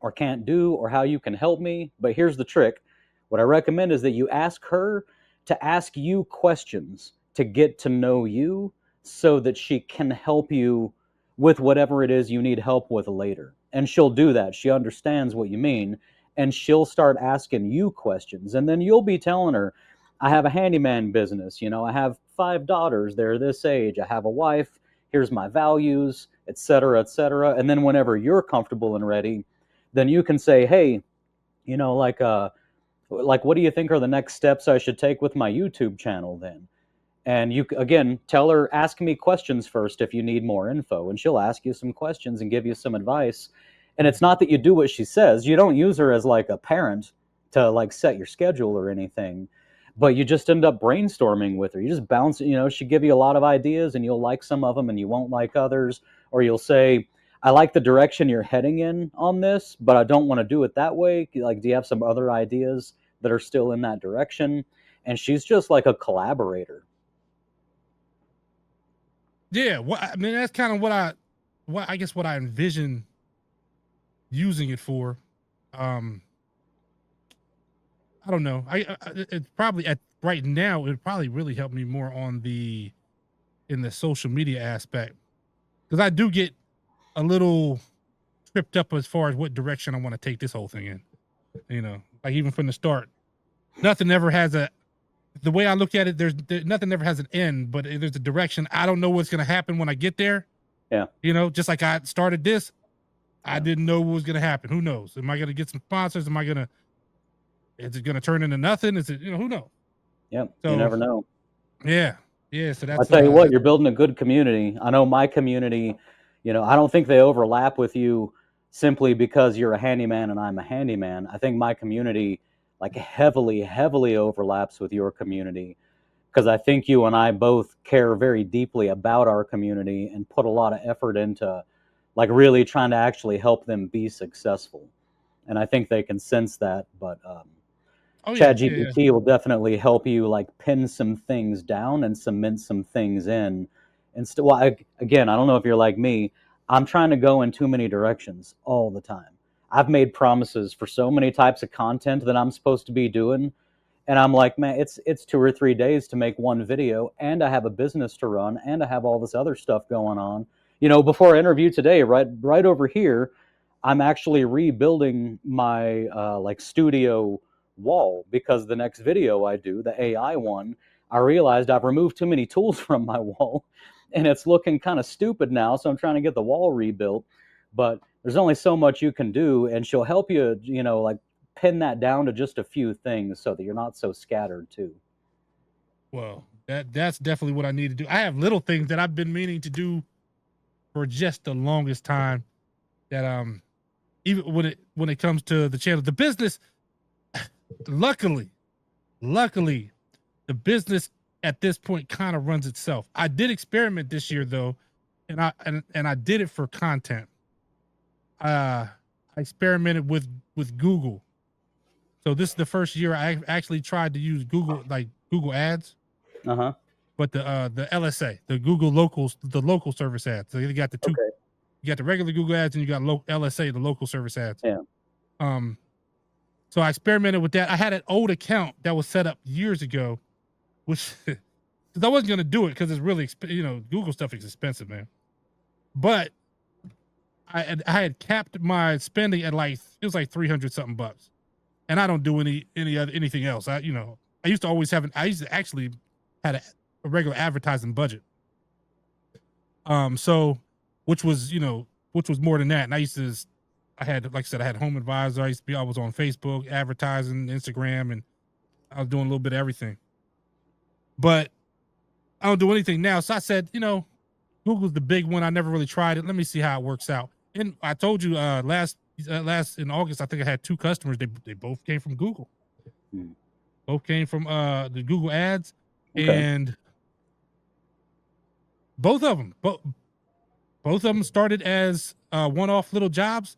or can't do or how you can help me. But here's the trick. What I recommend is that you ask her to ask you questions to get to know you so that she can help you with whatever it is you need help with later. And she'll do that. She understands what you mean, and she'll start asking you questions. And then you'll be telling her, I have a handyman business. I have 5 daughters. They're this age. I have a wife. Here's my values, etc., etc. And then whenever you're comfortable and ready, then you can say, hey, like what do you think are the next steps I should take with my YouTube channel then? And you, again, tell her, ask me questions first if you need more info. And she'll ask you some questions and give you some advice. And it's not that you do what she says. You don't use her as like a parent to like set your schedule or anything. But you just end up brainstorming with her. You just bounce, she'll give you a lot of ideas and you'll like some of them and you won't like others. Or you'll say, I like the direction you're heading in on this, but I don't want to do it that way. Like, do you have some other ideas that are still in that direction? And she's just like a collaborator. Yeah, I mean, that's kind of what I envision using it for. I don't know. It's probably right now. It probably really help me more in the social media aspect, because I do get a little tripped up as far as what direction I want to take this whole thing in. Like even from the start, nothing ever has the way I look at it, nothing ever has an end, but there's a direction. I don't know what's going to happen when I get there. Yeah. Just like I started this, I didn't know what was going to happen. Who knows? Am I going to get some sponsors? Is it going to turn into nothing? Is it, who knows? Yep. So, you never know. Yeah. Yeah. So that's, I'll tell you what, you're building a good community. I know my community, I don't think they overlap with you simply because you're a handyman and I'm a handyman. I think my community like heavily overlaps with your community, because I think you and I both care very deeply about our community and put a lot of effort into like really trying to actually help them be successful. And I think they can sense that, but ChatGPT will definitely help you like pin some things down and cement some things in. And again, I don't know if you're like me, I'm trying to go in too many directions all the time. I've made promises for so many types of content that I'm supposed to be doing. And I'm like, man, it's 2 or 3 days to make one video, and I have a business to run, and I have all this other stuff going on. Before I interview today, right over here, I'm actually rebuilding my like studio wall, because the next video I do, the AI one, I realized I've removed too many tools from my wall and it's looking kind of stupid now. So I'm trying to get the wall rebuilt, but there's only so much you can do, and she'll help you, like pin that down to just a few things so that you're not so scattered too. Well, that's definitely what I need to do. I have little things that I've been meaning to do for just the longest time, that even when it comes to the channel, the business, luckily the business at this point kind of runs itself. I did experiment this year though, and I did it for content. I experimented with Google. So this is the first year I actually tried to use Google ads. But the LSA, the Google locals, the local service ads. So you got the two. Okay. You got the regular Google ads, and you got LSA, the local service ads. Yeah. So I experimented with that. I had an old account that was set up years ago, which because I wasn't gonna do it because it's really Google stuff is expensive, man. But I had capped my spending at it was like $300 something, and I don't do anything else. I used to actually had a regular advertising budget. So which was, which was more than that. And I used to, I had, like I said, I had Home Advisor. I was on Facebook, advertising, Instagram, and I was doing a little bit of everything. But I don't do anything now. So I said, Google's the big one. I never really tried it. Let me see how it works out. And I told you last in August, I think I had 2 customers. They both came from Google. Both came from the Google ads, and both of them started as one-off little jobs.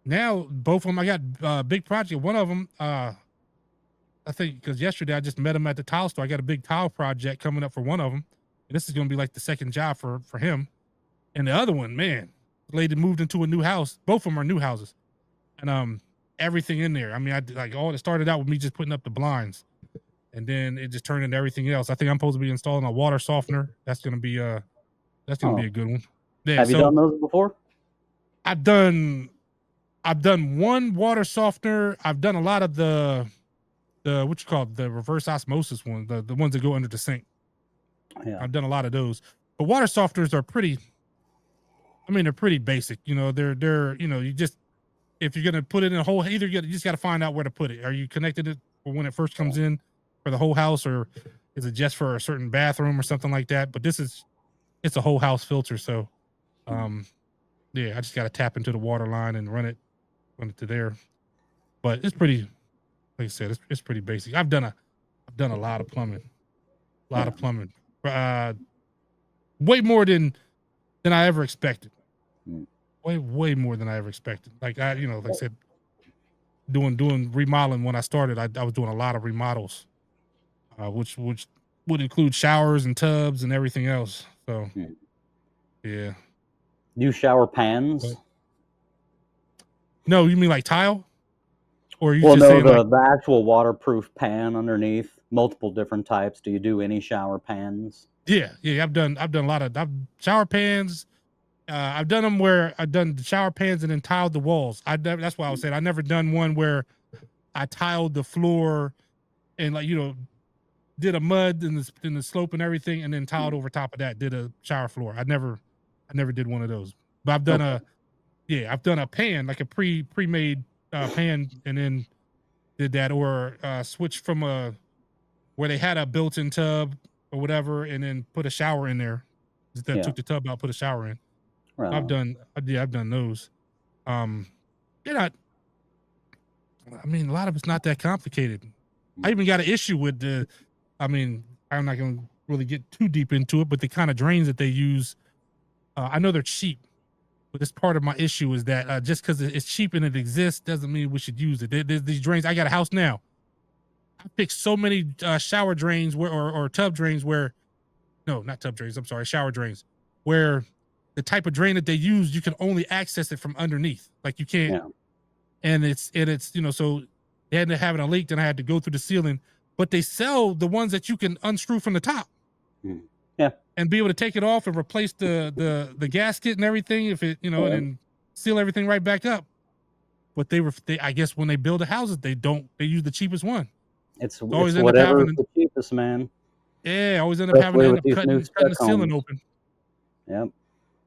Now both of them, I got a big project. One of them, I think, because yesterday I just met him at the tile store. I got a big tile project coming up for one of them, and this is going to be like the second job for him. And the other one, man, the lady moved into a new house. Both of them are new houses, and everything in there. I mean, it started out with me just putting up the blinds, and then it just turned into everything else. I think I'm supposed to be installing a water softener. That's gonna be be a good one. Yeah, Have you done those before? I've done one water softener. I've done a lot of the the reverse osmosis ones, the ones that go under the sink. Yeah. I've done a lot of those. But water softeners are pretty, they're pretty basic. They're you just, if you're gonna put it in a hole, you just gotta find out where to put it. Are you connected it for when it first comes in for the whole house, or is it just for a certain bathroom or something like that? But it's a whole house filter. So yeah, I just gotta tap into the water line and run it to there. But it's pretty, like I said, it's pretty basic. I've done a lot of plumbing. Way more than I ever expected. Way more than I ever expected. Like like I said, doing remodeling when I started, I was doing a lot of remodels, which would include showers and tubs and everything else. So yeah. New shower pans? No, you mean like tile? Or you well, just no, saying the actual waterproof pan underneath, multiple different types. Do you do any shower pans? Yeah. I've done a lot of shower pans. I've done them where I've done the shower pans and then tiled the walls. That's why I was saying I never done one where I tiled the floor and did a mud in the slope and everything, and then tiled over top of that. Did a shower floor. I never did one of those. But I've done I've done a pan, like a pre-made pan, and then did that, or switched from where they had a built-in tub or whatever, and then put a shower in there. Took the tub out, put a shower in. Right. I've done those. They're not. A lot of it's not that complicated. I even got an issue with I'm not going to really get too deep into it, but the kind of drains that they use, I know they're cheap, but this part of my issue is that just because it's cheap and it exists doesn't mean we should use it. There's these drains. I got a house now. I fixed so many shower drains or tub drains not tub drains. I'm sorry, shower drains, where the type of drain that they use, you can only access it from underneath. Like you can't, and it's so they had to have a leak, then I had to go through the ceiling. But they sell the ones that you can unscrew from the top. Yeah. And be able to take it off and replace the gasket and everything, if it, and then seal everything right back up. But they I guess when they build the houses, they use the cheapest one. It's always whatever's the cheapest, man. Yeah, always end up having to cutting the ceiling open. Yep.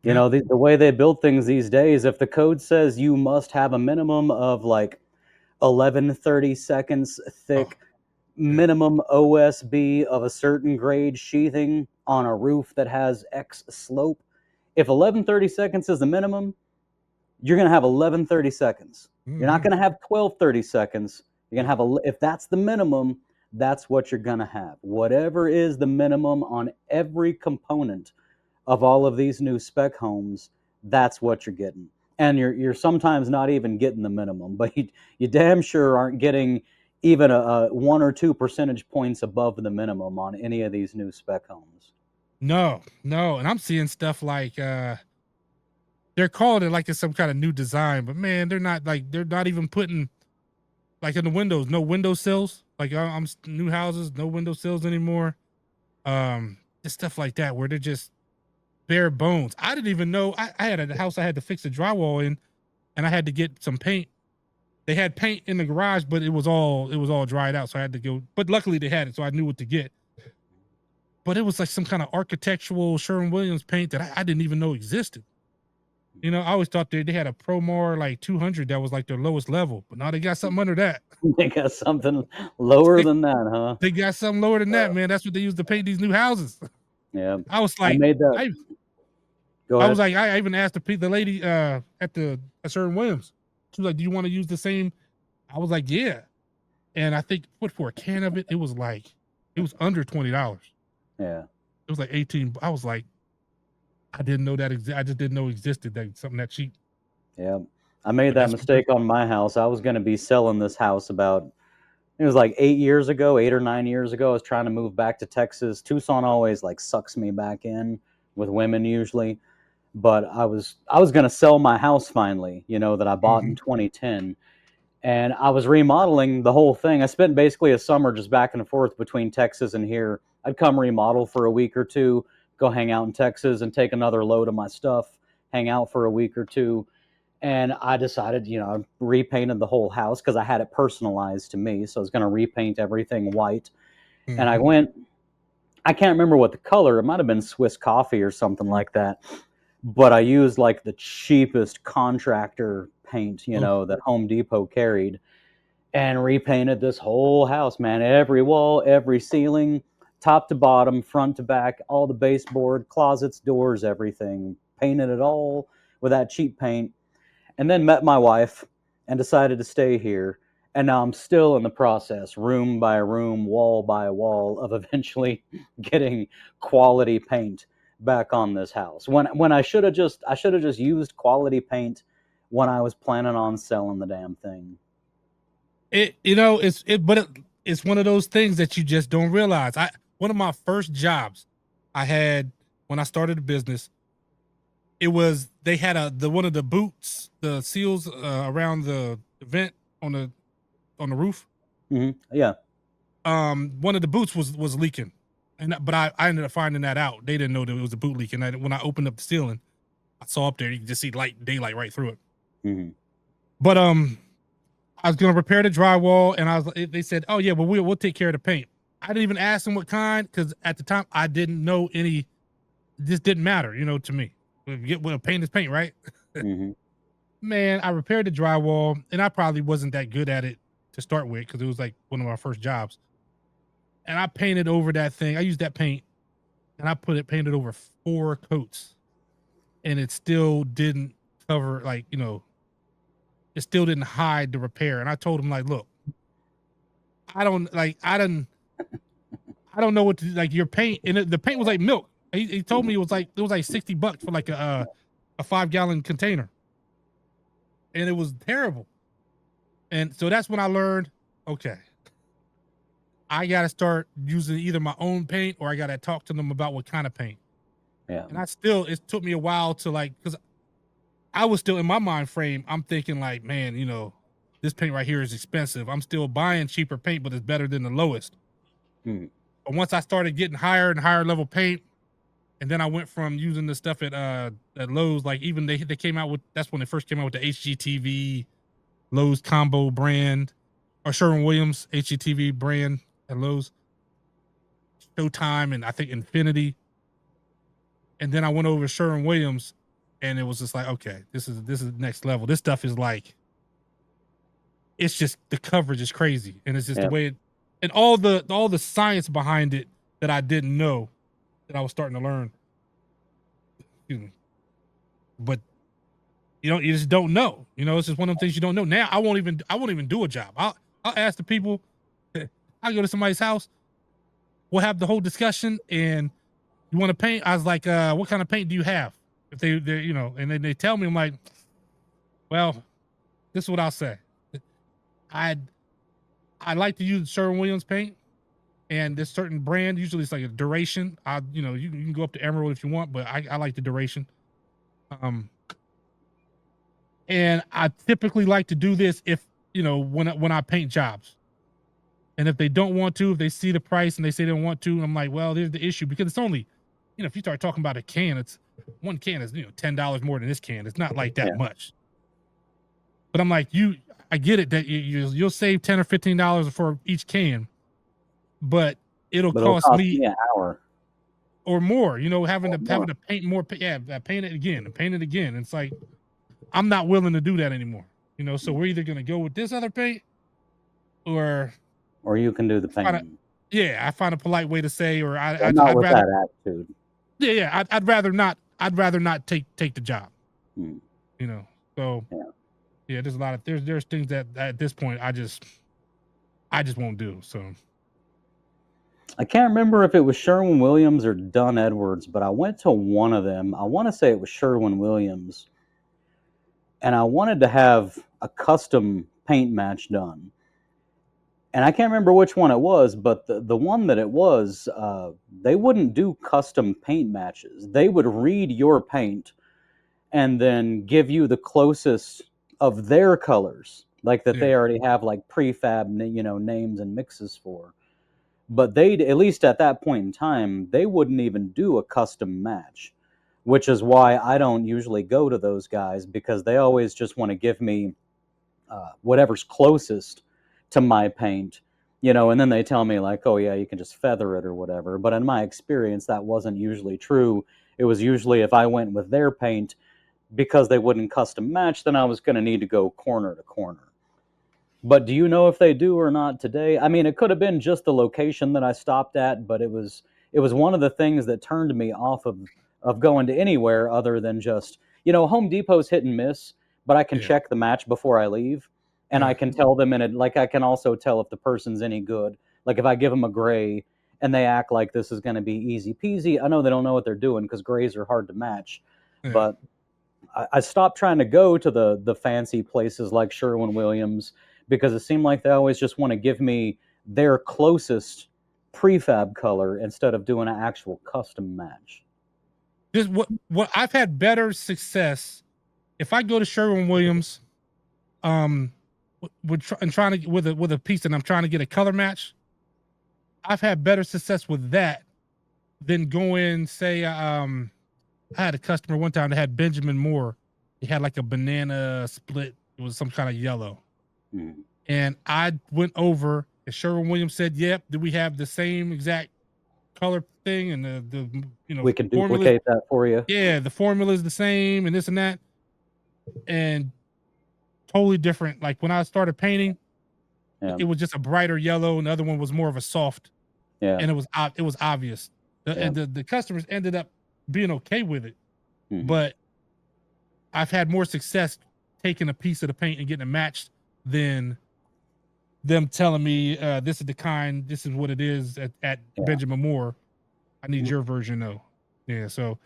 The way they build things these days, if the code says you must have a minimum of like 1130 seconds thick minimum OSB of a certain grade sheathing on a roof that has X slope, if 1130 seconds is the minimum, you're going to have 1130 seconds. You're not going to have 1230 seconds. You're going to have if that's the minimum, that's what you're going to have. Whatever is the minimum on every component of all of these new spec homes, that's what you're getting. And you're sometimes not even getting the minimum, but you damn sure aren't getting even a 1 or 2 percentage points above the minimum on any of these new spec homes. No. And I'm seeing stuff like they're calling it like it's some kind of new design, but man, they're not even putting like in the windows, no window sills. Like I'm new houses, no window sills anymore. Just stuff like that where they're just bare bones. I didn't even know I had a house I had to fix the drywall in, and I had to get some paint. They had paint in the garage, but it was all dried out, so I had to go. But luckily they had it, so I knew what to get. but it was like some kind of architectural Sherwin-Williams paint that I didn't even know existed. You know, I always thought they had a Promar like 200 that was like their lowest level, but now they got something under that. They got something lower than that, huh? They got something lower than that, man. That's what they use to paint these new houses. Yeah. I was like, I made that. Go ahead. I was like, I even asked the lady at Sherwin-Williams. She was like, "Do you want to use the same?" I was like, "Yeah." And I think for a can of it, it was under $20. Yeah. It was like 18. I was like, I didn't know that I just didn't know existed that something that cheap. Yeah. I made that mistake on my house. I was going to be selling this house it was like 8 or 9 years ago. I was trying to move back to Texas. Tucson always like sucks me back in with women usually. But I was going to sell my house finally, you know, that I bought in 2010. And I was remodeling the whole thing. I spent basically a summer just back and forth between Texas and here. I'd come remodel for a week or two, go hang out in Texas and take another load of my stuff, hang out for a week or two. And I decided, you know, I repainted the whole house because I had it personalized to me. So I was going to repaint everything white. And I can't remember what the color, it might have been Swiss coffee or something like that. But I used like the cheapest contractor paint, you know, that Home Depot carried, and repainted this whole house, man. Every wall, every ceiling, top to bottom, front to back, all the baseboard, closets, doors, everything. Painted it all with that cheap paint. And then met my wife and decided to stay here. And now I'm still in the process, room by room, wall by wall, of eventually getting quality paint back on this house. When I should have just used quality paint when I was planning on selling the damn thing. But it's one of those things that you just don't realize. One of my first jobs I had when I started a business, they had one of the boots, the seals around the vent on the roof. Yeah. One of the boots was leaking, but I ended up finding that out. They didn't know that it was a boot leak, and when I opened up the ceiling, I saw up there you can just see daylight right through it. But I was gonna repair the drywall, and they said, "Oh yeah, well we'll take care of the paint." I didn't even ask them what kind because at the time I didn't know any. This didn't matter, you know, to me. Paint is paint, right? Man, I repaired the drywall, and I probably wasn't that good at it to start with because it was like one of my first jobs. And I painted over that thing. I used that paint, and I painted over 4 coats, and it still didn't cover, like, you know, it still didn't hide the repair. And I told him, like, look, I don't know what to do. Like, your paint, and the paint was like milk. He told me it was like $60 for like a 5-gallon container, and it was terrible. And so that's when I learned, okay, I got to start using either my own paint or I got to talk to them about what kind of paint. Yeah. And it took me a while to, like, because I was still in my mind frame. I'm thinking like, man, you know, this paint right here is expensive. I'm still buying cheaper paint, but it's better than the lowest. But once I started getting higher and higher level paint, and then I went from using the stuff at Lowe's, like even they came out with, that's when they first came out with the HGTV Lowe's combo brand, or Sherwin-Williams HGTV brand at Lowe's, Showtime, and I think Infinity. And then I went over to Sherwin-Williams, and it was just like, okay, this is next level. This stuff is like, it's just, the coverage is crazy, and it's just the way and all the science behind it that I didn't know, that I was starting to learn. Excuse me. But you just don't know. You know, it's just one of the things you don't know. Now I won't even do a job. I'll ask the people. I'll go to somebody's house. We'll have the whole discussion, and you want to paint? I was like, what kind of paint do you have? If they you know, and then they tell me, I'm like, well, this is what I'll say. I like to use Sherwin-Williams paint. And this certain brand, usually it's like a Duration. You know, you can go up to Emerald if you want, but I like the Duration. And I typically like to do this if, you know, when I paint jobs. And if they don't want to, if they see the price and they say they don't want to, I'm like, well, there's the issue, because it's only, you know, if you start talking about a can, one can is, you know, $10 more than this can. It's not like that much. But I'm like, I get it that you'll save $10 or $15 for each can. But it'll cost me an hour. or more. You know, having to paint more. Yeah, paint it again and paint it again. It's like I'm not willing to do that anymore. You know, so we're either gonna go with this other paint, or you can do the painting. I find a polite way to say, or not I'd with rather that attitude. Yeah, I'd rather not. I'd rather not take the job. Hmm. You know, so yeah, there's a lot of there's things that at this point I just won't do. So I can't remember if it was Sherwin-Williams or Dunn Edwards, but I went to one of them. I want to say it was Sherwin-Williams, and I wanted to have a custom paint match done. And I can't remember which one it was, but the one that it was, they wouldn't do custom paint matches. They would read your paint and then give you the closest of their colors, like that they already have like prefab, names and mixes for. But they'd, at least at that point in time, they wouldn't even do a custom match, which is why I don't usually go to those guys, because they always just want to give me whatever's closest to my paint, and then they tell me like, oh yeah, you can just feather it or whatever. But in my experience, that wasn't usually true. It was usually if I went with their paint, because they wouldn't custom match, then I was going to need to go corner to corner. But do you know if they do or not today? I mean, it could have been just the location that I stopped at, but it was one of the things that turned me off of going to anywhere other than just, Home Depot's hit and miss, but I can check the match before I leave. And I can tell them, I can also tell if the person's any good. Like if I give them a gray and they act like this is going to be easy peasy, I know they don't know what they're doing, because grays are hard to match. But I stopped trying to go to the fancy places like Sherwin-Williams, because it seemed like they always just want to give me their closest prefab color instead of doing an actual custom match. Just what I've had better success if I go to Sherwin-Williams, with a piece and I'm trying to get a color match. I've had better success with that than going, say, I had a customer one time that had Benjamin Moore. He had like a banana split. It was some kind of yellow. And I went over and Sherwin-Williams said, yep, do we have the same exact color thing? And the we can duplicate that for you. Yeah, the formula is the same and this and that. And totally different. Like when I started painting, it was just a brighter yellow, and the other one was more of a soft. Yeah. And it was obvious. And the customers ended up being okay with it. But I've had more success taking a piece of the paint and getting it matched than them telling me this is the kind, this is what it is at Benjamin Moore. I need your version though. Yeah, so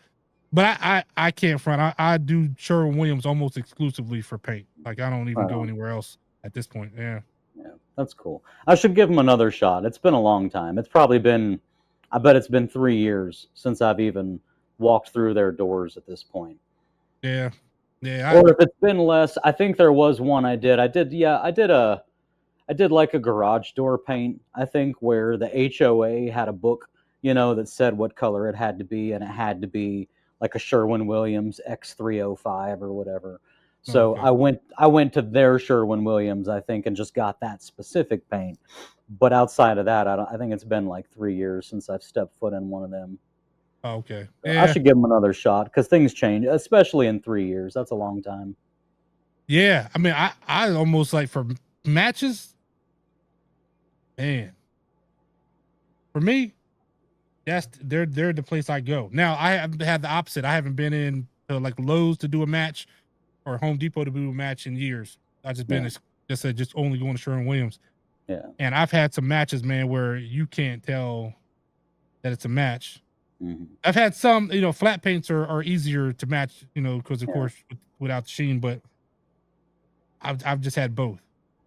but I can't front. I do Sherwin-Williams almost exclusively for paint. Like I don't even go anywhere else at this point. Yeah, that's cool. I should give them another shot. It's been a long time. It's probably been, I bet it's been 3 years since I've even walked through their doors at this point. Yeah. Or if it's been less, I think there was one I did like a garage door paint, I think, where the HOA had a book, that said what color it had to be, and it had to be like a Sherwin-Williams X305 or whatever. So I went to their Sherwin-Williams, I think, and just got that specific paint. But outside of that, I think it's been like 3 years since I've stepped foot in one of them. Oh, okay. I should give them another shot, because things change, especially in 3 years. That's a long time. Yeah, I mean, I almost like for matches, man. For me, they're the place I go. Now I have had the opposite. I haven't been in like Lowe's to do a match or Home Depot to do a match in years. I just been just only going to Sherwin-Williams. Yeah, and I've had some matches, man, where you can't tell that it's a match. I've had some, flat paints are easier to match, because of course without the sheen, but I've just had both.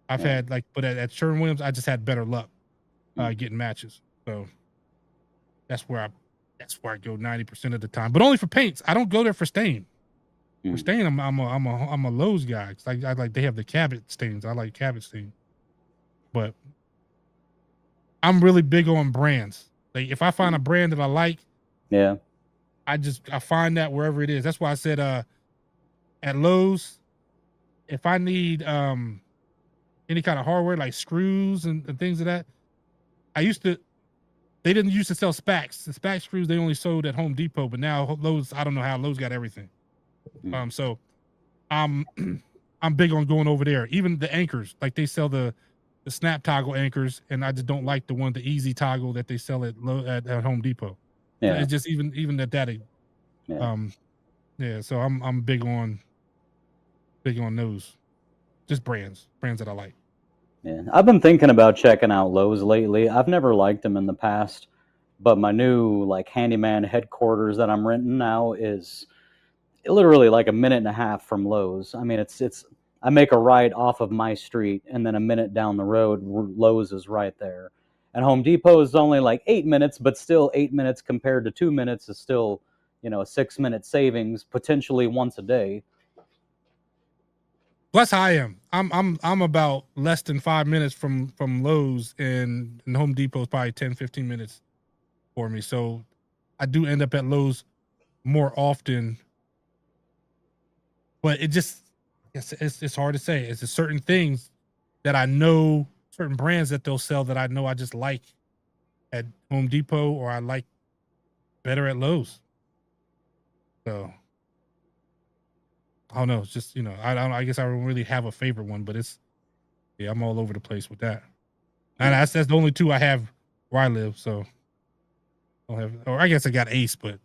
I've had but at Sherwin-Williams, I just had better luck getting matches. So that's where I go 90% of the time, but only for paints. I don't go there for stain. For stain, I'm a Lowe's guy. I like they have the Cabot stains. I like Cabot stain, but I'm really big on brands. Like if I find a brand that I like, I find that wherever it is. That's why I said at Lowe's, if I need any kind of hardware like screws and things of that, I used to they didn't used to sell SPACs. The SPAC screws they only sold at Home Depot, but now Lowe's, I don't know how Lowe's got everything. So I'm big on going over there. Even the anchors, like they sell the snap toggle anchors, and I just don't like the easy toggle that they sell at Home Depot. Yeah. So it's just even at that. So I'm big on those, just brands that I like. Yeah, I've been thinking about checking out Lowe's lately. I've never liked them in the past, but my new like handyman headquarters that I'm renting now is literally like a minute and a half from Lowe's. I mean, it's I make a right off of my street, and then a minute down the road, Lowe's is right there. And Home Depot is only like 8 minutes, but still 8 minutes compared to 2 minutes is still, a 6-minute savings potentially once a day. Plus, I am. I'm about less than 5 minutes from Lowe's, and Home Depot is probably 10, 15 minutes for me. So I do end up at Lowe's more often. But it just it's hard to say. It's just certain things that I know, certain brands that they'll sell that I know I just like at Home Depot, or I like better at Lowe's. So I don't know. It's just, I guess I don't really have a favorite one, but I'm all over the place with that. And that's the only two I have where I live. So I guess I got Ace, but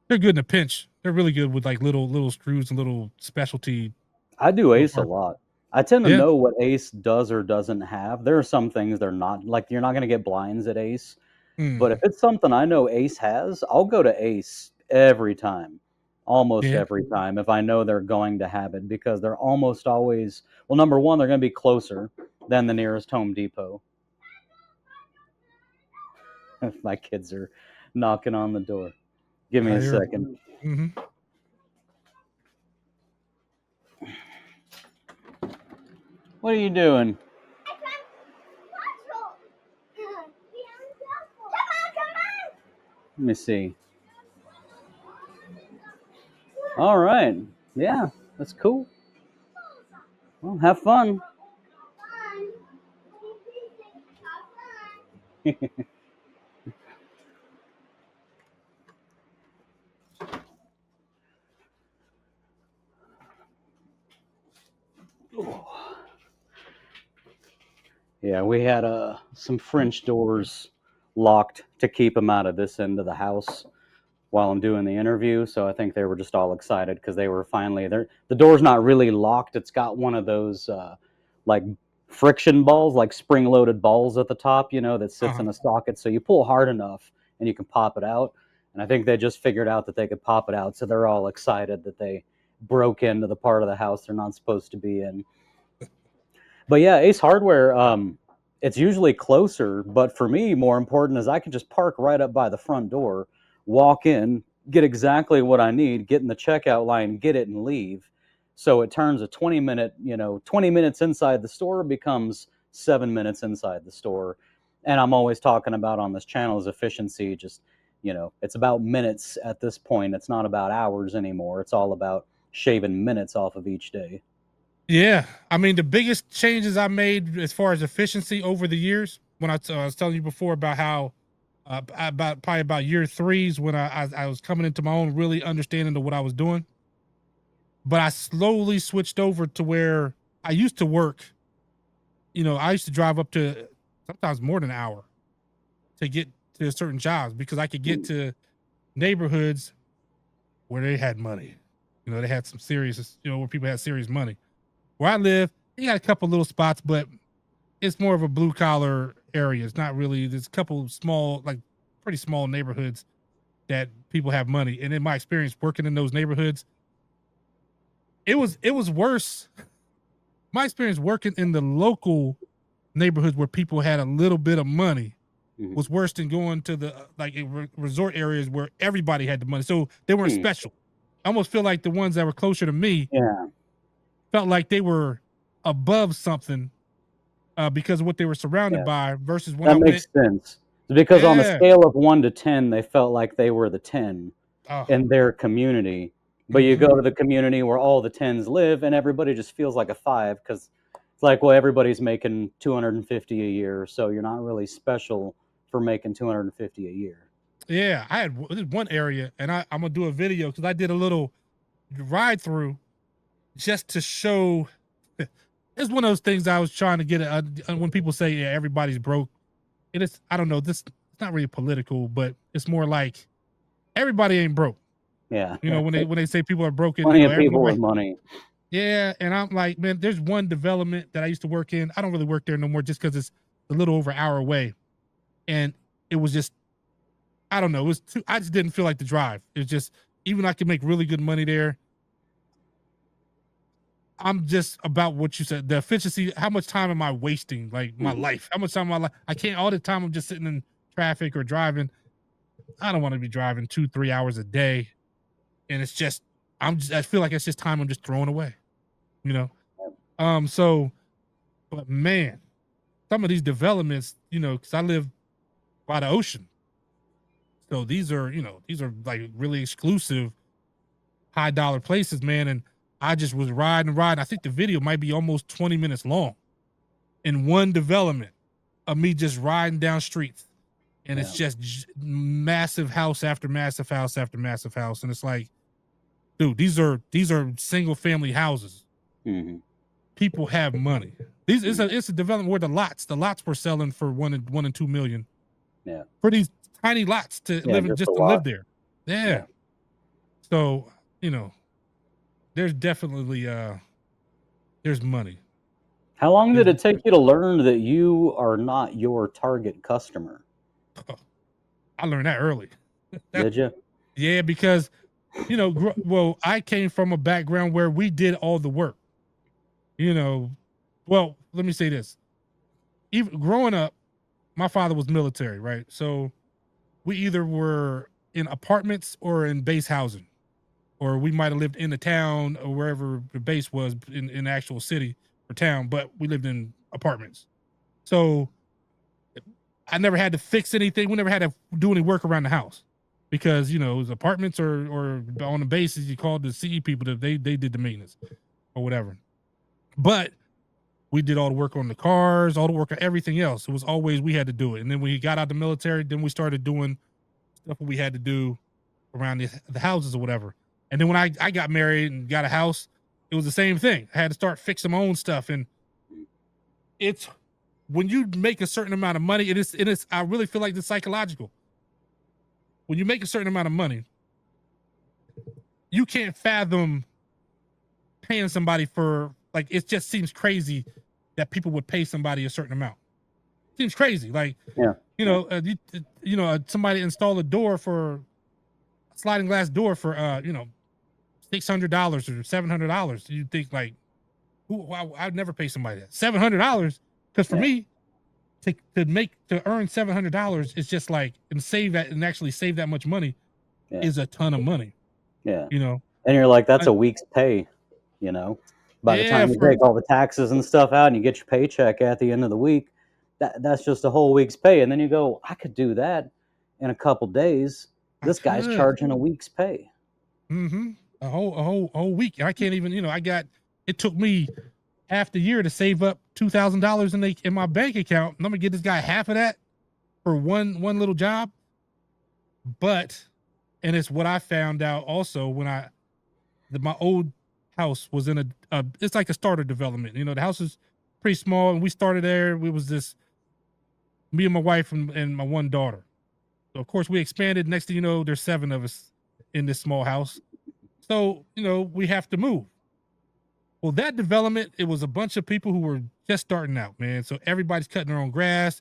they're good in a pinch. They're really good with like little screws and little specialty. I do Ace a lot. I tend to know what Ace does or doesn't have. There are some things they're not, like you're not going to get blinds at Ace. But if it's something I know Ace has, I'll go to Ace every time. Almost every time, if I know they're going to have it, because they're almost always, well, number one, they're going to be closer than the nearest Home Depot. My kids are knocking on the door. Give me a second. What are you doing? Let me see. All right. Yeah, that's cool. Well, have fun. Yeah, we had some French doors locked to keep them out of this end of the house while I'm doing the interview. So I think they were just all excited because they were finally there. The door's not really locked. It's got one of those like friction balls, like spring-loaded balls at the top, that sits in a socket. So you pull hard enough and you can pop it out. And I think they just figured out that they could pop it out. So they're all excited that they broke into the part of the house they're not supposed to be in. But yeah, Ace Hardware, it's usually closer. But for me, more important is I can just park right up by the front door, walk in, get exactly what I need, get in the checkout line, get it, and leave. So it turns a 20 minutes inside the store becomes 7 minutes inside the store. And I'm always talking about on this channel is efficiency. Just, it's about minutes at this point. It's not about hours anymore. It's all about shaving minutes off of each day. Yeah. I mean, the biggest changes I made as far as efficiency over the years, when I was telling you before about how about year 3s when I was coming into my own really understanding of what I was doing. But I slowly switched over to where I used to work. I used to drive up to sometimes more than an hour to get to certain jobs because I could get to neighborhoods where they had money. They had some serious, where people had serious money. Where I live, you got a couple little spots, but it's more of a blue collar area. It's not really, there's a couple small, like pretty small neighborhoods that people have money. And in my experience working in those neighborhoods, it was worse. My experience working in the local neighborhoods where people had a little bit of money was worse than going to the resort areas where everybody had the money. So they weren't special. I almost feel like the ones that were closer to me felt like they were above something because of what they were surrounded by versus when that makes sense. Because on the scale of 1 to 10, they felt like they were the 10 in their community. But you go to the community where all the 10s live and everybody just feels like a 5 because it's like, well, everybody's making $250 a year. So you're not really special for making $250 a year. Yeah, I had one area, and I'm gonna do a video because I did a little ride through just to show. It's one of those things I was trying to get at when people say, yeah, everybody's broke. It is, I don't know, this it's not really political, but it's more like everybody ain't broke. Yeah. You know, when they say people are broken, Plenty you know, of people with money. Yeah, and I'm like, man, there's one development that I used to work in. I don't really work there no more just because it's a little over an hour away. And it was just, I don't know, it was too, I just didn't feel like the drive. It's just, even I could make really good money there. I'm just about what you said, the efficiency. How much time am I wasting? Like my life, how much time am I like, I can't all the time. I'm just sitting in traffic or driving. I don't want to be driving 2-3 hours a day. And it's just, I feel like it's just time I'm just throwing away, you know? So, but man, some of these developments, you know, cause I live by the ocean. So these are, you know, these are like really exclusive high dollar places, man. And I just was riding. I think the video might be almost 20 minutes long in one development of me just riding down streets. And it's just massive house after massive house after massive house. And it's like, dude, these are single family houses. Mm-hmm. People have money. It's a development where the lots were selling for $1 and $2 million. Yeah. For these tiny lots to live in, just to live there. Yeah. So, you know, there's definitely there's money. How long did it take you to learn that you are not your target customer? I learned that early. Did you? Yeah, because, you know, well, I came from a background where we did all the work. You know, well, let me say this. Even growing up, my father was military, right? So we either were in apartments or in base housing, or we might have lived in the town or wherever the base was in the actual city or town, but we lived in apartments. So I never had to fix anything. We never had to do any work around the house because, you know, it was apartments or on the bases, you called the CE people that they did the maintenance or whatever. But we did all the work on the cars, all the work on everything else. It was always, we had to do it. And then when he got out of the military, then we started doing stuff we had to do around the houses or whatever. And then when I got married and got a house, it was the same thing. I had to start fixing my own stuff. And it's, when you make a certain amount of money, it is, I really feel like it's psychological. When you make a certain amount of money, you can't fathom paying somebody for, like, it just seems crazy that people would pay somebody a certain amount. It seems crazy. Like, you know, somebody install a door for, a sliding glass door for, you know, $600 or $700. You think like, I'd never pay somebody that $700. Because for me, to earn $700 is just like, and save that and actually save that much money is a ton of money. Yeah. You know, and you're like, that's a week's pay, you know, by the time you take all the taxes and stuff out and you get your paycheck at the end of the week, that's just a whole week's pay. And then you go, I could do that in a couple days. This guy's charging a week's pay. Mm-hmm. A whole week. I can't even, you know, it took me half the year to save up $2,000 in my bank account. And I'm gonna get this guy half of that for one little job. But, and it's what I found out also when my old house was in it's like a starter development. You know, the house is pretty small and we started there. It was this, me and my wife and my one daughter. So of course we expanded. Next thing you know, there's 7 of us in this small house. So, you know, we have to move. Well, that development, it was a bunch of people who were just starting out, man. So everybody's cutting their own grass.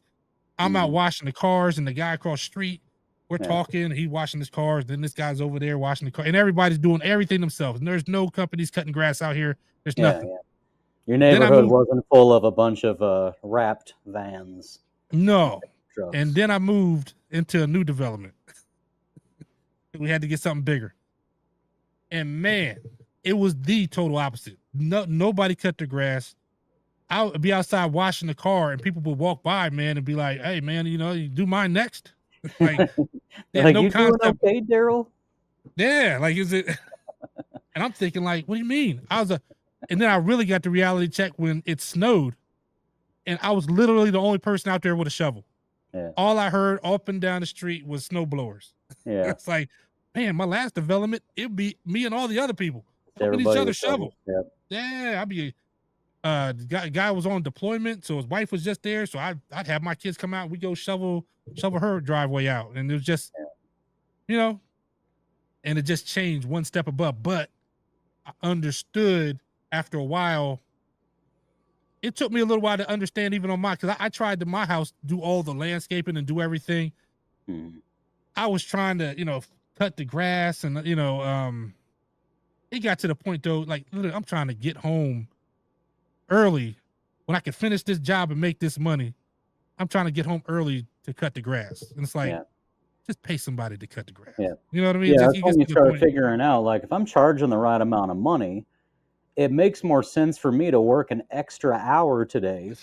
I'm out washing the cars and the guy across the street, we're talking, he's washing his cars. Then this guy's over there washing the car and everybody's doing everything themselves. And there's no companies cutting grass out here. There's nothing. Yeah. Your neighborhood wasn't full of a bunch of wrapped vans. No. And then I moved into a new development. We had to get something bigger. And man, it was the total opposite. Nobody cut their grass. I would be outside washing the car and people would walk by, man, and be like, hey man, you know, you do mine next. Like, like no, you doing okay, Daryl? Yeah, like, is it? And I'm thinking like, what do you mean? And then I really got the reality check when it snowed and I was literally the only person out there with a shovel. all I heard up and down the street was snow blowers. Yeah. It's like, man, my last development, it'd be me and all the other people helping each Everybody other was shovel. Yep. Yeah, I'd be the guy was on deployment, so his wife was just there. So I'd have my kids come out, we go shovel her driveway out. And it was just, you know, and it just changed one step above. But I understood after a while. It took me a little while to understand even on my, because I tried to my house do all the landscaping and do everything. I was trying to, you know, cut the grass and, you know, it got to the point though, like literally, I'm trying to get home early when I can finish this job and make this money. I'm trying to get home early to cut the grass. And it's like, just pay somebody to cut the grass. Yeah. You know what I mean? Yeah, Just, that's when you start figuring out, like, if I'm charging the right amount of money, it makes more sense for me to work an extra hour today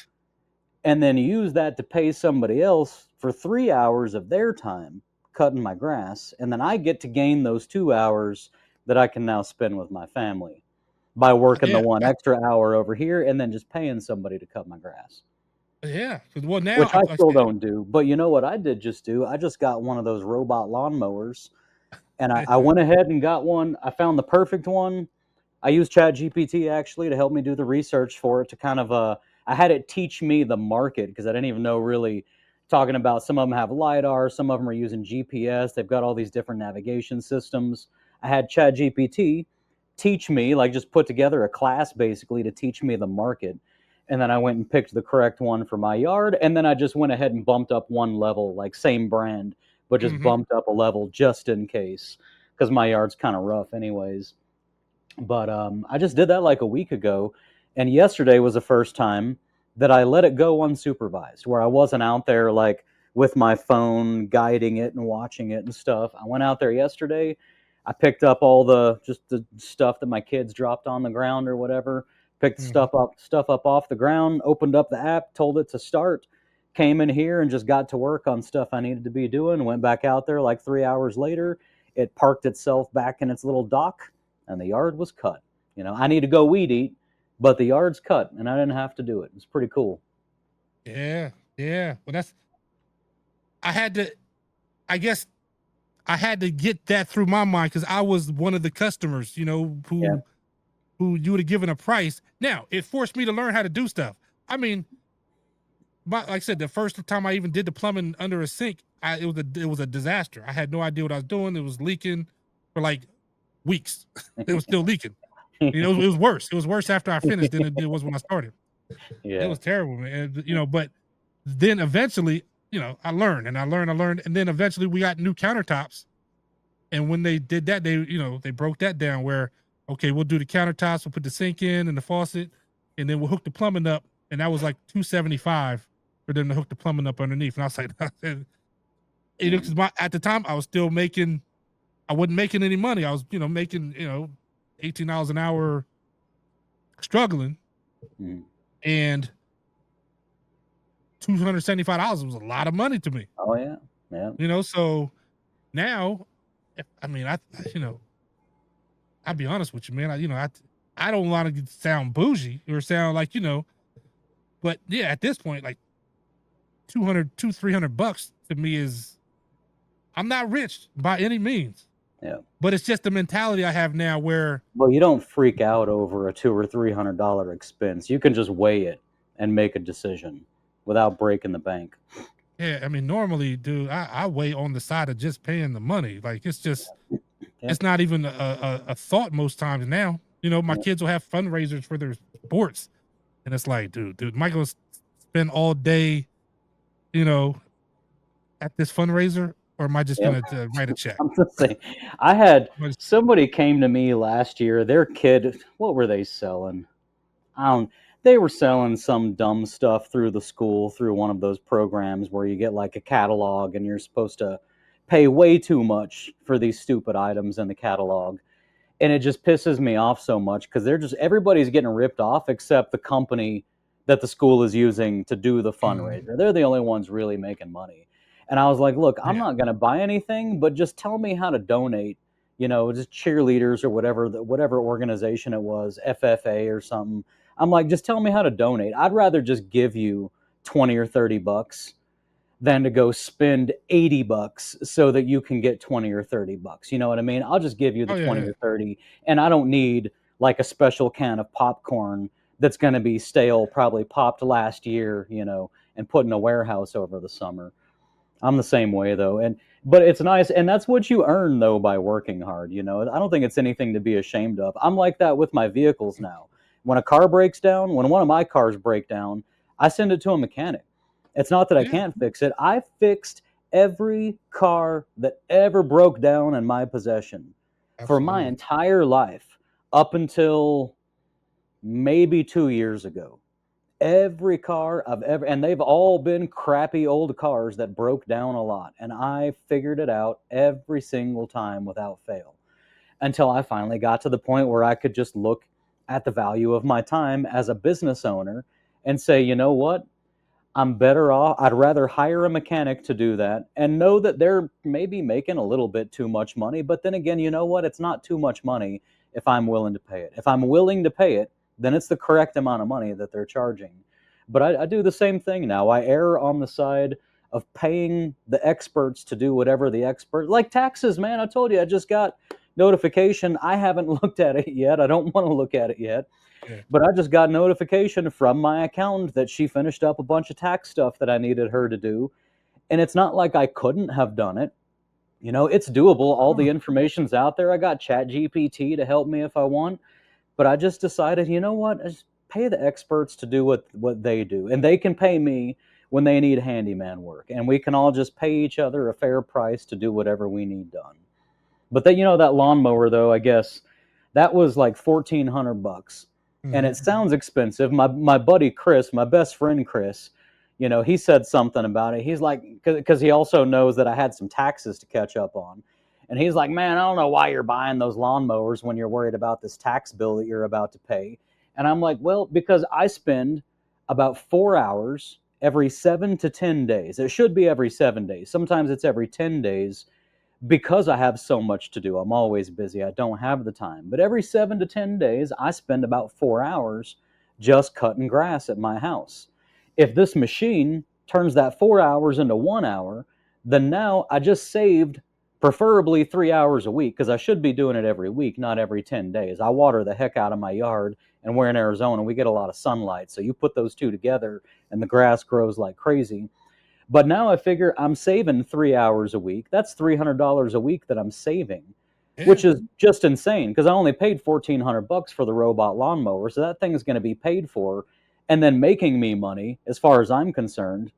and then use that to pay somebody else for 3 hours of their time cutting my grass. And then I get to gain those 2 hours that I can now spend with my family by working the one extra hour over here and then just paying somebody to cut my grass. Yeah. Well, now, which I still don't do. But you know what I did just do? I just got one of those robot lawnmowers and I went ahead and got one. I found the perfect one. I used ChatGPT actually to help me do the research for it to kind of, I had it teach me the market because I didn't even know really talking about some of them have LiDAR, some of them are using GPS. They've got all these different navigation systems. I had ChatGPT teach me, like just put together a class basically to teach me the market. And then I went and picked the correct one for my yard. And then I just went ahead and bumped up one level, like same brand, but just bumped up a level just in case because my yard's kind of rough anyways. But I just did that like a week ago, and yesterday was the first time that I let it go unsupervised, where I wasn't out there like with my phone guiding it and watching it and stuff. I went out there yesterday. I picked up all the stuff that my kids dropped on the ground or whatever. Picked stuff up off the ground. Opened up the app, told it to start. Came in here and just got to work on stuff I needed to be doing. Went back out there like 3 hours later. It parked itself back in its little dock. And the yard was cut. You know, I need to go weed eat, but the yard's cut, and I didn't have to do it. It's pretty cool. Yeah. Well, I guess I had to get that through my mind because I was one of the customers, you know, who you would have given a price. Now, it forced me to learn how to do stuff. I mean, like I said, the first time I even did the plumbing under a sink, it was a disaster. I had no idea what I was doing. It was leaking for like weeks. It was still leaking. You know, it was worse. It was worse after I finished than it was when I started. Yeah. It was terrible, man. You know, but then eventually, you know, I learned, and then eventually we got new countertops. And when they did that, they broke that down where, okay, we'll do the countertops, we'll put the sink in and the faucet, and then we'll hook the plumbing up. And that was like $275 for them to hook the plumbing up underneath. And I was like, you know, because at the time I was still making, I wasn't making any money. I was, you know, making, you know, $18 an hour struggling. And $275 was a lot of money to me. Oh yeah. Yeah. You know, so now, you know, I'll be honest with you, man. I don't want to sound bougie or sound like, you know, but yeah, at this point, like $300 to me is, I'm not rich by any means. Yeah. But it's just the mentality I have now where, well, you don't freak out over a $200 or $300 expense. You can just weigh it and make a decision without breaking the bank. yeah, I mean, normally, dude, I weigh on the side of just paying the money. Like, it's just, it's not even a thought most times now. You know, my kids will have fundraisers for their sports. And it's like, dude, am I going to spend all day, you know, at this fundraiser? Or am I just going to write a check? I'm just saying, I had somebody came to me last year. Their kid, what were they selling? They were selling some dumb stuff through the school, through one of those programs where you get like a catalog and you're supposed to pay way too much for these stupid items in the catalog. And it just pisses me off so much because everybody's getting ripped off except the company that the school is using to do the fundraiser. They're the only ones really making money. And I was like, look, I'm not going to buy anything, but just tell me how to donate, you know, just cheerleaders or whatever organization it was, FFA or something. I'm like, just tell me how to donate. I'd rather just give you $20 or $30. than to go spend $80 so that you can get 20 or $30. You know what I mean? I'll just give you the 20 or 30, and I don't need like a special can of popcorn that's going to be stale, probably popped last year, you know, and put in a warehouse over the summer. I'm the same way though. But it's nice, and that's what you earn though by working hard, you know. I don't think it's anything to be ashamed of. I'm like that with my vehicles now. When a car breaks down, when one of my cars break down, I send it to a mechanic. It's not that I can't fix it. I fixed every car that ever broke down in my possession for my entire life up until maybe 2 years ago. Every car I've ever, and they've all been crappy old cars that broke down a lot. And I figured it out every single time without fail until I finally got to the point where I could just look at the value of my time as a business owner and say, you know what? I'm better off. I'd rather hire a mechanic to do that and know that they're maybe making a little bit too much money. But then again, you know what? It's not too much money if I'm willing to pay it. If I'm willing to pay it, then it's the correct amount of money that they're charging. But I do the same thing now. I err on the side of paying the experts to do whatever the expert, like taxes, man. I told you, I just got notification. I haven't looked at it yet. I don't want to look at it yet. But I just got notification from my accountant that she finished up a bunch of tax stuff that I needed her to do. And it's not like I couldn't have done it. You know, it's doable. All the information's out there. I got ChatGPT to help me if I want. But I just decided, you know what? I just pay the experts to do what they do. And they can pay me when they need handyman work. And we can all just pay each other a fair price to do whatever we need done. But that, you know, that lawnmower, though, I guess, that was like $1,400. And it sounds expensive. My buddy Chris, my best friend Chris, you know, he said something about it. He's like, because he also knows that I had some taxes to catch up on. And he's like, man, I don't know why you're buying those lawnmowers when you're worried about this tax bill that you're about to pay. And I'm like, well, because I spend about 4 hours every 7 to 10 days. It should be every 7 days. Sometimes it's every 10 days because I have so much to do. I'm always busy. I don't have the time. But every 7 to 10 days, I spend about 4 hours just cutting grass at my house. If this machine turns that 4 hours into 1 hour, then now I just saved preferably 3 hours a week, because I should be doing it every week, not every 10 days. I water the heck out of my yard, and we're in Arizona. We get a lot of sunlight. So you put those two together and the grass grows like crazy. But now I figure I'm saving 3 hours a week. That's $300 a week that I'm saving, which is just insane, because I only paid $1,400 for the robot lawnmower. So that thing is going to be paid for and then making me money, as far as I'm concerned,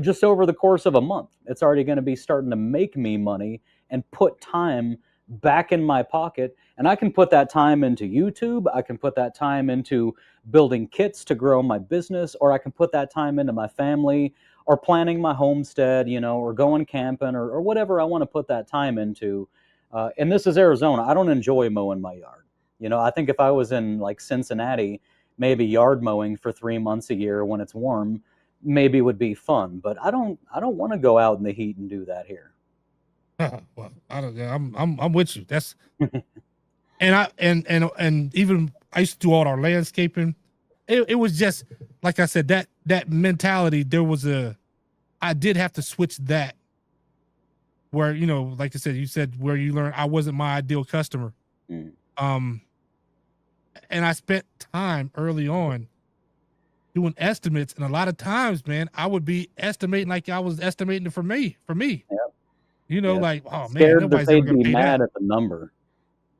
just over the course of a month. It's already going to be starting to make me money and put time back in my pocket. And I can put that time into YouTube. I can put that time into building kits to grow my business, or I can put that time into my family, or planning my homestead, you know, or going camping, or whatever I want to put that time into. And this is Arizona. I don't enjoy mowing my yard. You know, I think if I was in like Cincinnati, maybe yard mowing for 3 months a year when it's warm, maybe would be fun. But I don't want to go out in the heat and do that here. Well, I'm with you. That's and even I used to do all our landscaping. It was just like I said, that mentality. I did have to switch that, where, you know, like I said, you said where you learn I wasn't my ideal customer. And I spent time early on doing estimates, and a lot of times, man, I would be estimating like I was estimating it for me. Yep. You know, like, oh Scared man, nobody's that ever they'd gonna be pay mad that. at the number.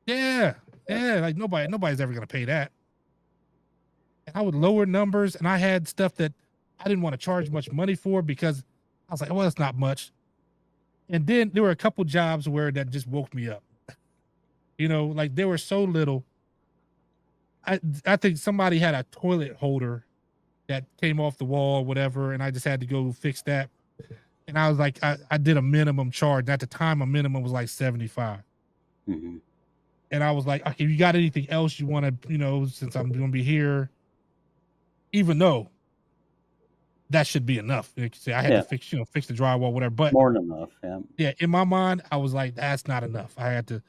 Yeah, like nobody's ever gonna pay that. And I would lower numbers, and I had stuff that I didn't want to charge much money for, because I was like, well, that's not much. And then there were a couple jobs where that just woke me up. You know, like they were so little. I think somebody had a toilet holder that came off the wall or whatever, and I just had to go fix that. And I was like, I did a minimum charge. At the time, a minimum was like $75. And I was like, okay, you got anything else you want to, you know, since I'm going to be here, even though that should be enough. Like you say, I had to fix the drywall, whatever. But more than enough. Yeah, in my mind, I was like, that's not enough. I had to.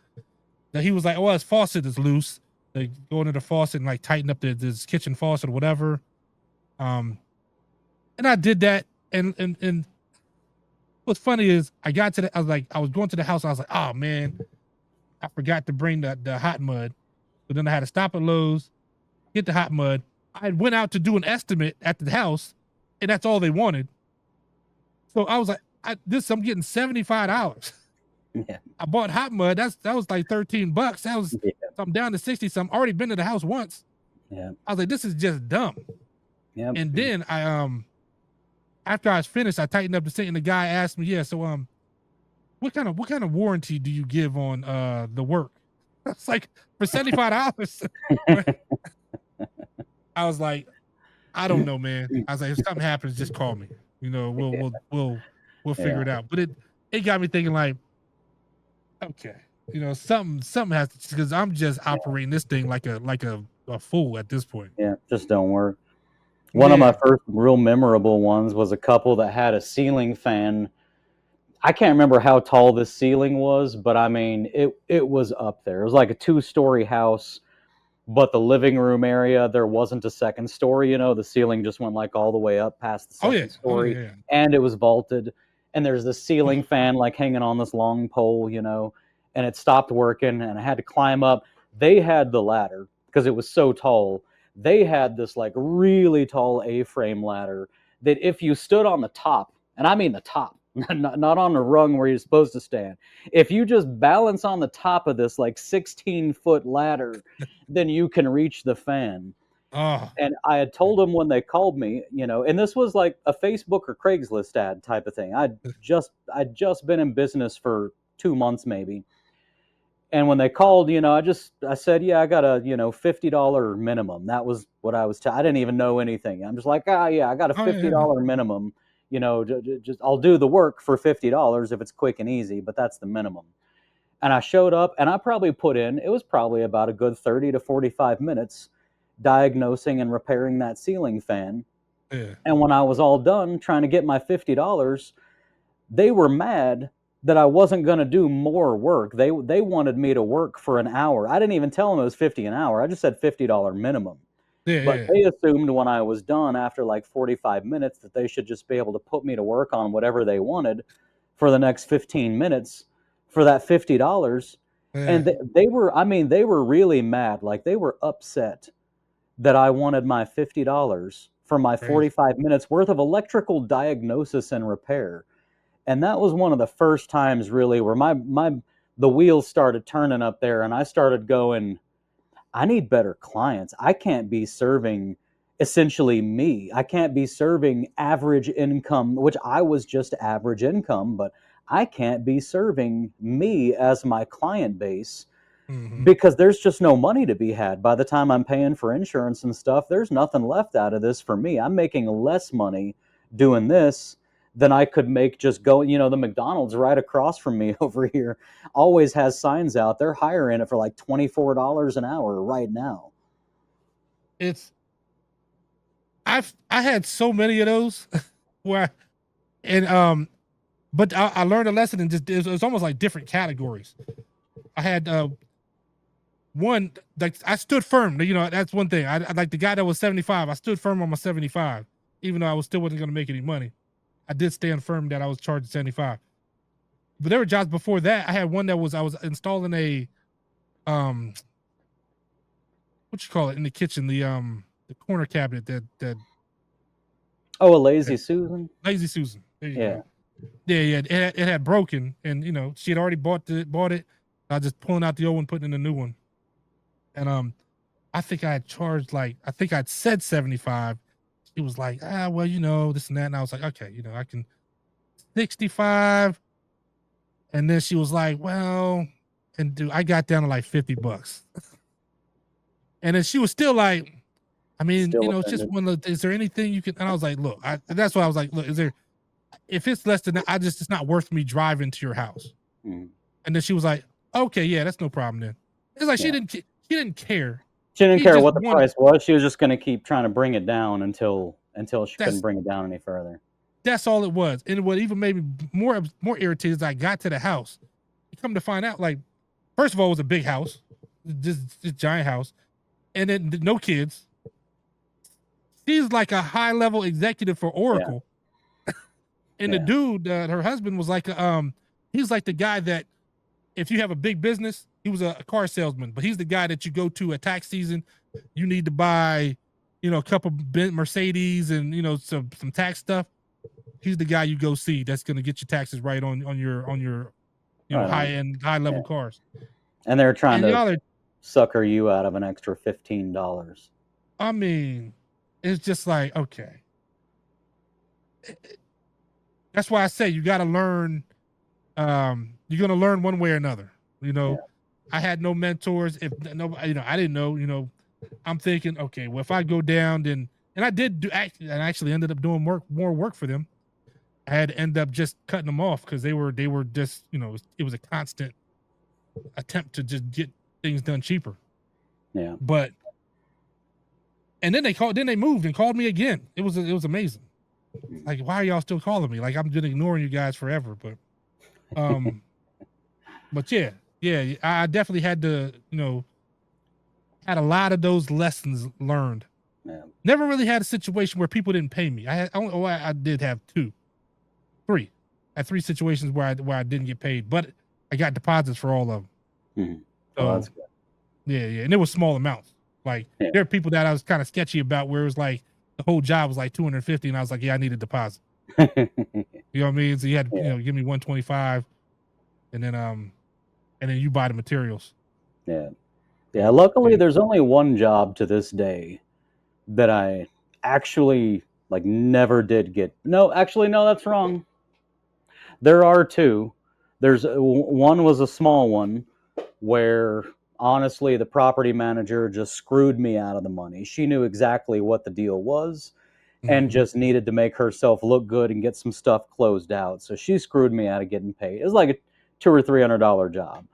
He was like, well, his faucet is loose. They go into the faucet and like tighten up this kitchen faucet or whatever. And I did that, and what's funny is I was going to the house. And I was like, oh man, I forgot to bring the hot mud. So then I had to stop at Lowe's, get the hot mud. I went out to do an estimate at the house, and that's all they wanted. So I was like, I'm getting $75. Yeah. I bought hot mud. That was like $13. That was I'm down to 60. So I'm already been to the house once. Yeah. I was like, this is just dumb. Yeah. And then I after I was finished, I tightened up the sink, and the guy asked me, yeah, so what kind of warranty do you give on the work? It's like for $75. I was like, I don't know, man. I was like, if something happens, just call me. You know, we'll figure it out. But it got me thinking like, okay, you know, something has to, because I'm just operating this thing like a fool at this point. Yeah, just don't work. One of my first real memorable ones was a couple that had a ceiling fan. I can't remember how tall this ceiling was, but I mean, it was up there. It was like a 2-story house, but the living room area, there wasn't a second story, you know, the ceiling just went like all the way up past the second story, and it was vaulted. And there's this ceiling fan like hanging on this long pole, you know, and it stopped working and I had to climb up. They had the ladder because it was so tall. They had this like really tall A-frame ladder that if you stood on the top, and I mean the top, not on the rung where you're supposed to stand, if you just balance on the top of this like 16-foot ladder, then you can reach the fan. Oh. And I had told them when they called me, you know, and this was like a Facebook or Craigslist ad type of thing. I'd just been in business for 2 months maybe. And when they called, you know, I said, yeah, I got a, you know, $50 minimum. That was what I was I didn't even know anything. I'm just like, yeah, I got a $50 minimum. You know, just I'll do the work for $50 if it's quick and easy, but that's the minimum. And I showed up and I probably put in, it was probably about a good 30 to 45 minutes diagnosing and repairing that ceiling fan. Yeah. And when I was all done trying to get my $50, they were mad that I wasn't going to do more work. They wanted me to work for an hour. I didn't even tell them it was $50 an hour. I just said $50 minimum. But they assumed when I was done after like 45 minutes that they should just be able to put me to work on whatever they wanted for the next 15 minutes for that $50. And they were really mad. Like they were upset that I wanted my $50 for my 45 minutes worth of electrical diagnosis and repair. And that was one of the first times really where the wheels started turning up there and I started going, I need better clients. I can't be serving essentially me. I can't be serving average income, which I was just average income, but I can't be serving me as my client base because there's just no money to be had. By the time I'm paying for insurance and stuff, there's nothing left out of this for me. I'm making less money doing this than I could make just going, you know, the McDonald's right across from me over here always has signs out. They're hiring it for like $24 an hour right now. I had so many of those where, but I learned a lesson and just, it was almost like different categories. I had one, like I stood firm, you know, that's one thing. I like the guy that was 75, I stood firm on my 75, even though I still wasn't going to make any money. I did stand firm that I was charged 75. But there were jobs before that. I had one that was, I was installing a, what you call it in the kitchen, the corner cabinet that. Oh, a Lazy Susan? Lazy Susan. There you Yeah. go. Yeah. It had broken and, you know, she had already bought it. I was just pulling out the old one, putting in the new one. And I think I had charged I'd said 75. She was like, well, you know, this and that. And I was like, okay, you know, I can 65. And then she was like, well, and dude, I got down to like $50. And then she was still like, I mean, still, you know, it's just one of the, is there anything you can, and I was like, look, that's why I was like, look, if it's less than that, it's not worth me driving to your house. And then she was like, okay, yeah, that's no problem then. It's like, she didn't care. She didn't care what the price was. She was just going to keep trying to bring it down until she couldn't bring it down any further. That's all it was. And what even made me more irritated is I got to the house. Come to find out, like, first of all, it was a big house, this giant house, and then no kids. She's like a high-level executive for Oracle. And the dude, her husband, was like, he's like the guy that if you have a big business, he was a car salesman, but he's the guy that you go to at tax season. You need to buy, a couple Mercedes and some tax stuff. He's the guy you go see that's going to get your taxes right on your high level cars. And they're trying to sucker you out of an extra $15. I mean, it's just like, okay. That's why I say you got to learn. You're going to learn one way or another. I had no mentors. If no, I didn't know. I'm thinking, okay, well, if I go down, then and I did do and actually ended up doing more work for them. I had to end up just cutting them off because they were just it was a constant attempt to just get things done cheaper. Yeah. But and then they moved and called me again. It was amazing. Like, why are y'all still calling me? Like, I'm just ignoring you guys forever. But but yeah, I definitely had to, had a lot of those lessons learned. Yeah. Never really had a situation where people didn't pay me. I did have three. I had 3 situations where I didn't get paid, but I got deposits for all of them. Mm-hmm. So, that's good. Yeah, and it was small amounts. Like there are people that I was kind of sketchy about, where it was like the whole job was like $250, and I was like, yeah, I need a deposit. You know what I mean? So you had to give me $125, and then you buy the materials. Yeah. Luckily, there's only one job to this day that I actually never did get. No, actually, no, that's wrong. There are 2. There's one was a small one where honestly the property manager just screwed me out of the money. She knew exactly what the deal was and just needed to make herself look good and get some stuff closed out. So she screwed me out of getting paid. It was like a $200 or $300 job.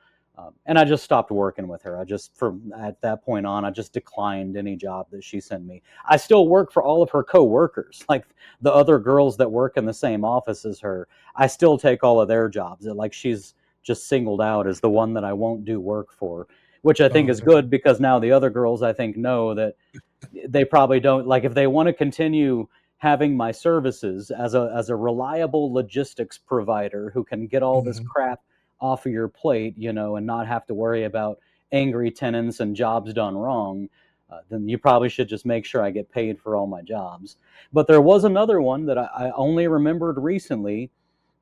And I just stopped working with her. From at that point on, I just declined any job that she sent me. I still work for all of her co-workers, like the other girls that work in the same office as her. I still take all of their jobs. Like she's just singled out as the one that I won't do work for, which I think is good, because now the other girls, I think, know that they probably don't, like, if they want to continue having my services as a reliable logistics provider who can get all this crap off of your plate, and not have to worry about angry tenants and jobs done wrong, then you probably should just make sure I get paid for all my jobs. But there was another one that I only remembered recently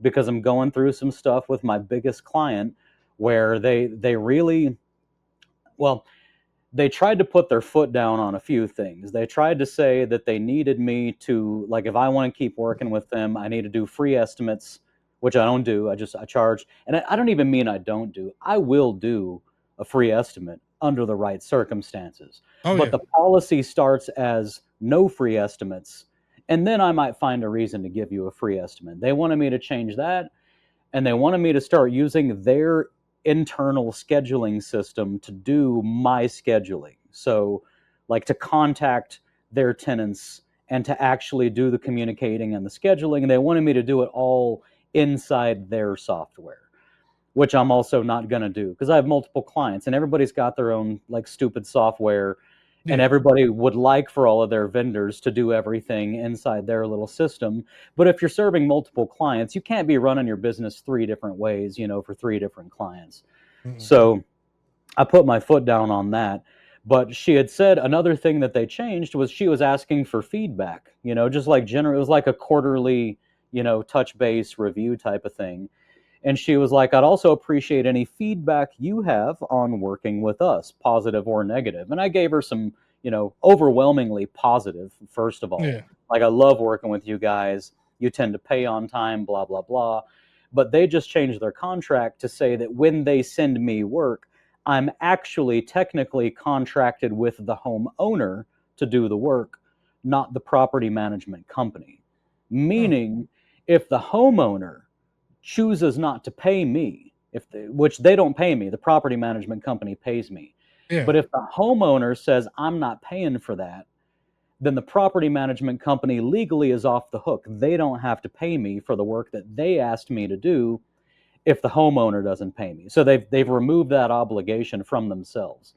because I'm going through some stuff with my biggest client where they really, they tried to put their foot down on a few things. They tried to say that they needed me to, like, if I want to keep working with them, I need to do free estimates, which I don't do. I charge. And I don't even mean I don't do. I will do a free estimate under the right circumstances. But the policy starts as no free estimates. And then I might find a reason to give you a free estimate. They wanted me to change that. And they wanted me to start using their internal scheduling system to do my scheduling. So like to contact their tenants and to actually do the communicating and the scheduling. And they wanted me to do it all inside their software, which I'm also not going to do because I have multiple clients and everybody's got their own like stupid software and everybody would like for all of their vendors to do everything inside their little system. But if you're serving multiple clients, you can't be running your business 3 different ways, for 3 different clients. So I put my foot down on that. But she had said another thing that they changed was she was asking for feedback, just like general, it was like a quarterly touch base review type of thing. And she was like, I'd also appreciate any feedback you have on working with us, positive or negative. And I gave her some, overwhelmingly positive, first of all. Like, I love working with you guys. You tend to pay on time, blah, blah, blah. But they just changed their contract to say that when they send me work, I'm actually technically contracted with the homeowner to do the work, not the property management company. Meaning, if the homeowner chooses not to pay me, which they don't pay me, the property management company pays me. But if the homeowner says I'm not paying for that, then the property management company legally is off the hook. They don't have to pay me for the work that they asked me to do if the homeowner doesn't pay me. So they've removed that obligation from themselves.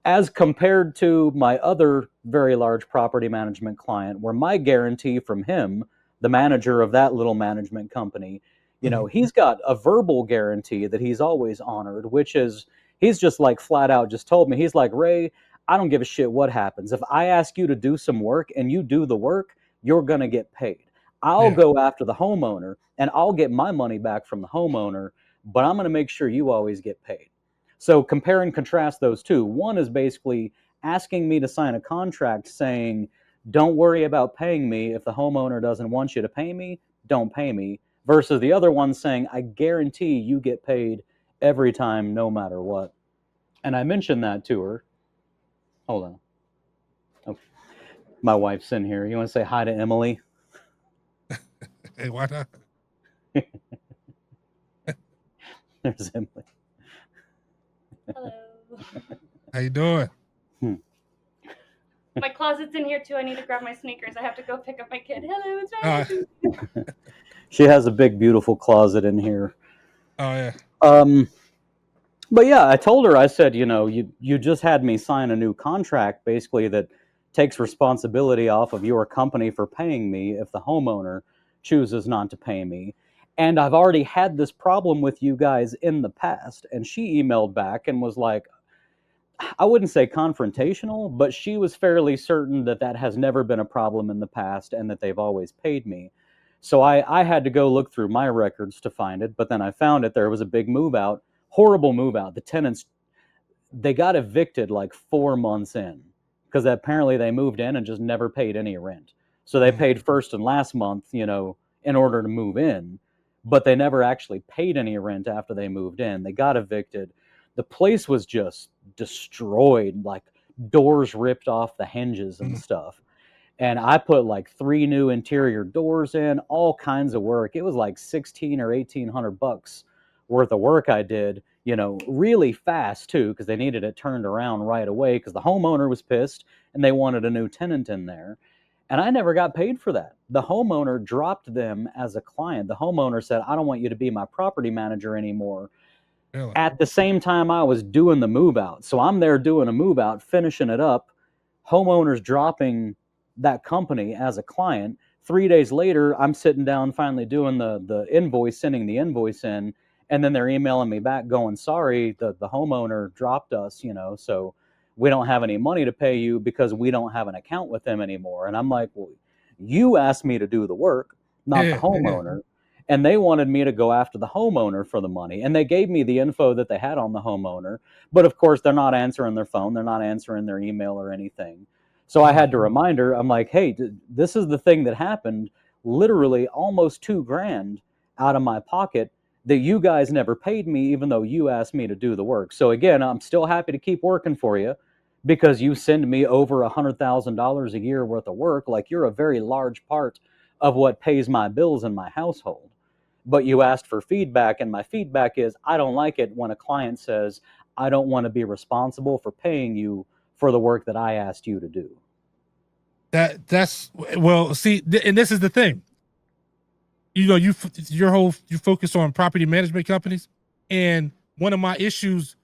As compared to my other very large property management client, where my guarantee from him the manager of that little management company, you know, he's got a verbal guarantee that he's always honored, which is he's just like flat out just told me, he's like, Ray, I don't give a shit what happens. If I ask you to do some work and you do the work, you're going to get paid. I'll go after the homeowner and I'll get my money back from the homeowner, but I'm going to make sure you always get paid. So compare and contrast those two. One is basically asking me to sign a contract saying, don't worry about paying me. If the homeowner doesn't want you to pay me, don't pay me. Versus the other one saying, I guarantee you get paid every time, no matter what. And I mentioned that to her. Hold on. Oh, my wife's in here. You want to say hi to Emily? Hey, why not? There's Emily. Hello. How you doing? My closet's in here too. I need to grab my sneakers. I have to go pick up my kid. Hello, it's my She has a big, beautiful closet in here. Oh yeah. But yeah, I told her, I said, you know, you just had me sign a new contract, basically that takes responsibility off of your company for paying me if the homeowner chooses not to pay me. And I've already had this problem with you guys in the past. And she emailed back and was like, I wouldn't say confrontational, but she was fairly certain that that has never been a problem in the past and that they've always paid me. So I had to go look through my records to find it, but then I found it. There was a big move out, horrible move out. The tenants, they got evicted like 4 months in because apparently they moved in and just never paid any rent. So they paid first and last month, you know, in order to move in, but they never actually paid any rent after they moved in. They got evicted. The place was just destroyed, like doors ripped off the hinges and stuff. And I put like 3 new interior doors in, all kinds of work. It was like $1,600 or $1,800 worth of work I did, you know, really fast too, because they needed it turned around right away because the homeowner was pissed and they wanted a new tenant in there. And I never got paid for that. The homeowner dropped them as a client. The homeowner said, I don't want you to be my property manager anymore. Really? At the same time I was doing the move out. So I'm there doing a move out, finishing it up. Homeowners dropping that company as a client. 3 days later, I'm sitting down finally doing the invoice, sending the invoice in, and then they're emailing me back going, sorry, the homeowner dropped us, you know, so we don't have any money to pay you because we don't have an account with them anymore. And I'm like, well, you asked me to do the work, not the homeowner. And they wanted me to go after the homeowner for the money. And they gave me the info that they had on the homeowner. But of course, they're not answering their phone. They're not answering their email or anything. So I had to remind her, I'm like, hey, this is the thing that happened, literally almost $2,000 out of my pocket that you guys never paid me, even though you asked me to do the work. So again, I'm still happy to keep working for you because you send me over $100,000 a year worth of work. Like you're a very large part of what pays my bills in my household. But you asked for feedback, and my feedback is I don't like it when a client says, I don't want to be responsible for paying you for the work that I asked you to do. That's well, see, and this is the thing. You know, you focus on property management companies, and one of my issues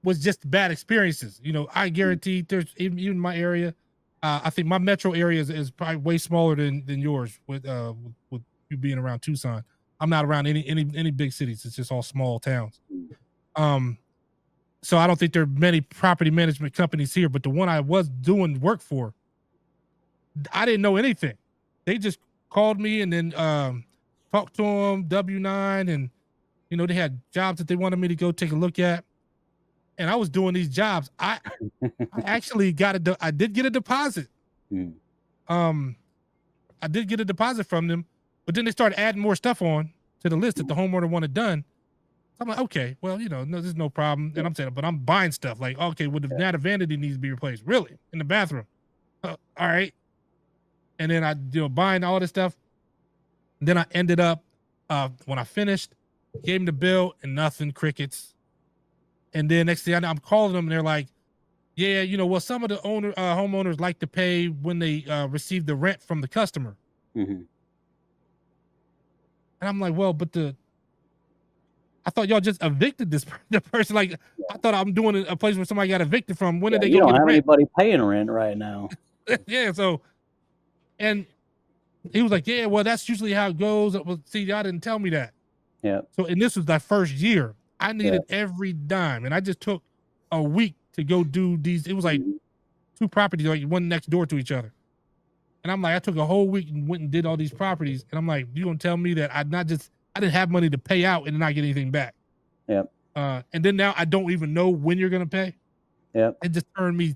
was just bad experiences. You know, I guarantee there's even in my area, I think my metro area is probably way smaller than yours with you being around Tucson. I'm not around any big cities. It's just all small towns. So I don't think there are many property management companies here, but the one I was doing work for, I didn't know anything. They just called me and then talked to them, W-9, and you know, they had jobs that they wanted me to go take a look at. And I was doing these jobs. I actually I did get a deposit. I did get a deposit from them, but then they started adding more stuff on to the list that the homeowner wanted done. So I'm like, okay, well, you know, no, there's no problem. And I'm saying, but I'm buying stuff like, okay, well, the vanity needs to be replaced. Really? In the bathroom? All right. And then I, you know, buying all this stuff. And then I ended up, when I finished, gave them the bill and nothing, crickets. And then next thing I know, I'm calling them and they're like, yeah, you know, well, some of the homeowners like to pay when they receive the rent from the customer. And I'm like, well, but I thought y'all just evicted the person. Like, I thought I'm doing a place where somebody got evicted from. When did they go get rent? You don't have anybody paying rent right now. Yeah, so, and He was like, yeah, well, that's usually how it goes. Well, see, y'all didn't tell me that. Yeah. So, and this was that first year. I needed every dime, and I just took a week to go do these. It was like 2 properties, like one next door to each other. And I'm like, I took a whole week and went and did all these properties. And I'm like, you gonna tell me that I didn't have money to pay out and not get anything back? Yeah. And then now I don't even know when you're gonna pay. Yeah. It just turned me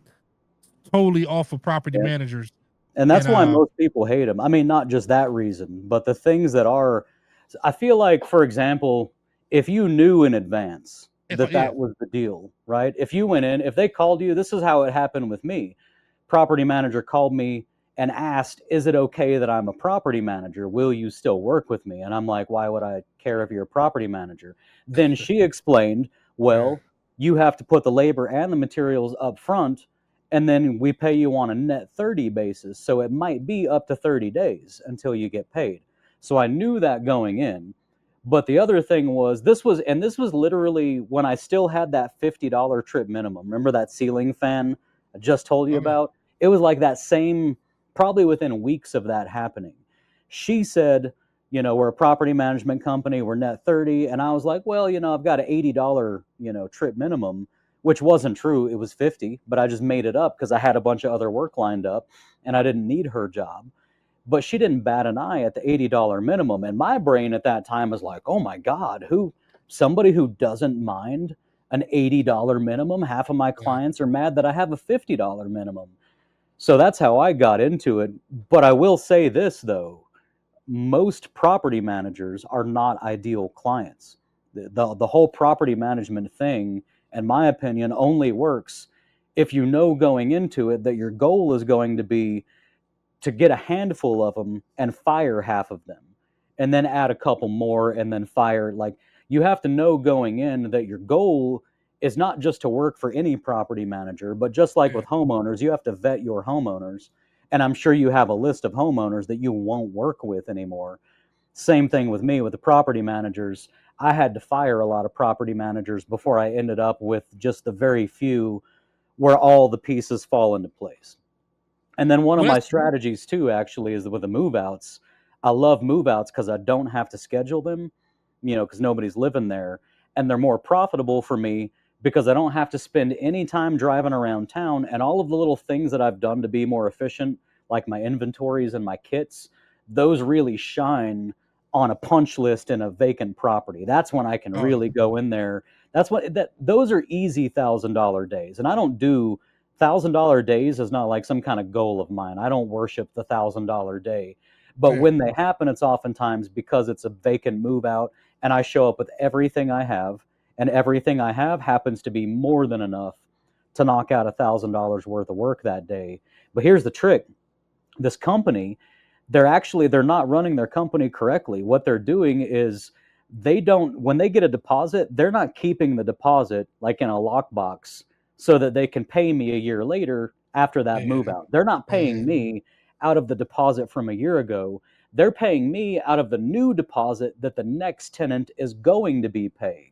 totally off of property managers. And that's why most people hate them. I mean, not just that reason, but the things that are, I feel like, for example, if you knew in advance that was the deal, right? If you went in, if they called you, this is how it happened with me. Property manager called me and asked, is it okay that I'm a property manager? Will you still work with me? And I'm like, why would I care if you're a property manager? Then she explained, well, you have to put the labor and the materials up front, and then we pay you on a net 30 basis. So it might be up to 30 days until you get paid. So I knew that going in. But the other thing was, this was literally when I still had that $50 trip minimum. Remember that ceiling fan I just told you about? It was like that same, probably within weeks of that happening. She said, you know, we're a property management company, we're net 30. And I was like, well, you know, I've got an $80, you know, trip minimum, which wasn't true. It was 50, but I just made it up because I had a bunch of other work lined up and I didn't need her job. But she didn't bat an eye at the $80 minimum. And my brain at that time was like, oh my God, somebody who doesn't mind an $80 minimum? Half of my clients are mad that I have a $50 minimum. So that's how I got into it. But I will say this, though. Most property managers are not ideal clients. The whole property management thing, in my opinion, only works if you know going into it that your goal is going to be to get a handful of them and fire half of them, and then add a couple more and then fire. Like, you have to know going in that your goal is not just to work for any property manager, but just like with homeowners, you have to vet your homeowners. And I'm sure you have a list of homeowners that you won't work with anymore. Same thing with me with the property managers. I had to fire a lot of property managers before I ended up with just the very few where all the pieces fall into place. And then one of my strategies too, actually, is with the move outs. I love move outs because I don't have to schedule them, you know, because nobody's living there. And they're more profitable for me because I don't have to spend any time driving around town, and all of the little things that I've done to be more efficient, like my inventories and my kits, those really shine on a punch list in a vacant property. That's when I can really go in there. Those are easy $1,000 days. And I don't do $1,000 days is not like some kind of goal of mine. I don't worship the $1,000 day. But when they happen, it's oftentimes because it's a vacant move out and I show up with everything I have, and everything I have happens to be more than enough to knock out $1,000 worth of work that day. But here's the trick. This company, they're not running their company correctly. What they're doing is when they get a deposit, they're not keeping the deposit like in a lockbox so that they can pay me a year later after that move out. They're not paying me out of the deposit from a year ago. They're paying me out of the new deposit that the next tenant is going to be paying.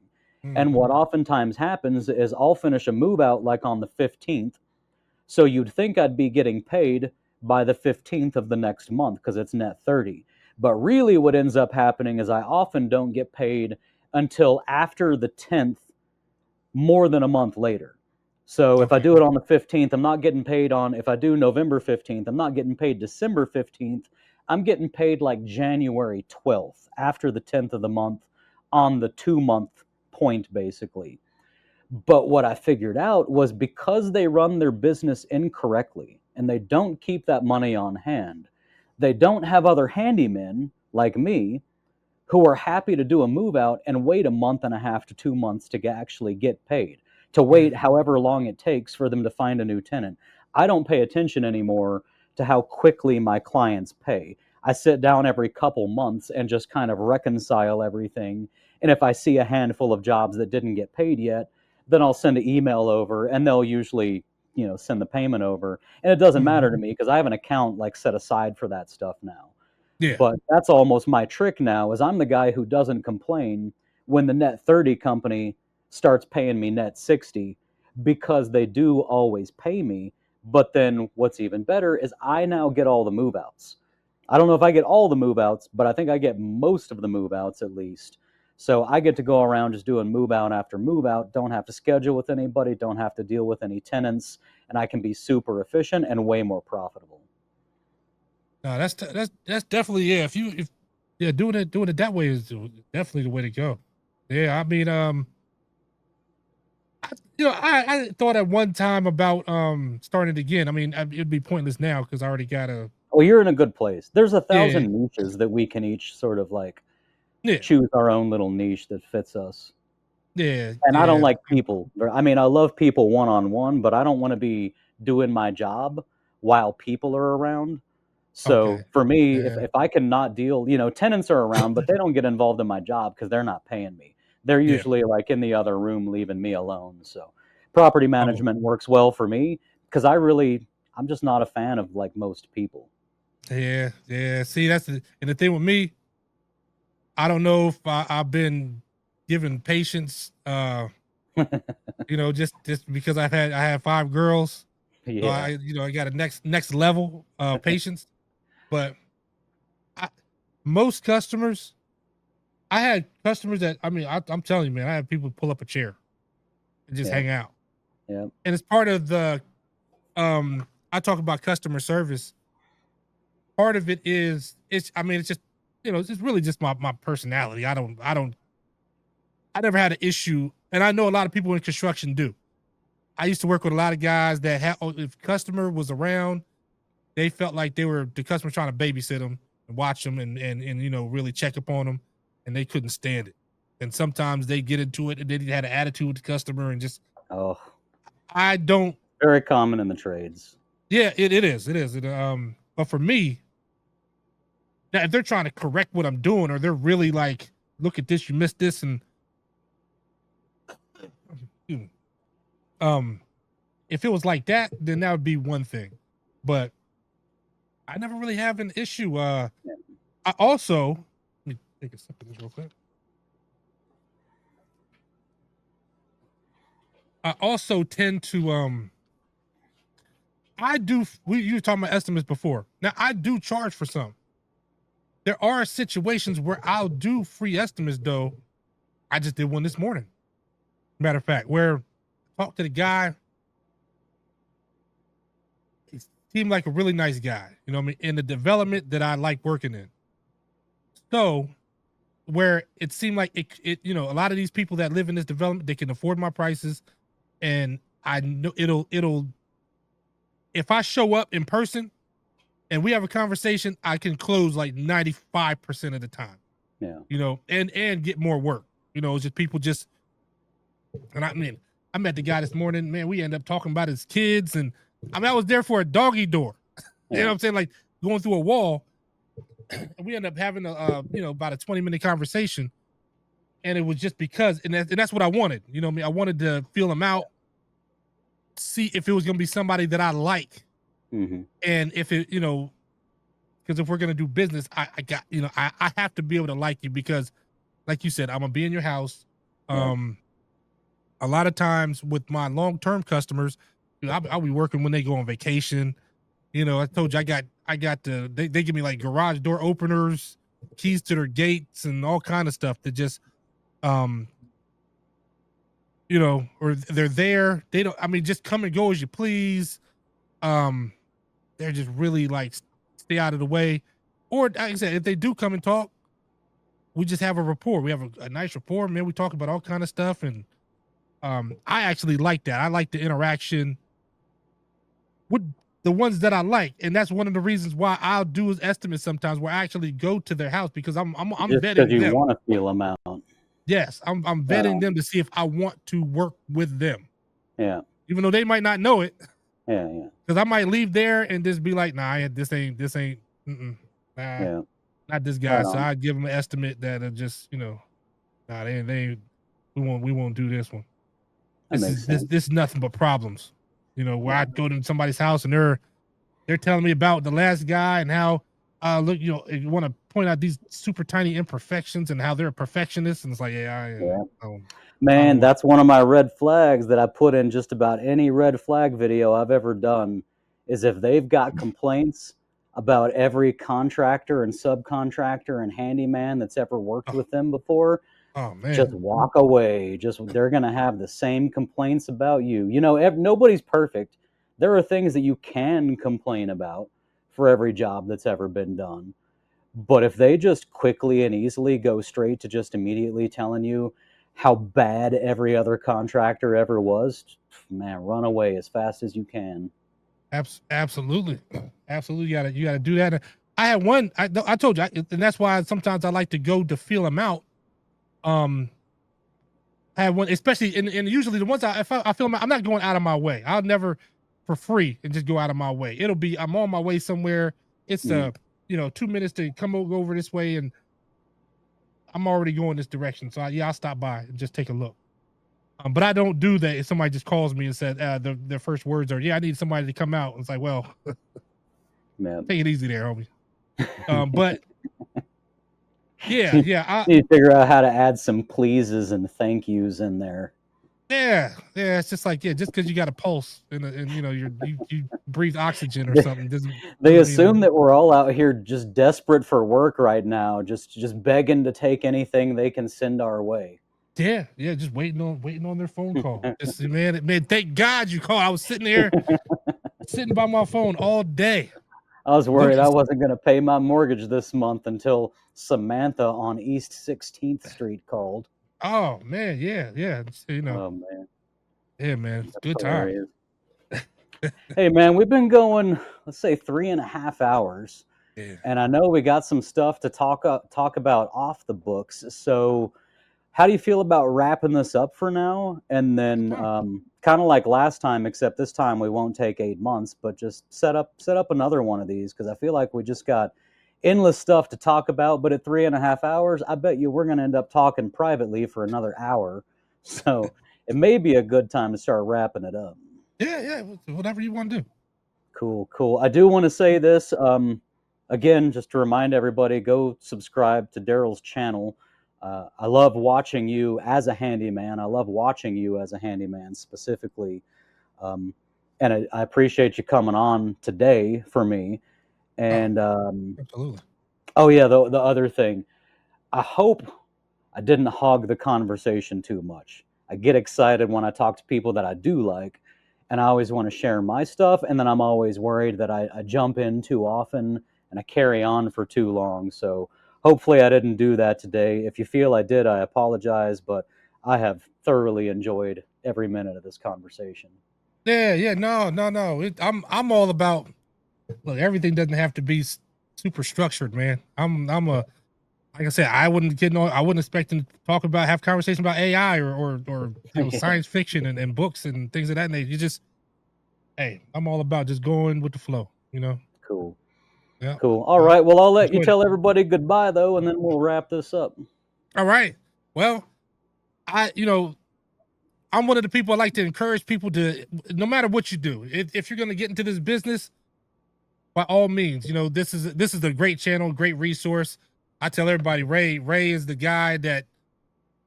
And what oftentimes happens is I'll finish a move out like on the 15th. So you'd think I'd be getting paid by the 15th of the next month because it's net 30. But really what ends up happening is I often don't get paid until after the 10th, more than a month later. So if I do it on the 15th, I'm not getting paid if I do November 15th, I'm not getting paid December 15th. I'm getting paid like January 12th, after the 10th of the month, on the 2-month point, basically. But what I figured out was because they run their business incorrectly and they don't keep that money on hand, they don't have other handymen like me who are happy to do a move out and wait a month and a half to 2 months to actually get paid, to wait however long it takes for them to find a new tenant. I don't pay attention anymore to how quickly my clients pay. I sit down every couple months and just kind of reconcile everything. And if I see a handful of jobs that didn't get paid yet, then I'll send an email over and they'll usually, send the payment over. And it doesn't matter to me because I have an account like set aside for that stuff now. Yeah. But that's almost my trick now, is I'm the guy who doesn't complain when the net 30 company starts paying me net 60, because they do always pay me. But then what's even better is I now get all the move outs. I don't know if I get all the move outs, but I think I get most of the move outs at least. So I get to go around just doing move out after move out, don't have to schedule with anybody, don't have to deal with any tenants, and I can be super efficient and way more profitable. No, that's definitely, yeah. If doing it that way is definitely the way to go. Yeah, I mean, I thought at one time about starting it again. I mean, it'd be pointless now because I already got a. Well, you're in a good place. There's 1,000 niches that we can each sort of like choose our own little niche that fits us. Yeah. And I don't like people. I mean, I love people one-on-one, but I don't want to be doing my job while people are around. So for me, if I cannot deal, tenants are around, but they don't get involved in my job because they're not paying me. They're usually like in the other room, leaving me alone. So property management works well for me because I'm just not a fan of like most people. Yeah. See, and the thing with me, I don't know if I've been given patience, just because I had 5 girls. Yeah. So I got a next level patience. But most customers, I had customers that, I mean, I'm telling you, man, I had people pull up a chair and just hang out. Yeah. And it's part of the, I talk about customer service. Part of it is, it's just, it's really just my personality. I never had an issue. And I know a lot of people in construction do. I used to work with a lot of guys that if customer was around, they felt like the customer trying to babysit them and watch them and really check up on them, and they couldn't stand it. And sometimes they get into it and they had an attitude with the customer and just. Oh. I don't. Very common in the trades. Yeah, it is. But for me, now if they're trying to correct what I'm doing, or they're really like, look at this, you missed this, and if it was like that, then that would be one thing. But I never really have an issue. I also, let me take a sip of this real quick. I also tend to, you were talking about estimates before. Now I do charge for some. There are situations where I'll do free estimates though. I just did one this morning. Matter of fact, where I talked to the guy, he seemed like a really nice guy, you know what I mean, in the development that I like working in. So where it seemed like it a lot of these people that live in this development, they can afford my prices. And I know it'll, if I show up in person and we have a conversation, I can close like 95% of the time. Yeah. And get more work. It's just people and I mean, I met the guy this morning, man, we ended up talking about his kids, and I was there for a doggy door. You know what I'm saying? Like going through a wall. And we ended up having about a 20-minute conversation. And it was just because, and that's what I wanted. You know what I mean? I wanted to feel him out, see if it was going to be somebody that I like. Mm-hmm. And if it, because if we're going to do business, I have to be able to like you because, like you said, I'm going to be in your house. A lot of times with my long-term customers, I'll be working when they go on vacation. I told you I got they give me like garage door openers, keys to their gates, and all kind of stuff that just, or they're there. They don't, just come and go as you please. They're just really like, stay out of the way. Or like I said, if they do come and talk, we just have a rapport. We have a nice rapport, man. We talk about all kind of stuff. And I actually like that. I like the interaction with the ones that I like. And that's one of the reasons why I'll do estimates sometimes, where I actually go to their house, because I'm just vetting you them. Want to feel them out. Yes, I'm vetting them to see if I want to work with them. Yeah. Even though they might not know it. Yeah. Because I might leave there and just be like, nah, this ain't, not this guy. Right, so I give them an estimate that are just, we won't do this one. This is nothing but problems. Where I go to somebody's house and they're telling me about the last guy and how, look, you want to point out these super tiny imperfections and how they're a perfectionist. And it's like, man, that's one of my red flags that I put in just about any red flag video I've ever done, is if they've got complaints, about every contractor and subcontractor and handyman that's ever worked with them before. Oh man. Just walk away. They're going to have the same complaints about you. You know, nobody's perfect. There are things that you can complain about for every job that's ever been done. But if they just quickly and easily go straight to just immediately telling you how bad every other contractor ever was, man, run away as fast as you can. Absolutely. Absolutely. You gotta do that. I had one, I told you, and that's why sometimes I like to go to feel them out. I had one, especially in usually the ones if I feel them out, I'm not going out of my way. I'll never for free and just go out of my way. It'll be, I'm on my way somewhere. It's 2 minutes to come over this way, and I'm already going this direction. So I'll stop by and just take a look. But I don't do that if somebody just calls me and said their first words are, "Yeah, I need somebody to come out." It's like, well, man, take it easy there, homie. But yeah, I need to figure out how to add some pleases and thank yous in there. Yeah, it's just like, just because you got a pulse and you know you breathe oxygen or something doesn't. They assume that we're all out here just desperate for work right now, just begging to take anything they can send our way. Yeah, just waiting on their phone call. Man, thank God you called. I was sitting there, sitting by my phone all day. I was worried I wasn't going to pay my mortgage this month until Samantha on East 16th Street called. Oh man, yeah. You know. Oh man. Yeah, man. It's good time. Hey man, we've been going, let's say 3.5 hours. Yeah. And I know we got some stuff to talk about off the books. So how do you feel about wrapping this up for now? And then kind of like last time, except this time we won't take 8 months, but just set up another one of these, because I feel like we just got endless stuff to talk about. But at 3.5 hours, I bet you we're going to end up talking privately for another hour. So it may be a good time to start wrapping it up. Yeah, whatever you want to do. Cool. I do want to say this again, just to remind everybody, go subscribe to Daryl's channel. I love watching you as a handyman. I love watching you as a handyman specifically. And I appreciate you coming on today for me. And absolutely. Oh yeah, the other thing, I hope I didn't hog the conversation too much. I get excited when I talk to people that I do like, and I always want to share my stuff, and then I'm always worried that I jump in too often and I carry on for too long. So hopefully I didn't do that today. If you feel I did, I apologize, but I have thoroughly enjoyed every minute of this conversation. Yeah, no. I'm all about, look, everything doesn't have to be super structured, man. Like I said, I wouldn't expect them to have conversations about AI or science fiction and books and things of that nature. Hey, I'm all about just going with the flow, you know? Cool. Yeah. Cool. All right. Well, I'll let you tell everybody goodbye though, and then we'll wrap this up. All right. Well, I'm one of the people I like to encourage people to, no matter what you do, if you're going to get into this business, by all means, this is a great channel, great resource. I tell everybody, Ray is the guy that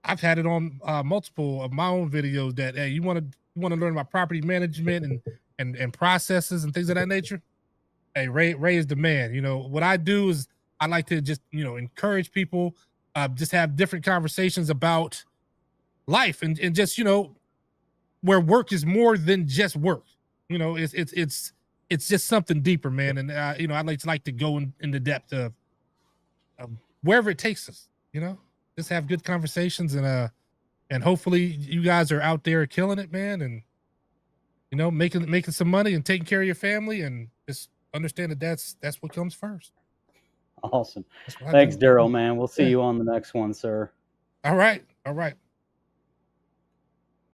I've had it on multiple of my own videos that, hey, you want to learn about property management and processes and things of that nature. Hey, Ray is the man. What I do is I like to just, encourage people, just have different conversations about life and just, where work is more than just work. It's just something deeper, man. And, I like to go in the depth of wherever it takes us, just have good conversations and hopefully you guys are out there killing it, man. And, making some money and taking care of your family and just understand that that's what comes first. Awesome. Thanks, Daryl, man. We'll see you on the next one, sir. All right.